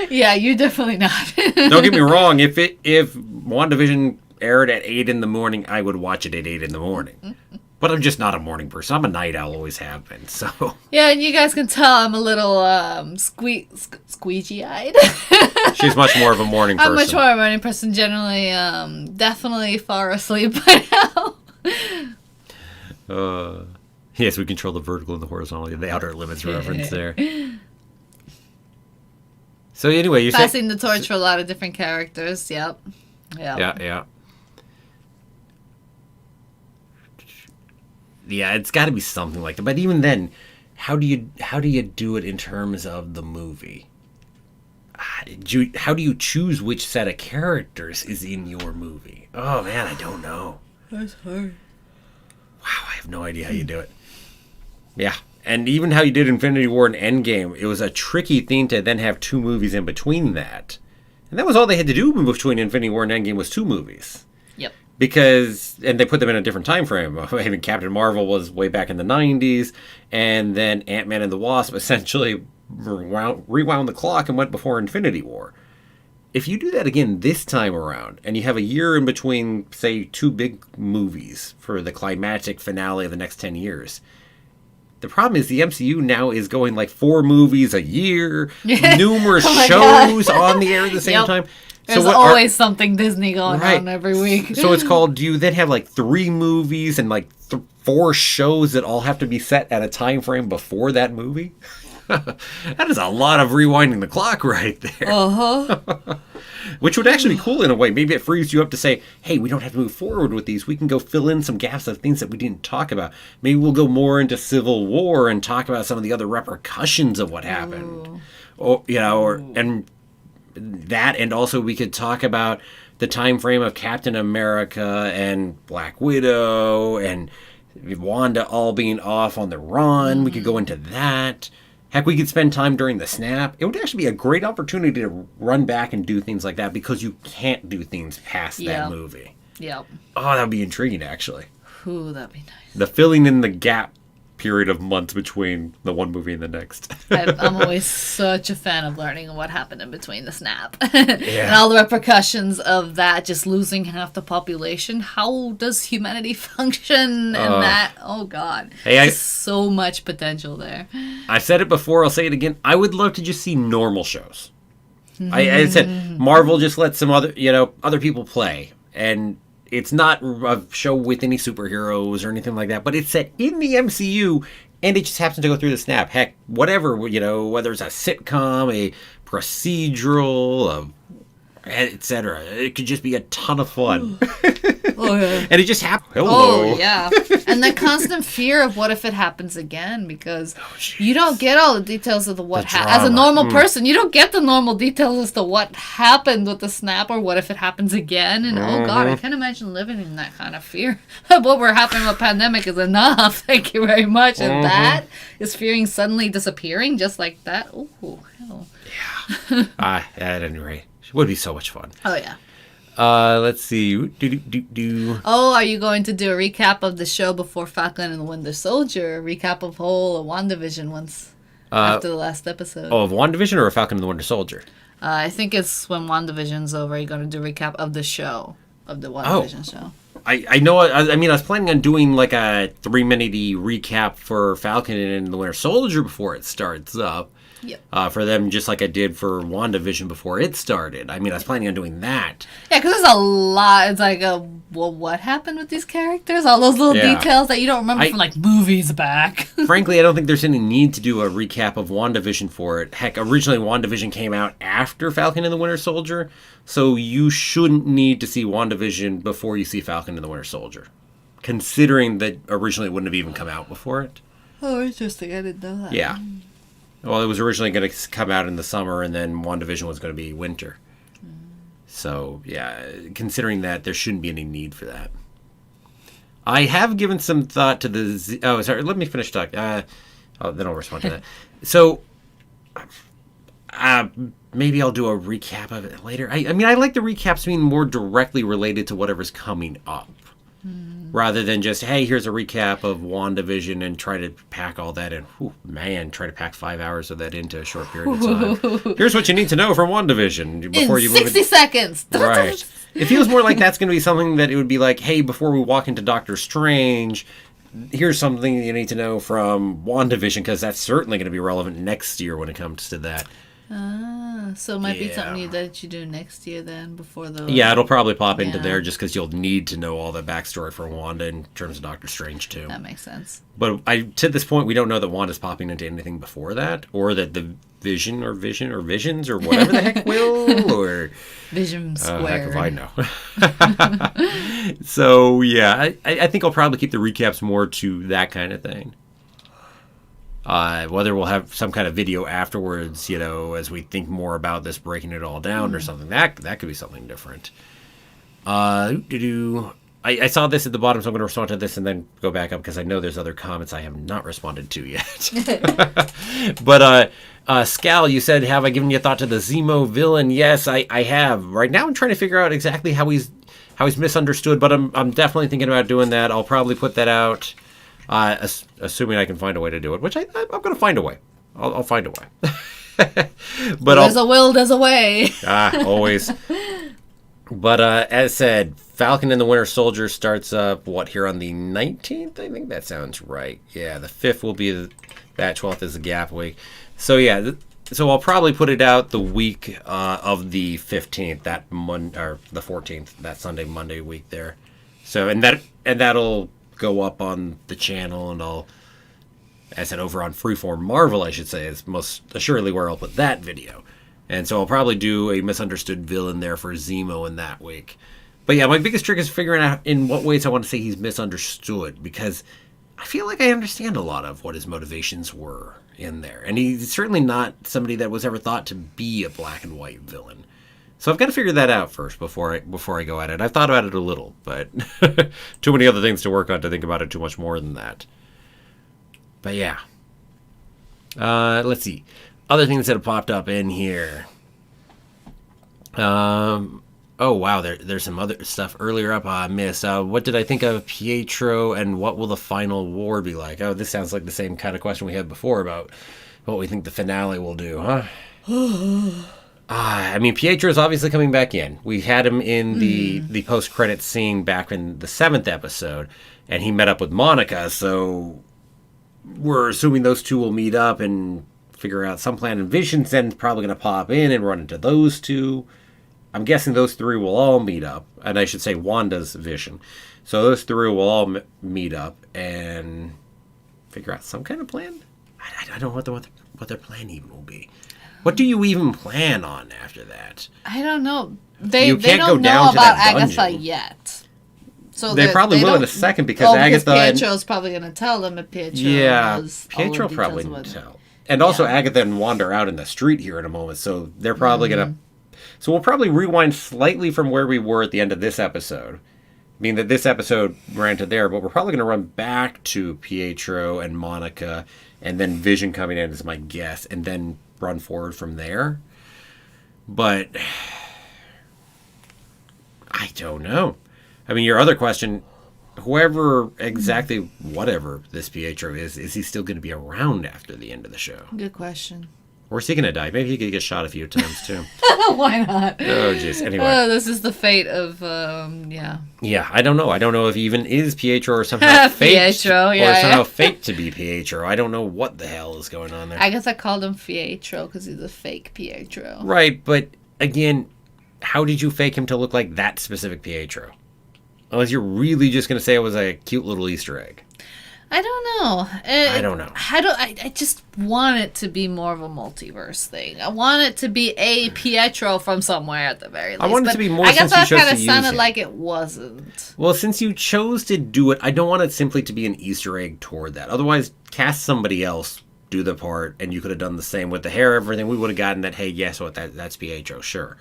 Yeah, you're definitely not. Don't get me wrong. If WandaVision aired at 8 in the morning, I would watch it at 8 in the morning. But I'm just not a morning person. I'm a night owl, always have been, so... Yeah, and you guys can tell I'm a little squeegee-eyed. She's much more of a morning person. I'm much more of a morning person, generally. Definitely far asleep by now. Yes, we control the vertical and the horizontal. The Outer Limits reference there. So anyway, you're passing the torch for a lot of different characters. Yep. Yeah. Yeah, it's got to be something like that. But even then, how do you do it in terms of the movie? How do you choose which set of characters is in your movie? Oh man, I don't know. That's hard. Wow, I have no idea how you do it. Yeah, and even how you did Infinity War and Endgame, it was a tricky thing to then have 2 movies in between that. And that was all they had to do between Infinity War and Endgame was 2 movies. Yep. And they put them in a different time frame. I mean, Captain Marvel was way back in the 90s, and then Ant-Man and the Wasp essentially rewound the clock and went before Infinity War. If you do that again this time around, and you have a year in between, say, 2 big movies for the climactic finale of the next 10 years, the problem is the MCU now is going like 4 movies a year, numerous shows on the air at the same time. There's always something Disney going on every week. So it's called, do you then have like 3 movies and like 4 shows that all have to be set at a time frame before that movie? That is a lot of rewinding the clock right there. Uh-huh. Which would actually be cool in a way. Maybe it frees you up to say, hey, we don't have to move forward with these. We can go fill in some gaps of things that we didn't talk about. Maybe we'll go more into Civil War and talk about some of the other repercussions of what happened. And that, and also we could talk about the time frame of Captain America and Black Widow and Wanda all being off on the run. We could go into that. Heck, we could spend time during the snap. It would actually be a great opportunity to run back and do things like that because you can't do things past that movie. Yep. Oh, that would be intriguing, actually. Ooh, that'd be nice. The filling in the gap period of months between the one movie and the next. I'm always such a fan of learning what happened in between the snap. And all the repercussions of that, just losing half the population. How does humanity function in that? Oh, God. There's so much potential there. I've said it before, I'll say it again. I would love to just see normal shows. I said, Marvel just lets some other people play. And it's not a show with any superheroes or anything like that, but it's set in the MCU, and it just happens to go through the snap. Heck, whatever, whether it's a sitcom, a procedural, etc. It could just be a ton of fun. Oh, yeah. And it just happened. Hello. Oh, yeah. And the constant fear of what if it happens again, because you don't get all the details of as a normal person, you don't get the normal details as to what happened with the snap or what if it happens again. And oh, God, I can't imagine living in that kind of fear. What we're happening with pandemic is enough. Thank you very much. And that is fearing suddenly disappearing just like that. Oh, hell. Yeah. At any rate. It would be so much fun. Oh, yeah. Let's see. Oh, are you going to do a recap of the show before Falcon and the Winter Soldier? A recap of whole WandaVision once after the last episode? Oh, of WandaVision or of Falcon and the Winter Soldier? I think it's when WandaVision's over. You're going to do a recap of the show, of the WandaVision show. I know. I mean, I was planning on doing like a 3-minute recap for Falcon and the Winter Soldier before it starts up. Yep. For them, just like I did for WandaVision before it started. I mean, I was planning on doing that. Yeah, because there's a lot. It's like, well, what happened with these characters? All those little details that you don't remember from, like, movies back. Frankly, I don't think there's any need to do a recap of WandaVision for it. Heck, originally WandaVision came out after Falcon and the Winter Soldier, so you shouldn't need to see WandaVision before you see Falcon and the Winter Soldier, considering that originally it wouldn't have even come out before it. Oh, interesting. I didn't know that. Yeah. Well, it was originally going to come out in the summer, and then WandaVision was going to be winter. So, yeah, considering that, there shouldn't be any need for that. I have given some thought to the... Oh, sorry, let me finish talking. Then I'll respond to that. So, maybe I'll do a recap of it later. I mean, I like the recaps being more directly related to whatever's coming up. Rather than just, hey, here's a recap of WandaVision and try to pack all that in. Whew, man, try to pack 5 hours of that into a short period of time. Here's what you need to know from WandaVision before you move 60 seconds. Right. It feels more like that's going to be something that it would be like, hey, before we walk into Doctor Strange, here's something you need to know from WandaVision, because that's certainly going to be relevant next year when it comes to that. So it might be something that you do next year then, before the... Yeah, it'll probably pop into there just because you'll need to know all the backstory for Wanda in terms of Doctor Strange, too. That makes sense. But to this point, we don't know that Wanda's popping into anything before that, or that the Vision or Visions or whatever the heck will, or... Vision Square. Heck if I know. So, yeah, I think I'll probably keep the recaps more to that kind of thing. Whether we'll have some kind of video afterwards, as we think more about this, breaking it all down or something. That could be something different. I saw this at the bottom, so I'm going to respond to this and then go back up because I know there's other comments I have not responded to yet. But Scal, you said, have I given you a thought to the Zemo villain? Yes, I have. Right now I'm trying to figure out exactly how he's misunderstood, but I'm definitely thinking about doing that. I'll probably put that out. Assuming I can find a way to do it, which I'm going to find a way. I'll find a way. But there's a will, there's a way. Always. But as said, Falcon and the Winter Soldier starts up, here on the 19th? I think that sounds right. Yeah, the 5th will be that 12th is the gap week. So yeah, so I'll probably put it out the week of the 15th, or the 14th, that Sunday, Monday week there. So, and that'll go up on the channel, and as I said, over on Freeform Marvel, I should say, is most assuredly where I'll put that video. And so I'll probably do a misunderstood villain there for Zemo in that week. But yeah, my biggest trick is figuring out in what ways I want to say he's misunderstood, because I feel like I understand a lot of what his motivations were in there. And he's certainly not somebody that was ever thought to be a black and white villain. So I've got to figure that out first before I go at it. I've thought about it a little, but too many other things to work on to think about it too much more than that. But yeah. Let's see. Other things that have popped up in here. Oh, wow, there's some other stuff earlier up I missed. What did I think of Pietro, and what will the final war be like? Oh, this sounds like the same kind of question we had before about what we think the finale will do, huh? I mean, Pietro's obviously coming back in. We had him in the post-credits scene back in the 7th episode, and he met up with Monica, so we're assuming those two will meet up and figure out some plan. And Vision's then probably going to pop in and run into those two. I'm guessing those three will all meet up, and I should say Wanda's Vision. So those three will all meet up and figure out some kind of plan. I don't know what their plan even will be. What do you even plan on after that? I don't know. They don't know about Agatha yet. So they probably will in a second, because Agatha... Pietro's probably going to tell them if Pietro knows Pietro all the probably details will tell. And also Agatha and Wanda are out in the street here in a moment, so they're probably going to... So we'll probably rewind slightly from where we were at the end of this episode. Meaning that this episode ran to there, but we're probably going to run back to Pietro and Monica, and then Vision coming in is my guess, and then run forward from there. But I don't know. I mean, your other question, whatever this Pietro is he still going to be around after the end of the show? Good question. Or is he going to die? Maybe he could get shot a few times, too. Why not? Oh, jeez. Anyway. This is the fate of, Yeah, I don't know. I don't know if he even is Pietro or somehow faked. Faked to be Pietro. I don't know what the hell is going on there. I guess I called him Pietro because he's a fake Pietro. Right, but again, how did you fake him to look like that specific Pietro? Unless you're really just going to say it was a cute little Easter egg. I don't know. I don't know. I just want it to be more of a multiverse thing. I want it to be a Pietro from somewhere at the very least. I want it to be more. I guess that kind of sounded like it wasn't. Well, since you chose to do it, I don't want it simply to be an Easter egg toward that. Otherwise, cast somebody else, do the part, and you could have done the same with the hair, everything. We would have gotten that. Hey, guess what? That's Pietro. Sure.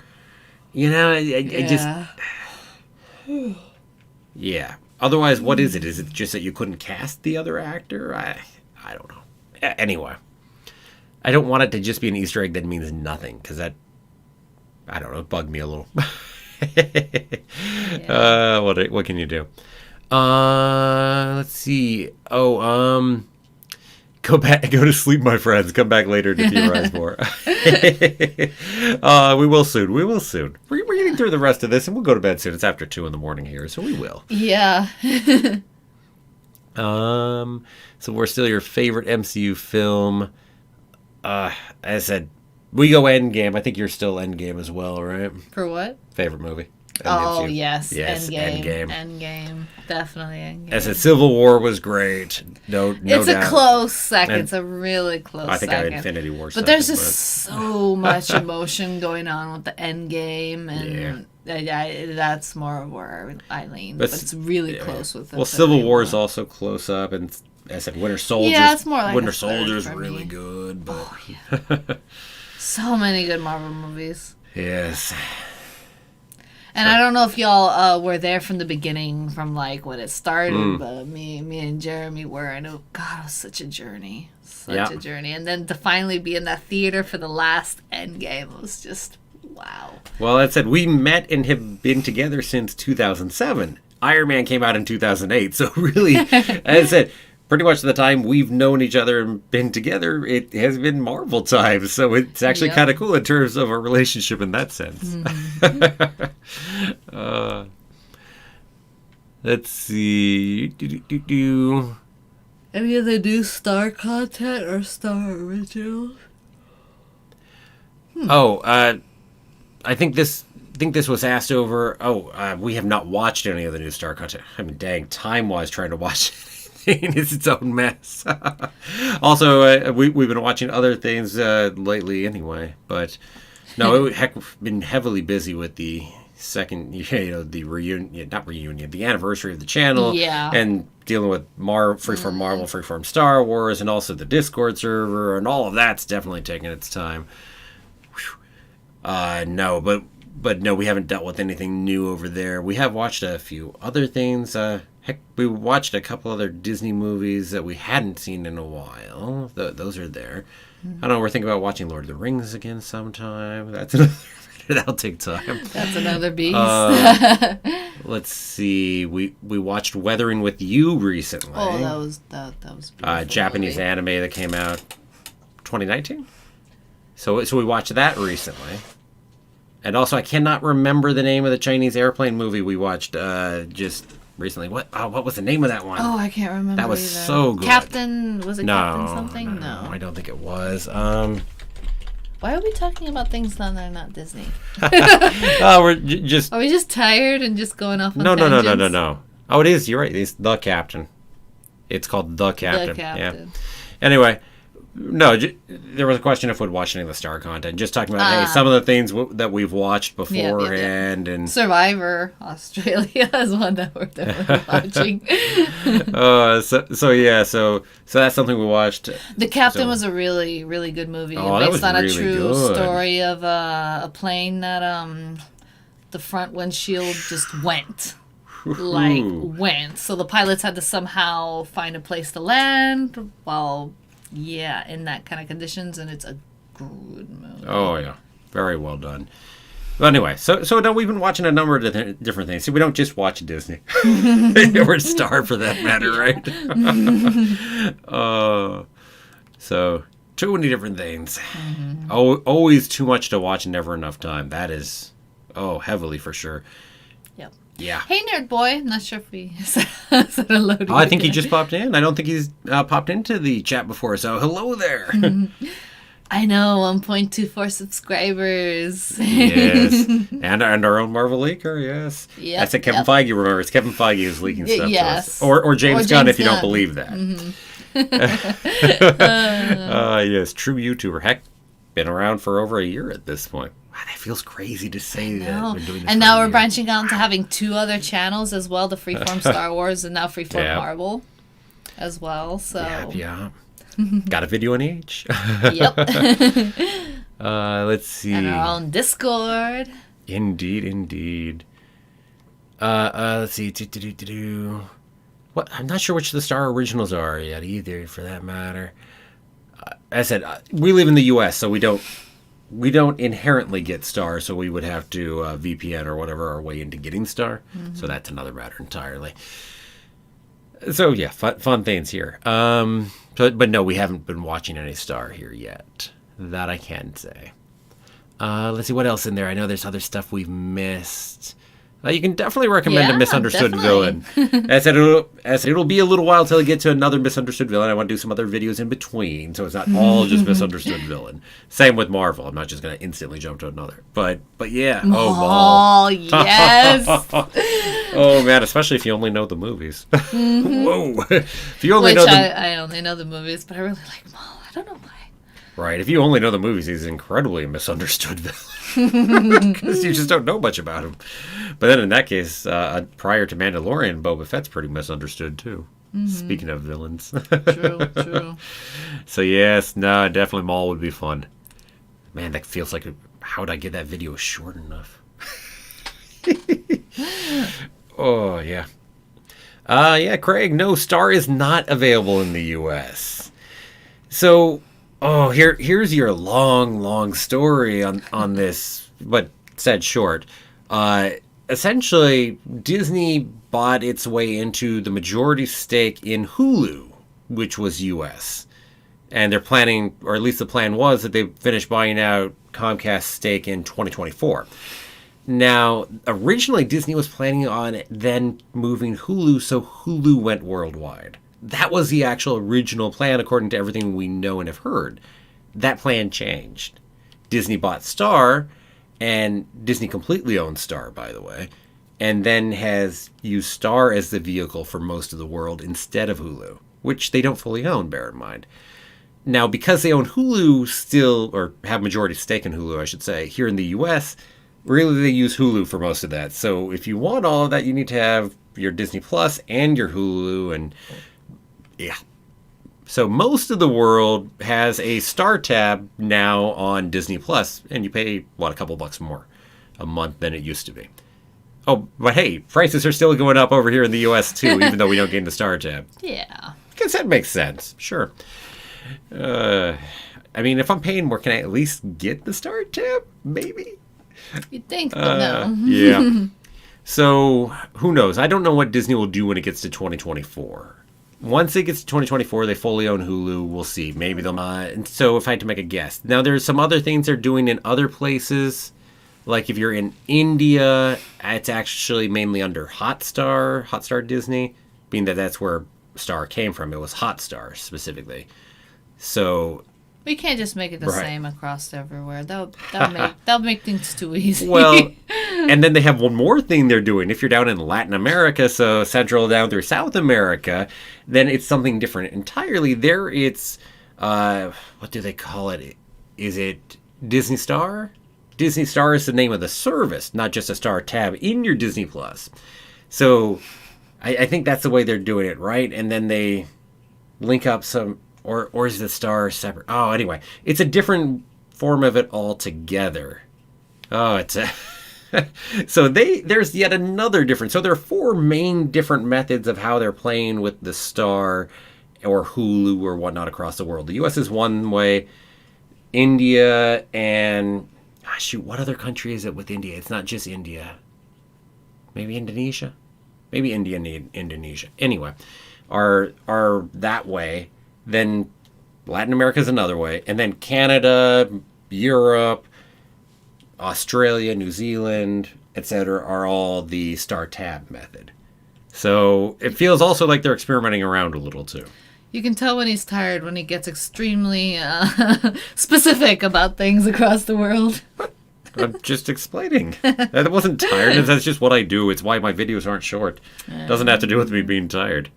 You know, I just. Yeah. Otherwise, what is it? Is it just that you couldn't cast the other actor? I don't know. Anyway, I don't want it to just be an Easter egg that means nothing, because that, I don't know, it bugged me a little. What can you do? Let's see. Go to sleep, my friends. Come back later to theorize more. We will soon. We're getting through the rest of this, and we'll go to bed soon. It's after 2 a.m. here, so we will. Yeah. So we're still your favorite MCU film. As I said, we go Endgame. I think you're still Endgame as well, right? For what? Favorite movie. MCU. Yes, Endgame. Definitely Endgame. As I said, Civil War was great. No it's doubt. A close second. It's a really close second. I think I have Infinity War. But there's just so much emotion going on with the Endgame, and that's more of where I lean. But it's really close with. Well, Civil War is also close up, and as I said, Winter Soldier. Yeah, it's more like Winter Soldier is really good. But so many good Marvel movies. Yes. And I don't know if y'all were there from the beginning, from like when it started, but me and Jeremy were, and it was such a journey. A journey. And then to finally be in that theater for the last Endgame was just, wow. Well, that said, we met and have been together since 2007. Iron Man came out in 2008, so really, as I said, pretty much the time we've known each other and been together, it has been Marvel time. So it's actually kind of cool in terms of our relationship in that sense. Let's see. Any of the new Star content or Star originals? I think this was asked over. We have not watched any of the new Star content. I mean, dang, time-wise, trying to watch anything is its own mess. Also, we've been watching other things lately anyway. But no, we've been heavily busy with the second, the reunion, the anniversary of the channel, and dealing with Freeform Marvel, Freeform Star Wars, and also the Discord server, and all of that's definitely taking its time. No, but no, we haven't dealt with anything new over there. We have watched a few other things. We watched a couple other Disney movies that we hadn't seen in a while. Those are there. I don't know, we're thinking about watching Lord of the Rings again sometime. That's another. That'll take time. That's another beast. Let's see. We watched Weathering with You recently. Oh, that was beautiful Japanese movie. anime that came out 2019. So we watched that recently. And also, I cannot remember the name of the Chinese airplane movie we watched just recently. What was the name of that one? Oh, I can't remember. That was either. Captain something? No, I don't think it was. Why are we talking about things that are not Disney? We're just. Are we just tired and just going off on tangents? No. Oh, it is. You're right. It's The Captain. It's called The Captain. The Captain. Yeah. Anyway, no. There was a question if we'd watched any of the Star content. Just talking about some of the things that we've watched beforehand, and Survivor Australia is one that we're definitely watching. So that's something we watched. The Captain was a really, really good movie. Based on a true story of a plane that the front windshield just went. So the pilots had to somehow find a place to land while in that kind of conditions, and it's a good movie. Oh yeah, very well done. But anyway, so now we've been watching a number of different things. See, we don't just watch Disney or Star for that matter, right? So too many different things. Always too much to watch and never enough time. That is heavily for sure. Yep. Yeah. Hey, Nerd Boy. I'm not sure if we said hello to you. I think he just popped in. I don't think he's popped into the chat before, so hello there. I know, 1.24 subscribers. Yes. And our own Marvel leaker, yes. Yep, That's a Kevin Feige, remember. It's Kevin Feige who's leaking stuff to us. Or James Gunn, if you don't believe that. Yes, true YouTuber. Heck, been around for over a year at this point. Wow, that feels crazy to say that we're doing this. And now we're branching out into having 2 other channels as well, the Freeform Star Wars and now Freeform Marvel as well. So Yeah. Got a video in each. Yep. Let's see. And our own Discord. Indeed. Let's see. What? I'm not sure which the Star originals are yet either, for that matter. As I said, we live in the U.S., so we don't inherently get Star, so we would have to VPN or whatever our way into getting Star. So that's another matter entirely. So yeah, fun things here. But no, we haven't been watching any Star here yet. That I can say. Let's see what else in there. I know there's other stuff we've missed. You can definitely recommend a misunderstood villain. As I said, it'll be a little while till I get to another misunderstood villain. I want to do some other videos in between, so it's not all just misunderstood villain. Same with Marvel. I'm not just going to instantly jump to another. But yeah. Oh, yes. Oh, man, especially if you only know the movies. Whoa. If you only I only know the movies, but I really like Maul. I don't know why. Right. If you only know the movies, he's incredibly misunderstood villain. Because you just don't know much about him. But then in that case, prior to Mandalorian, Boba Fett's pretty misunderstood too. Speaking of villains. True. So yes, no, definitely Maul would be fun. Man, that feels like, how would I get that video short enough? Oh, yeah. Craig, no, Star is not available in the U.S. So... here's your long story on this, but said short. Essentially, Disney bought its way into the majority stake in Hulu which was U.S. And they're planning, or at least the plan was, that they finished buying out Comcast's stake in 2024. Now, originally Disney was planning on then moving Hulu, so Hulu went worldwide. That was the actual original plan, according to everything we know and have heard. That plan changed. Disney bought Star, and Disney completely owns Star, by the way, and then has used Star as the vehicle for most of the world instead of Hulu, which they don't fully own, bear in mind. Now, because they own Hulu still, or have majority stake in Hulu, I should say, here in the U.S., really they use Hulu for most of that. So if you want all of that, you need to have your Disney Plus and your Hulu, and yeah. So most of the world has a Star tab now on Disney Plus, and you pay, a couple bucks more a month than it used to be. Oh, but hey, prices are still going up over here in the U.S. too, even though we don't gain the Star tab. Yeah. Because that makes sense, sure. I mean, if I'm paying more, can I at least get the Star tab? Maybe. You'd think, but no. Yeah. So, who knows? I don't know what Disney will do when it gets to 2024. Once it gets to 2024, they fully own Hulu. We'll see. Maybe they'll not. And so if I had to make a guess. Now, there's some other things they're doing in other places. Like if you're in India, it's actually mainly under Hotstar Disney, being that that's where Star came from. It was Hotstar specifically. So we can't just make it the same across everywhere. That'll make things too easy. Well, and then they have one more thing they're doing. If you're down in Latin America, so Central down through South America, then it's something different entirely. There it's, what do they call it? Is it Disney Star? Disney Star is the name of the service, not just a Star tab in your Disney Plus. So I think that's the way they're doing it, right? And then they link up some... Or is the Star separate? Oh, anyway. It's a different form of it altogether. Oh, it's a... So there's yet another difference. So there are 4 main different methods of how they're playing with the Star or Hulu or whatnot across the world. The U.S. is one way. India and... what other country is it with India? It's not just India. Maybe Indonesia? Maybe India and Indonesia. Anyway, are that way. Then Latin America is another way. And then Canada, Europe, Australia, New Zealand, etc. are all the Star tab method. So it feels also like they're experimenting around a little too. You can tell when he's tired when he gets extremely specific about things across the world. I'm just explaining. That wasn't tiredness. That's just what I do. It's why my videos aren't short. Doesn't have to do with me being tired.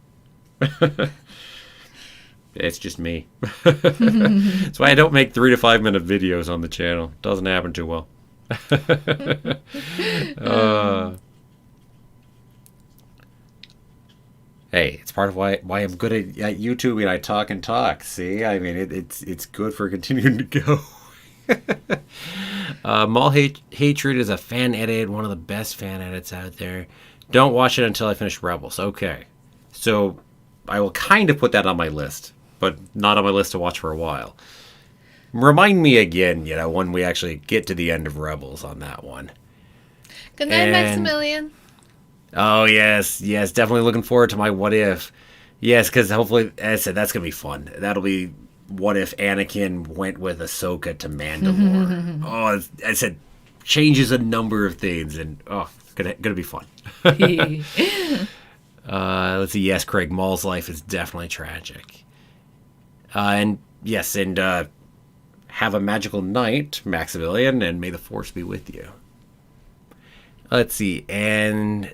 It's just me. That's why I don't make 3 to 5 minute videos on the channel. Doesn't happen too well. Hey, it's part of why I'm good at YouTube and I talk and talk. See, I mean, it's good for continuing to go. Mall Hatred is a fan edit, one of the best fan edits out there. Don't watch it until I finish Rebels. Okay, so I will kind of put that on my list, but not on my list to watch for a while. Remind me again, when we actually get to the end of Rebels on that one. Good night, Maximilian. Oh, yes, definitely looking forward to my What If. Yes, because hopefully, as I said, that's going to be fun. That'll be what if Anakin went with Ahsoka to Mandalore. Oh, I said, changes a number of things, and gonna be fun. Let's see, yes, Craig, Maul's life is definitely tragic. And yes, and have a magical night, Maximilian, and may the Force be with you. Let's see, and...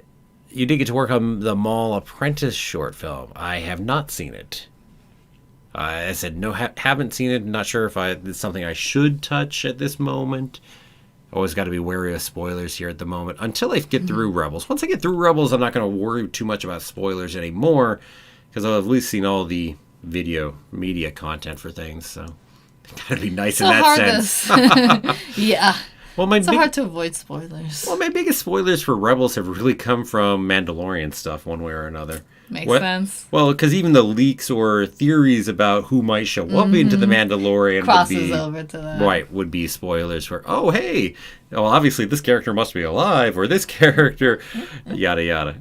You did get to work on the Mall Apprentice short film. I have not seen it. I said no, haven't seen it. Not sure if it's something I should touch at this moment. Always got to be wary of spoilers here at the moment until I get through Rebels. Once I get through Rebels, I'm not going to worry too much about spoilers anymore because I'll have at least seen all the video media content for things. So it's got to be nice in that sense. Yeah. Well, it's hard to avoid spoilers. Well, my biggest spoilers for Rebels have really come from Mandalorian stuff, one way or another. Makes sense. Well, because even the leaks or theories about who might show up into the Mandalorian crosses over to that. Right, would be spoilers for, hey, well, obviously this character must be alive, or this character, yada, yada.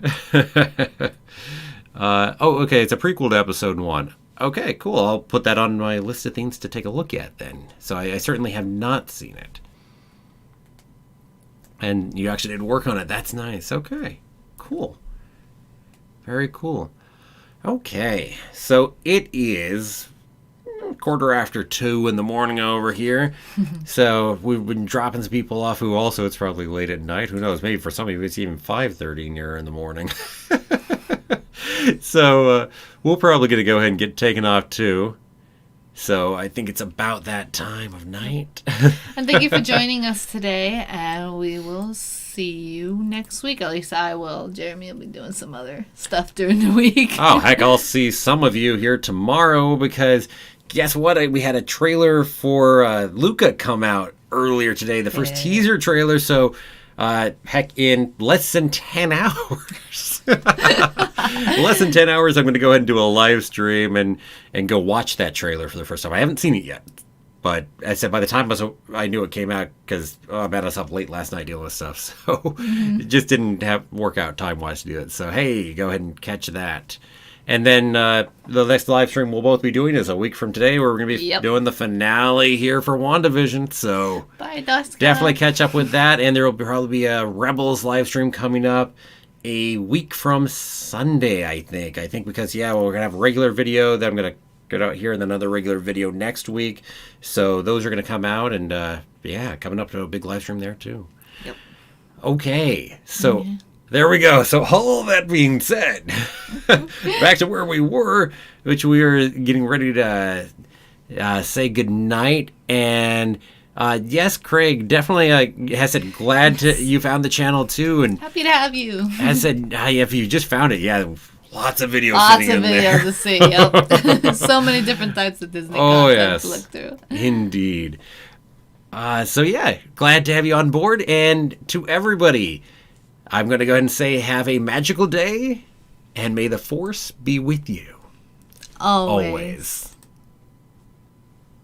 Okay, it's a prequel to Episode 1. Okay, cool. I'll put that on my list of things to take a look at then. So I certainly have not seen it. And you actually did work on it. That's nice. Okay, cool. Very cool. Okay, so it is 2:15 in the morning over here. So we've been dropping some people off who also, it's probably late at night. Who knows? Maybe for some of you it's even 5:30 near in the morning. So we're probably going to go ahead and get taken off too. So I think it's about that time of night. And thank you for joining us today. And we will see you next week. At least I will. Jeremy will be doing some other stuff during the week. Oh, heck, I'll see some of you here tomorrow because guess what? We had a trailer for Luca come out earlier today. The first teaser trailer. So, heck, in less than 10 hours. Less than 10 hours, I'm going to go ahead and do a live stream and go watch that trailer for the first time. I haven't seen it yet. But I said by the time I knew it came out, because I was up late last night dealing with stuff. So it just didn't work out time-wise to do it. So, hey, go ahead and catch that. And then the next live stream we'll both be doing is a week from today, where we're going to be doing the finale here for WandaVision. So bye, Duska. Definitely catch up with that. And there will probably be a Rebels live stream coming up a week from Sunday, I think. Because, we're going to have a regular video that I'm going to get out here and then another regular video next week. So those are going to come out. And, coming up to a big live stream there, too. Yep. Okay. So... There we go. So all that being said, back to where we were, which we were getting ready to say goodnight. And yes, Craig definitely has said glad you found the channel too. And happy to have you. Has said, if you just found it, lots of videos. Lots of videos to see. Yep. So many different types of Disney content to look through. Indeed. Glad to have you on board. And to everybody, I'm going to go ahead and say have a magical day, and may the Force be with you. Always.